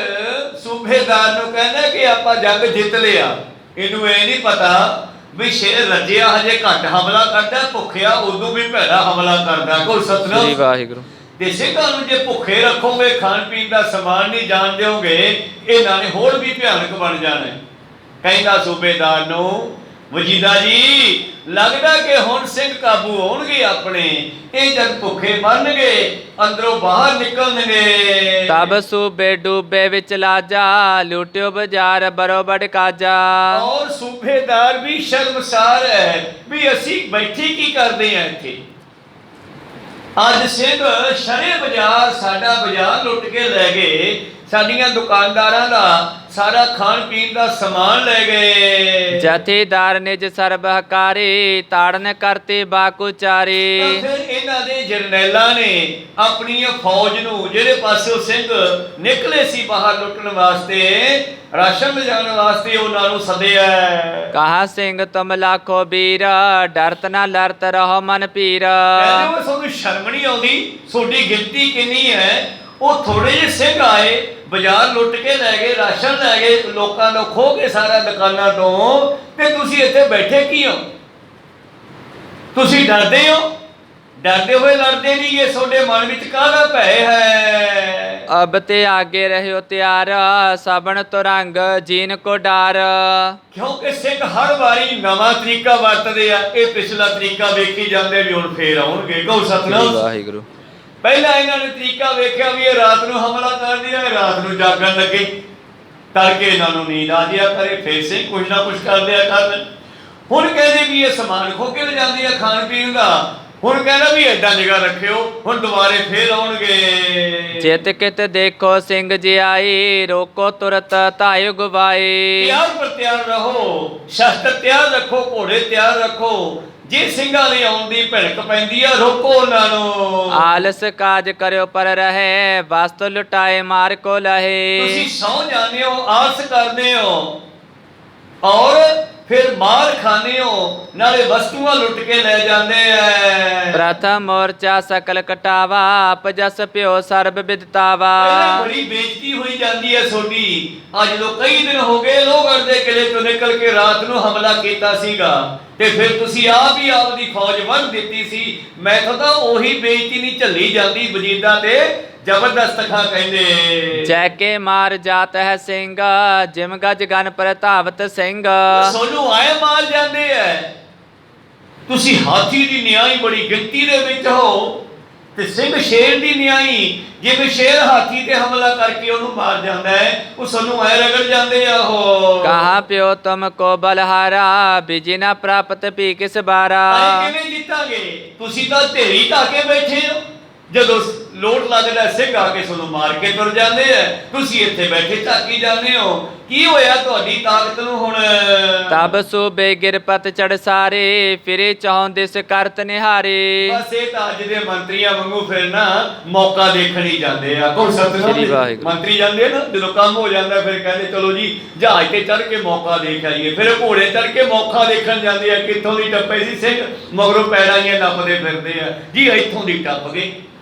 ਸੂਬੇਦਾਰ ਨੂੰ ਕਹਿੰਦਾ ਕਿ ਆਪਾਂ ਜੰਗ ਜਿੱਤ ਲਿਆ। ਇਹਨੂੰ ਇਹ ਨਹੀਂ ਪਤਾ ਵੀ ਸ਼ੇਰ ਰੱਜਿਆ ਹਜੇ ਘੱਟ ਹਮਲਾ ਕਰਦਾ, ਭੁੱਖਿਆ ਉਦੋਂ ਵੀ ਭੈੜਾ ਹਮਲਾ ਕਰਦਾ। ਕੋਈ ਸਤਨਾਮ ਸ੍ਰੀ ਵਾਹਿਗੁਰੂ। ਤੇ ਸਿੰਘਾਂ ਨੂੰ ਜੇ ਭੁੱਖੇ ਰੱਖੋਗੇ ਖਾਣ ਪੀਣ ਦਾ ਸਮਾਨ ਨਹੀਂ ਜਾਣ ਦਿਓਗੇ ਇਹਨਾਂ ਨੇ ਹੋਰ ਵੀ ਭਿਆਨਕ ਬਣ ਜਾਣਾ। ਕਹਿੰਦਾ ਸੂਬੇਦਾਰ ਨੂੰ ਵਜੀਦਾ ਜੀ ਲੱਗਦਾ ਕਿ ਹੁਣ ਸਿੰਘ ਕਾਬੂ ਹੋਣਗੇ ਆਪਣੇ। ਇਹ ਜਦ ਭੁੱਖੇ ਮਰਨਗੇ ਅੰਦਰੋਂ ਬਾਹਰ ਨਿਕਲਣਗੇ। ਤਬ ਸੂਬੇ ਡੂਬੇ ਵਿੱਚ ਲਾਜਾ ਲੁੱਟਿਓ ਬਾਜ਼ਾਰ ਬਰੋਬੜ ਕਾਜਾ। ਔਰ ਸੂਬੇਦਾਰ ਵੀ ਸ਼ਰਮਸਾਰ ਹੈ ਵੀ ਅਸੀਂ ਬੈਠੇ ਕੀ ਕਰਦੇ ਆ ਇੱਥੇ। ਅੱਜ ਸਿੰਘ ਸ਼ਰੇ ਬਾਜ਼ਾਰ ਸਾਡਾ ਬਾਜ਼ਾਰ ਲੁੱਟ ਕੇ ਲੈ ਗਏ। ਸਾਡੀਆਂ ਦੁਕਾਨਦਾਰਾਂ ਦਾ ਸਾਰਾ ਖਾਣ ਪੀਣ ਦਾ ਸਮਾਨ ਲੈ ਗਏ। ਜਥੇਦਾਰ ਨਿਜ ਸਰਬ ਹਕਾਰੇ ਤਾੜਨ ਕਰਤੇ ਬਾਕੁਚਾਰੇ। ਤਾਂ ਫਿਰ ਇਹਨਾਂ ਦੇ ਜਰਨੈਲਾਂ ਨੇ ਆਪਣੀ ਫੌਜ ਨੂੰ ਜਿਹੜੇ ਪਾਸੋਂ ਸਿੰਘ ਨਿਕਲੇ ਸੀ ਬਾਹਰ ਲੁੱਟਣ ਵਾਸਤੇ ਰਾਸ਼ਨ ਲਿਜਾਣ ਵਾਸਤੇ ਉਹਨਾਂ ਨੂੰ ਸੱਦਿਆ। ਕਹਾ ਸਿੰਘ ਤੁਮ ਲਾਖੋ ਵੀਰ ਡਰਤ ਨਾ ਲੜਤ ਰਹੋ ਮਨ ਪੀਰ। ਕਹਿੰਦੇ ਉਹ ਤੁਹਾਨੂੰ ਸ਼ਰਮ ਨਹੀਂ ਆਉਂਦੀ ਤੁਹਾਡੀ ਗਿਣਤੀ ਕਿੰਨੀ ਹੈ। ਉਹ ਥੋੜੇ ਜਿਹੇ ਸਿੰਘ ਆਏ ਬਾਜ਼ਾਰ ਲੁੱਟ ਕੇ ਲੈ ਗਏ, ਰਾਸ਼ਨ ਲੈ ਗਏ, ਲੋਕਾਂ ਨੂੰ ਖੋਹ ਕੇ ਸਾਰਾ ਦੁਕਾਨਾਂ ਤੋਂ ਤੇ ਤੁਸੀਂ ਇੱਥੇ ਬੈਠੇ ਕੀ ਹੋ। ਤੁਸੀਂ ਡਰਦੇ ਹੋ। ਡਰਦੇ ਹੋਏ ਲੜਦੇ ਨਹੀਂ। ਇਹ ਤੁਹਾਡੇ ਮਨ ਵਿੱਚ ਕਾਹਦਾ ਭੈ ਹੈ। ਅਬ ਤੇ ਆਗੇ ਰਹਿਓ ਤਿਆਰ ਸਬਣ ਤੁਰੰਗ ਜੀਨ ਕੋ ਡਾਰ। ਕਿਉਂਕਿ ਸਿੰਘ ਹਰ ਵਾਰੀ ਨਵਾਂ ਤਰੀਕਾ ਵਰਤਦੇ ਆ। ਇਹ ਪਿਛਲਾ ਤਰੀਕਾ ਵੇਖੀ ਜਾਂਦੇ ਵੀ ਹੁਣ ਫੇਰ ਆਉਣਗੇ। ਕਹੋ ਸਤਨਾਮ ਵਾਹਿਗੁਰੂ। ਪਹਿਲਾਂ ਇਹਨਾਂ ਨੇ ਤਰੀਕਾ ਵੇਖਿਆ ਵੀ ਇਹ ਰਾਤ ਨੂੰ ਹਮਲਾ ਕਰਦੀ ਹੈ, ਰਾਤ ਨੂੰ ਜਾਗਣ ਲੱਗੇ, ਤੜਕੇ ਇਹਨਾਂ ਨੂੰ ਨੀਂਦ ਆ ਜਿਆ ਕਰੇ, ਫੇਰ ਸਿੰਘ ਕੁਛ ਨਾ ਕੁਛ ਕਰ ਦਿਆ ਕਰਨ। ਹੁਣ ਕਹਿੰਦੇ ਵੀ ਇਹ ਸਮਾਨ ਖੋ ਕੇ ਲਿਜਾਂਦੇ ਆ ਖਾਣ ਪੀਣ ਦਾ। ਹੁਣ ਕਹਿੰਦਾ ਵੀ ਏਦਾਂ ਨਿਗਾਹ ਰੱਖਿਓ ਹੁਣ ਦੁਬਾਰੇ ਫੇਰ ਆਉਣਗੇ। ਚਿਤ ਕਿਤ ਦੇਖੋ ਸਿੰਘ ਜੀ ਆਏ ਰੋਕੋ ਤੁਰਤ ਧਾਇ ਗਵਾਏ। ਤਿਆਰ ਪਰ ਤਿਆਰ ਰਹੋ, ਸ਼ਸਤਰ ਤਿਆਰ ਰੱਖੋ, ਘੋੜੇ ਤਿਆਰ ਰੱਖੋ। ਜੇ ਸਿੰਘਾਂ ਦੇ ਆਉਣ ਦੀ ਭਿਣਕ ਪੈਂਦੀ ਆ ਰੋਕੋ ਉਹਨਾਂ ਨੂੰ। ਆਲਸ ਕਾਜ ਕਰਿਓ ਪਰ ਰਹੇ ਵਸਤ ਲੁਟਾਏ ਮਾਰ ਕੋ ਲਹੇ। ਤੁਸੀਂ ਸੌ ਜਾਂਦੇ ਹੋ, ਆਸ ਕਰਦੇ ਹੋ ਔਰ ਫਿਰ ਮਾਰ ਖਾਣੇ ਹੋ, ਨਾਲੇ ਵਸਤੂਆਂ ਲੁੱਟ ਕੇ ਲੈ ਜਾਂਦੇ ਐ। ਪ੍ਰਥਮ ਮੋਰਚਾ ਸਕਲ ਕਟਾਵਾ ਅਪਜਸ ਪਿਓ ਸਰਬ ਵਿਦਤਾਵਾ। ਬੜੀ ਬੇਇੱਜ਼ਤੀ ਹੋਈ ਜਾਂਦੀ ਹੈ ਤੁਹਾਡੀ। ਅੱਜ ਜਦੋਂ ਕਈ ਦਿਨ ਹੋ ਗਏ ਲੋਹਗੜ੍ਹ ਦੇ ਕਿਲੇ ਤੋਂ ਨਿਕਲ ਕੇ ਰਾਤ ਨੂੰ ਹਮਲਾ ਕੀਤਾ ਸੀਗਾ ਤੇ ਫਿਰ ਤੁਸੀਂ ਆਪ ਹੀ ਆਪਦੀ ਫੌਜ ਵੱਢ ਦਿੱਤੀ ਸੀ। ਮੈਥੋਂ ਤਾਂ ਉਹੀ ਬੇਇੱਜ਼ਤੀ ਨਹੀਂ ਝੱਲੀ ਜਾਂਦੀ। ਵਜੀਦਾਂ ਤੇ ਜ਼ਬਰਦਸਤ ਖਾਂ ਕਹਿੰਦੇ ਜੈ ਕੇ ਮਾਰ ਜਾਤ ਹੈ ਸਿੰਘ ਜਿਮ ਗਜ ਗਨ ਪ੍ਰਤਾਵਤ ਸਿੰਘ। ਸੋਨੂੰ ਆਏ ਮਾਰ ਜਾਂਦੇ ਐ। ਤੁਸੀਂ ਹਾਥੀ ਦੀ ਨਿਆਈ ਬੜੀ ਗਿਣਤੀ ਦੇ ਵਿੱਚ ਹੋ ਤੇ ਸਿੰਘ ਸ਼ੇਰ ਦੀ ਨਿਆਈ। ਜਿਵੇਂ ਸ਼ੇਰ ਹਾਥੀ ਤੇ ਹਮਲਾ ਕਰਕੇ ਉਹਨੂੰ ਮਾਰ ਜਾਂਦਾ ਹੈ, ਉਹ ਸਾਨੂੰ ਐ ਰਗੜ ਜਾਂਦੇ ਆ। ਉਹ ਕਹਾ ਪਿਓ ਤੁਮ ਕੋ ਬਲਹਾਰਾ ਬਿਜੀ ਨਾ ਪ੍ਰਾਪਤ ਪੀ ਕਿਸ ਬਾਰਾ। ਕਿਵੇਂ ਜਿੱਤਾਂਗੇ। ਤੁਸੀਂ ਤਾਂ ਢੇਰੀ ਢਾ ਕੇ ਬੈਠੇ ਹੋ। ਜਦੋਂ ਲੋਟ ਲੱਗਦਾ ਸਿੰਘ ਆ ਕੇ ਤੁਹਾਨੂੰ ਮਾਰ ਕੇ ਤੁਰ ਜਾਂਦੇ ਆ। ਤੁਸੀਂ ਇੱਥੇ ਬੈਠੇ ਝਾਕੀ ਜਾਂਦੇ ਹੋ। ਕੀ ਹੋਇਆ ਤੁਹਾਡੀ ਤਾਕਤ ਨੂੰ ਹੁਣ। ਤਬ ਸੂਬੇ ਗਿਰਪਤ ਚੜ ਸਾਰੇ ਫਿਰੇ ਚਾਹੁੰ ਦਿਸ ਕਰਤ ਨਿਹਾਰੇ। ਬਸ ਇਹ ਤਾਂ ਅੱਜ ਦੇ ਮੰਤਰੀਆਂ ਵਾਂਗੂ ਫਿਰ ਨਾ ਮੌਕਾ ਦੇਖਣ ਹੀ ਜਾਂਦੇ ਆ। ਕੋਈ ਸਤਨਾਮ ਮੰਤਰੀ ਜਾਂਦੇ ਨਾ ਜਦੋਂ ਕੰਮ ਹੋ ਜਾਂਦਾ ਫਿਰ ਕਹਿੰਦੇ ਚਲੋ ਜੀ ਜਹਾਜ਼ ਤੇ ਚੜ ਕੇ ਮੌਕਾ ਦੇਖ ਆਈਏ। ਫਿਰ ਘੋੜੇ ਚੜ ਕੇ ਮੌਕਾ ਦੇਖਣ ਜਾਂਦੇ ਆ। ਕਿੱਥੋਂ ਦੀ ਟੱਪੇ ਸੀ ਸਿੰਘ, ਮਗਰੋਂ ਪੈੜਾਂ ਹੀ ਨੱਪਦੇ ਫਿਰਦੇ ਆ ਜੀ। ਇੱਥੋਂ ਦੀ ਟੱਪ ਗਏ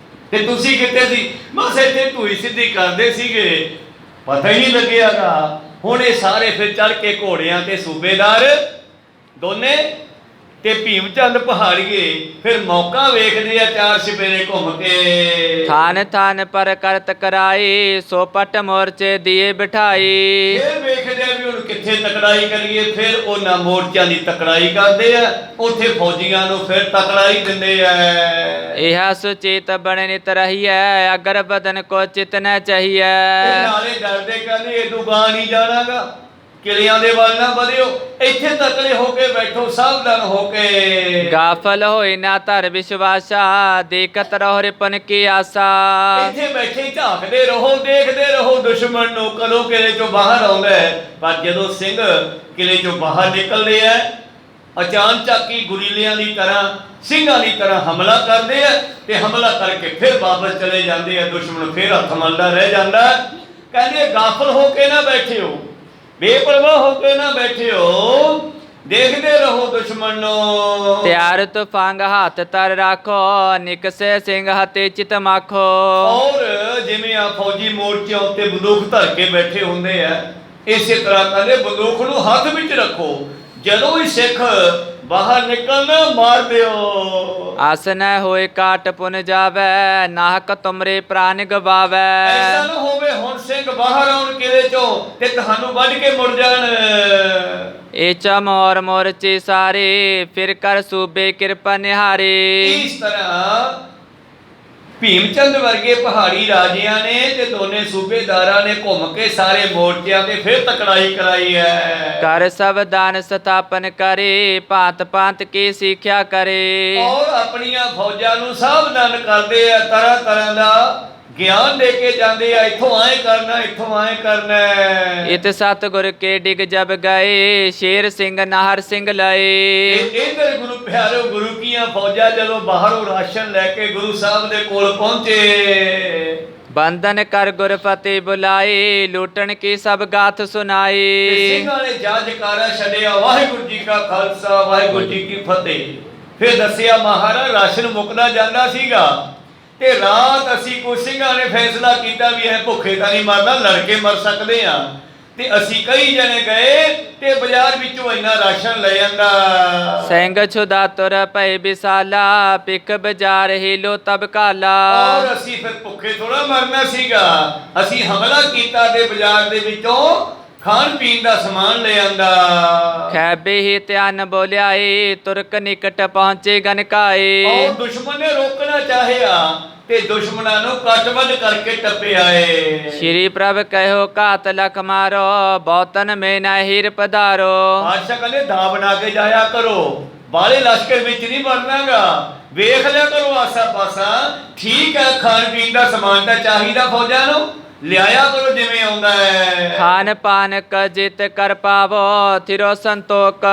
ਤੇ ਤੁਸੀਂ ਕਿੱਥੇ ਸੀ। ਬਸ ਇੱਥੇ ਢੂਈ ਸਿੱਧੀ ਕਰਦੇ ਸੀਗੇ, ਪਤਾ ਹੀ ਨਹੀਂ ਲੱਗਿਆਗਾ। ਹੁਣ ਇਹ ਸਾਰੇ ਫਿਰ ਚੜ ਕੇ ਘੋੜਿਆਂ ਤੇ ਸੂਬੇਦਾਰ ਦੋਨੇ ਤੇ ਭੀਮ ਚੰਦ ਪਹਾੜੀਏ ਫਿਰ ਮੌਕਾ ਵੇਖਦੇ ਆ ਚਾਰ ਸਪੇਰੇ ਘੁੰਮ ਕੇ। ਥਾਨ ਥਾਨ ਪਰ ਕਰਤ ਕਰਾਈ, ਸੋ ਪਟ ਮੋਰਚੇ ਦੀਏ ਬਿਠਾਈ। ਫਿਰ ਵੇਖਦੇ ਆ ਵੀ ਹੁਣ ਕਿੱਥੇ ਤਕੜਾਈ ਕਰੀਏ, ਫਿਰ ਉਹਨਾਂ ਮੋਰਚਿਆਂ ਦੀ ਤਕੜਾਈ ਕਰਦੇ ਆ, ਉੱਥੇ ਫੌਜੀਆਂ ਨੂੰ ਫਿਰ ਤਕੜਾਈ ਦਿੰਦੇ ਆ। ਇਹ ਸੁਚੇਤ ਬਣੇ ਨਿਤ ਰਹੀਐ, ਅਗਰ ਬਦਨ ਕੋ ਚਿਤ ਨ ਚਾਹੀਐ। ਨਾਲੇ ਡਰਦੇ ਕਹਿੰਦੇ ਇਹ ਦੁਕਾਨ ਨਹੀਂ ਜਾਣਾਗਾ, ਕਿਲਿਆਂ ਦੇ ਵੱਲ ਨਾ ਵਧਿਓ, ਇੱਥੇ ਤਕੜੇ ਹੋ ਕੇ ਬੈਠੋ, ਸਾਵਧਾਨ ਹੋ ਕੇ। ਗਾਫਲ ਹੋਏ ਨਾ ਧਰ ਵਿਸ਼ਵਾਸਾ, ਦੇਖਤ ਰਹੋ ਰਿਪਨ ਕੀ ਆਸਾ। ਇੱਥੇ ਬੈਠੇ ਝਾਕਦੇ ਰਹੋ, ਦੇਖਦੇ ਰਹੋ ਦੁਸ਼ਮਣ ਨੂੰ ਕਦੋਂ ਕਿਲੇ ਚੋਂ ਬਾਹਰ ਆਉਂਦਾ ਹੈ। ਪਰ ਜਦੋਂ ਸਿੰਘ ਕਿਲੇ ਚੋਂ ਬਾਹਰ ਨਿਕਲਦੇ ਆ, ਅਚਾਨਕ ਹੀ ਗੁਰੀਲਿਆਂ ਦੀ ਤਰ੍ਹਾਂ, ਸਿੰਘਾਂ ਦੀ ਤਰ੍ਹਾਂ ਹਮਲਾ ਕਰਦੇ ਆ, ਤੇ ਹਮਲਾ ਕਰਕੇ ਫਿਰ ਵਾਪਸ ਚਲੇ ਜਾਂਦੇ ਆ। ਦੁਸ਼ਮਣ ਫਿਰ ਹੱਥ ਮਲਦਾ ਰਹਿ ਜਾਂਦਾ। ਕਹਿੰਦੇ ਗਾਫਲ ਹੋ ਕੇ ਨਾ ਬੈਠਿਓ, ਬੇਪਰਵਾਹ ਹੋ ਕੇ ਨਾ ਬੈਠਿਓ, ਦੇਖਦੇ ਰਹੋ ਦੁਸ਼ਮਣ ਨੂੰ। ਤਿਆਰ ਤੁਫਾਂਗ ਹੱਥ ਤਰ ਰੱਖੋ, ਨਿਕਸੇ ਸਿੰਘ ਹਤੇ ਚਿਤ ਮਾਖੋ। ਔਰ ਜਿਵੇਂ ਆ ਫੌਜੀ ਮੋਰਚਿਆਂ ਉੱਤੇ ਬੰਦੂਕ ਧਰ ਕੇ ਬੈਠੇ ਹੁੰਦੇ ਆ, ਇਸੇ ਤਰ੍ਹਾਂ ਕਹਿੰਦੇ ਬੰਦੂਕ ਨੂੰ ਹੱਥ ਵਿੱਚ ਰੱਖੋ, ਜਦੋਂ ਹੀ ਸਿੱਖ ਬਾਹਰ ਨਿਕਲਣ ਮਾਰ ਦਿਓ। ਆਸਨ ਹੋਏ ਕਾਟ ਪੁਨ ਜਾਵੇ, ਨਾਹਕ ਤੁਮਰੇ ਪ੍ਰਾਨ ਗਵਾਵੇ। ਐਸਾ ਨਾ ਹੋਵੇ ਹੁਣ ਸਿੰਘ ਬਾਹਰ ਆਉਣ ਕਿਲੇ ਚੋਂ ਤੇ ਤੁਹਾਨੂੰ ਵੱਢ ਕੇ ਮੁੜ ਜਾਣ। ਏ ਚਮੋਰ ਮੋਰਚੇ ਸਾਰੇ, ਫਿਰ ਕਰ ਸੂਬੇ ਕਿਰਪਾ ਨਿਹਾਰੇ। ਇਸ ਤਰ੍ਹਾਂ ਭੀਮ ਚੰਦ ਵਰਗੇ ਪਹਾੜੀ ਰਾਜਿਆਂ ਨੇ ਤੇ ਦੋਨੇ ਸੂਬੇਦਾਰਾਂ ਨੇ ਘੁੰਮ ਕੇ ਸਾਰੇ ਮੋਰਚਿਆਂ ਤੇ ਫਿਰ ਤਕੜਾਈ ਕਰਾਈ ਹੈ। ਕਰ ਸੰਵਿਧਾਨ ਸਥਾਪਨ ਕਰੇ, ਭਾਂਤ ਭਾਂਤ ਕੀ ਸਿੱਖਿਆ ਕਰੇ। ਔਰ ਆਪਣੀਆਂ ਫੌਜਾਂ ਨੂੰ ਸਾਵਧਾਨ ਕਰਦੇ ਆ, ਤਰ੍ਹਾਂ ਤਰ੍ਹਾਂ ਦਾ ਗਿਆਨ ਦੇ ਕੇ ਜਾਂਦੇ ਆ, ਇੱਥੋਂ ਆਏ ਕਰਨਾ, ਇੱਥੋਂ ਆਏ ਕਰਨਾ। ਇਤ ਸਤਿਗੁਰ ਕੇ ਡਿਗ ਜਬ ਗਏ, ਸ਼ੇਰ ਸਿੰਘ ਨਾਹਰ ਸਿੰਘ ਲਏ। ਇਧਰ ਗੁਰੂ ਪਿਆਰੋ, ਗੁਰੂ ਕੀਆਂ ਫੌਜਾਂ ਜਦੋਂ ਬਾਹਰੋਂ ਰਾਸ਼ਨ ਲੈ ਕੇ ਗੁਰੂ ਸਾਹਿਬ ਦੇ ਕੋਲ ਪਹੁੰਚੇ, ਬੰਧਨ ਕਰ ਗੁਰ ਫਤਿਹ ਬੁਲਾਏ, ਲੂਟਣ ਕੀ ਸਭ ਗਾਥ ਸੁਨਾਏ। ਸਿੰਘਾਂ ਨੇ ਜਕਾਰਾ ਛੱਡਿਆ, ਵਾਹਿਗੁਰੂ ਜੀ ਕਾ ਖਾਲਸਾ ਵਾਹਿਗੁਰੂ ਜੀ ਕੀ ਫਤਿਹ। ਫਿਰ ਦੱਸਿਆ ਮਹਾਰਾਜ ਰਾਸ਼ਨ ਮੁੱਕਦਾ ਜਾਂਦਾ ਸੀਗਾ, ਤੇ ਰਾਤ ਅਸੀਂ ਕੁਝ ਸਿੰਘਾਂ ਨੇ ਫੈਸਲਾ ਕੀਤਾ ਵੀ ਇਹ ਭੁੱਖੇ ਤਾਂ ਨਹੀਂ ਮਰਨਾ, ਲੜ ਕੇ ਮਰ ਸਕਦੇ ਆ। ਤੇ ਅਸੀਂ ਕਈ ਜਣੇ ਗਏ ਤੇ ਬਾਜ਼ਾਰ ਵਿੱਚੋਂ ਇੰਨਾ ਰਾਸ਼ਨ ਲੈ ਜਾਂਦਾ। ਸਿੰਘ ਛੁਦਾ ਤੁਰ ਪਏ ਵਿਸਾਲਾ, ਪਿਕ ਬਾਜ਼ਾਰ ਹੀਲੋ ਤਬ ਕਾਲਾ। ਔਰ ਅਸੀਂ ਫਿਰ ਭੁੱਖੇ ਥੋੜਾ ਮਰਨਾ ਸੀਗਾ, ਅਸੀਂ ਹਮਲਾ ਕੀਤਾ ਤੇ ਬਾਜ਼ਾਰ ਦੇ ਵਿੱਚੋਂ ਖਾਣ ਪੀਣ ਦਾ ਸਮਾਨ ਲੈ ਆਂਦਾ। ਖੈਬੇ ਹੀ ਧਿਆਨ ਬੋਲਿਆ ਏ, ਤੁਰਕ ਨਿਕਟ ਪਹੁੰਚੇ ਗਨਕਾਏ। ਔਰ ਦੁਸ਼ਮਣ ਨੇ ਰੋਕਣਾ ਚਾਹਿਆ ਤੇ ਦੁਸ਼ਮਣਾਂ ਨੂੰ ਕੱਟ-ਵੱਢ ਕਰਕੇ ਟੱਪਿਆ ਏ। ਸ਼੍ਰੀ ਪ੍ਰਭ ਕਹਿਓ ਘਾਤ ਲਖ ਮਾਰੋ, ਬਹੁਤਨ ਮੇ ਨਾ ਹੀਰ ਪਧਾਰੋ। ਬਾਦਸ਼ਾਹ ਕਹਿੰਦੇ ਦਾ ਬਣਾ ਕੇ ਜਾਇਆ ਕਰੋ, ਬਾਲੇ ਲਸ਼ਕਰ ਵਿੱਚ ਨਹੀਂ ਵੜਨਾਗਾ, ਵੇਖ ਲਿਆ ਕਰੋ ਆਸਾ ਪਾਸਾ। ਠੀਕ ਹੈ, ਖਾਣ ਪੀਣ ਦਾ ਸਮਾਨ ਤਾਂ ਚਾਹੀਦਾ, ਫੌਜਾਂ ਨੂੰ ਲਿਆਇਆ ਕਰੋ ਜਿਵੇਂ ਆਉਂਦਾ ਹੈ। ਖਾਨ ਪਾਨ ਕ ਜਿਤ ਕਰ ਪਾਵੋ, ਥਿਰੋ ਸੰਤੋਖ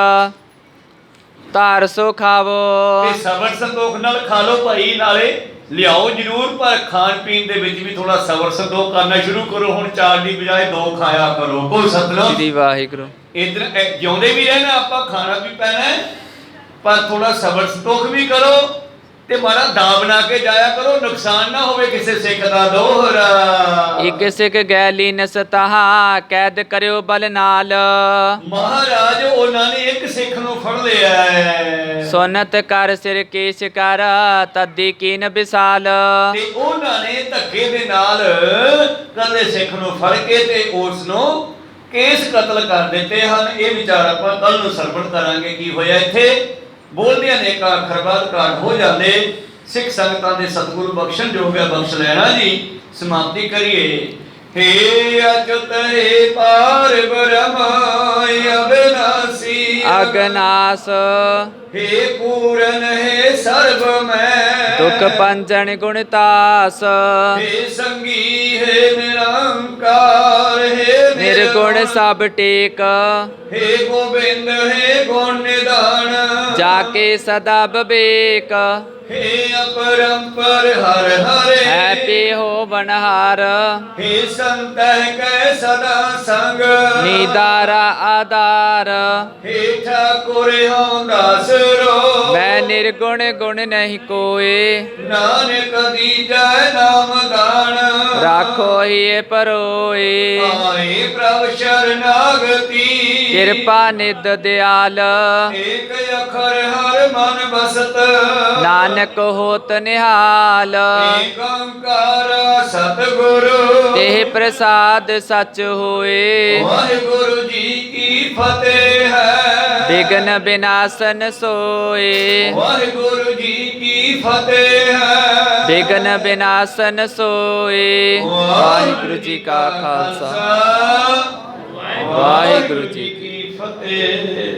ਧਾਰ ਸੋ ਖਾਵੋ। ਤੇ ਸਬਰ ਸੰਤੋਖ ਨਾਲ ਖਾ ਲਓ ਭਾਈ, ਨਾਲੇ ਲਿਆਓ ਜ਼ਰੂਰ, ਪਰ ਖਾਣ ਪੀਣ ਦੇ ਵਿੱਚ ਵੀ ਥੋੜਾ ਸਬਰ ਸੰਤੋਖ ਕਰਨਾ ਸ਼ੁਰੂ ਕਰੋ। ਹੁਣ 4 ਦੀ ਬਜਾਏ 2 ਖਾਇਆ ਕਰੋ। ਕੋਈ ਸਤਨਾਮ ਸ੍ਰੀ ਵਾਹਿਗੁਰੂ। ਇਧਰ ਜਿਉਂਦੇ ਵੀ ਰਹਿਣਾ, ਆਪਾਂ ਖਾਣਾ ਵੀ ਪੈਣਾ, ਪਰ ਥੋੜਾ ਸਬਰ ਸੰਤੋਖ ਵੀ ਕਰੋ ਤੇ ਮਾਰਾ ਦਾ ਬਣਾ ਕੇ ਜਾਇਆ ਕਰੋ, ਨੁਕਸਾਨ ਨਾ ਹੋਵੇ ਕਿਸੇ ਸਿੱਖ ਦਾ ਦੋਹਰਾ। ਇਕ ਸਿੱਖ ਗੈਲੀ ਨਸਤਾਹਾ, ਕੈਦ ਕਰਿਓ ਬਲ ਨਾਲ। ਮਹਾਰਾਜ ਉਹਨਾਂ ਨੇ ਇੱਕ ਸਿੱਖ ਨੂੰ ਫੜ ਲਿਆ, ਸੁਨਤ ਕਰ ਸਿਰ ਕੇਸ਼ ਕਰ, ਤਦੀ ਕੀਨ ਵਿਸਾਲ। ਤੇ ਉਹਨਾਂ ਨੇ ਧੱਕੇ ਦੇ ਨਾਲ ਕਹਿੰਦੇ ਸਿੱਖ ਨੂੰ ਫੜ ਕੇ ਤੇ ਉਸ ਨੂੰ ਕੇਸ ਕਤਲ ਕਰ ਦਿੱਤੇ ਹਨ। ਇਹ ਵਿਚਾਰ ਆਪਾਂ ਕੱਲ ਨੂੰ ਸਰਵਣ ਕਰਾਂਗੇ ਕੀ ਹੋਇਆ ਇੱਥੇ। ਬੋਲਦਿਆਂ ਨੇ ਇੱਕ ਅੱਖਰ ਬਾਅਦ ਕਾਟ ਹੋ ਜਾਂਦੇ। ਸਿੱਖ ਸੰਗਤਾਂ ਦੇ ਸਤਿਗੁਰੂ ਬਖਸ਼ਣ ਜੋਗ ਹੈ, ਬਖਸ਼ ਲੈਣਾ ਜੀ। ਸਮਾਪਤੀ ਕਰੀਏ। हे अच्युत हे पार ब्रह्म अविनाशी अगनास, हे पूरन हे सर्व में दुख पंजन गुणतास। हे संगी हे निरंकार हे निर्गुण सब टेक, हे गोविंद हे गुण निधान जाके सदा विवेक। हे अपरंपर हर हरे है हो बनहार, हे संत कै सदा संग निदारा आधार। हे ठाकुर हो दास रो। मैं निर्गुण गुण नहीं कोय, नानक दीजै नाम दान। राखो ही परोए। आए प्रभ शरणागति। कृपा निध दयाल, एक अखर हर मन बसत। नानक होत निहाल। एक ओंकार सतगुरु। तेह प्रसाद सच होए, वाहिगुरु जी की फतेह है। विघ्न विनाशन सोए। वाहिगुरु जी की फतेह है। विघ्न विनाशन सोए। वाहिगुरु जी का खालसा, वाहिगुरु जी की फतेह।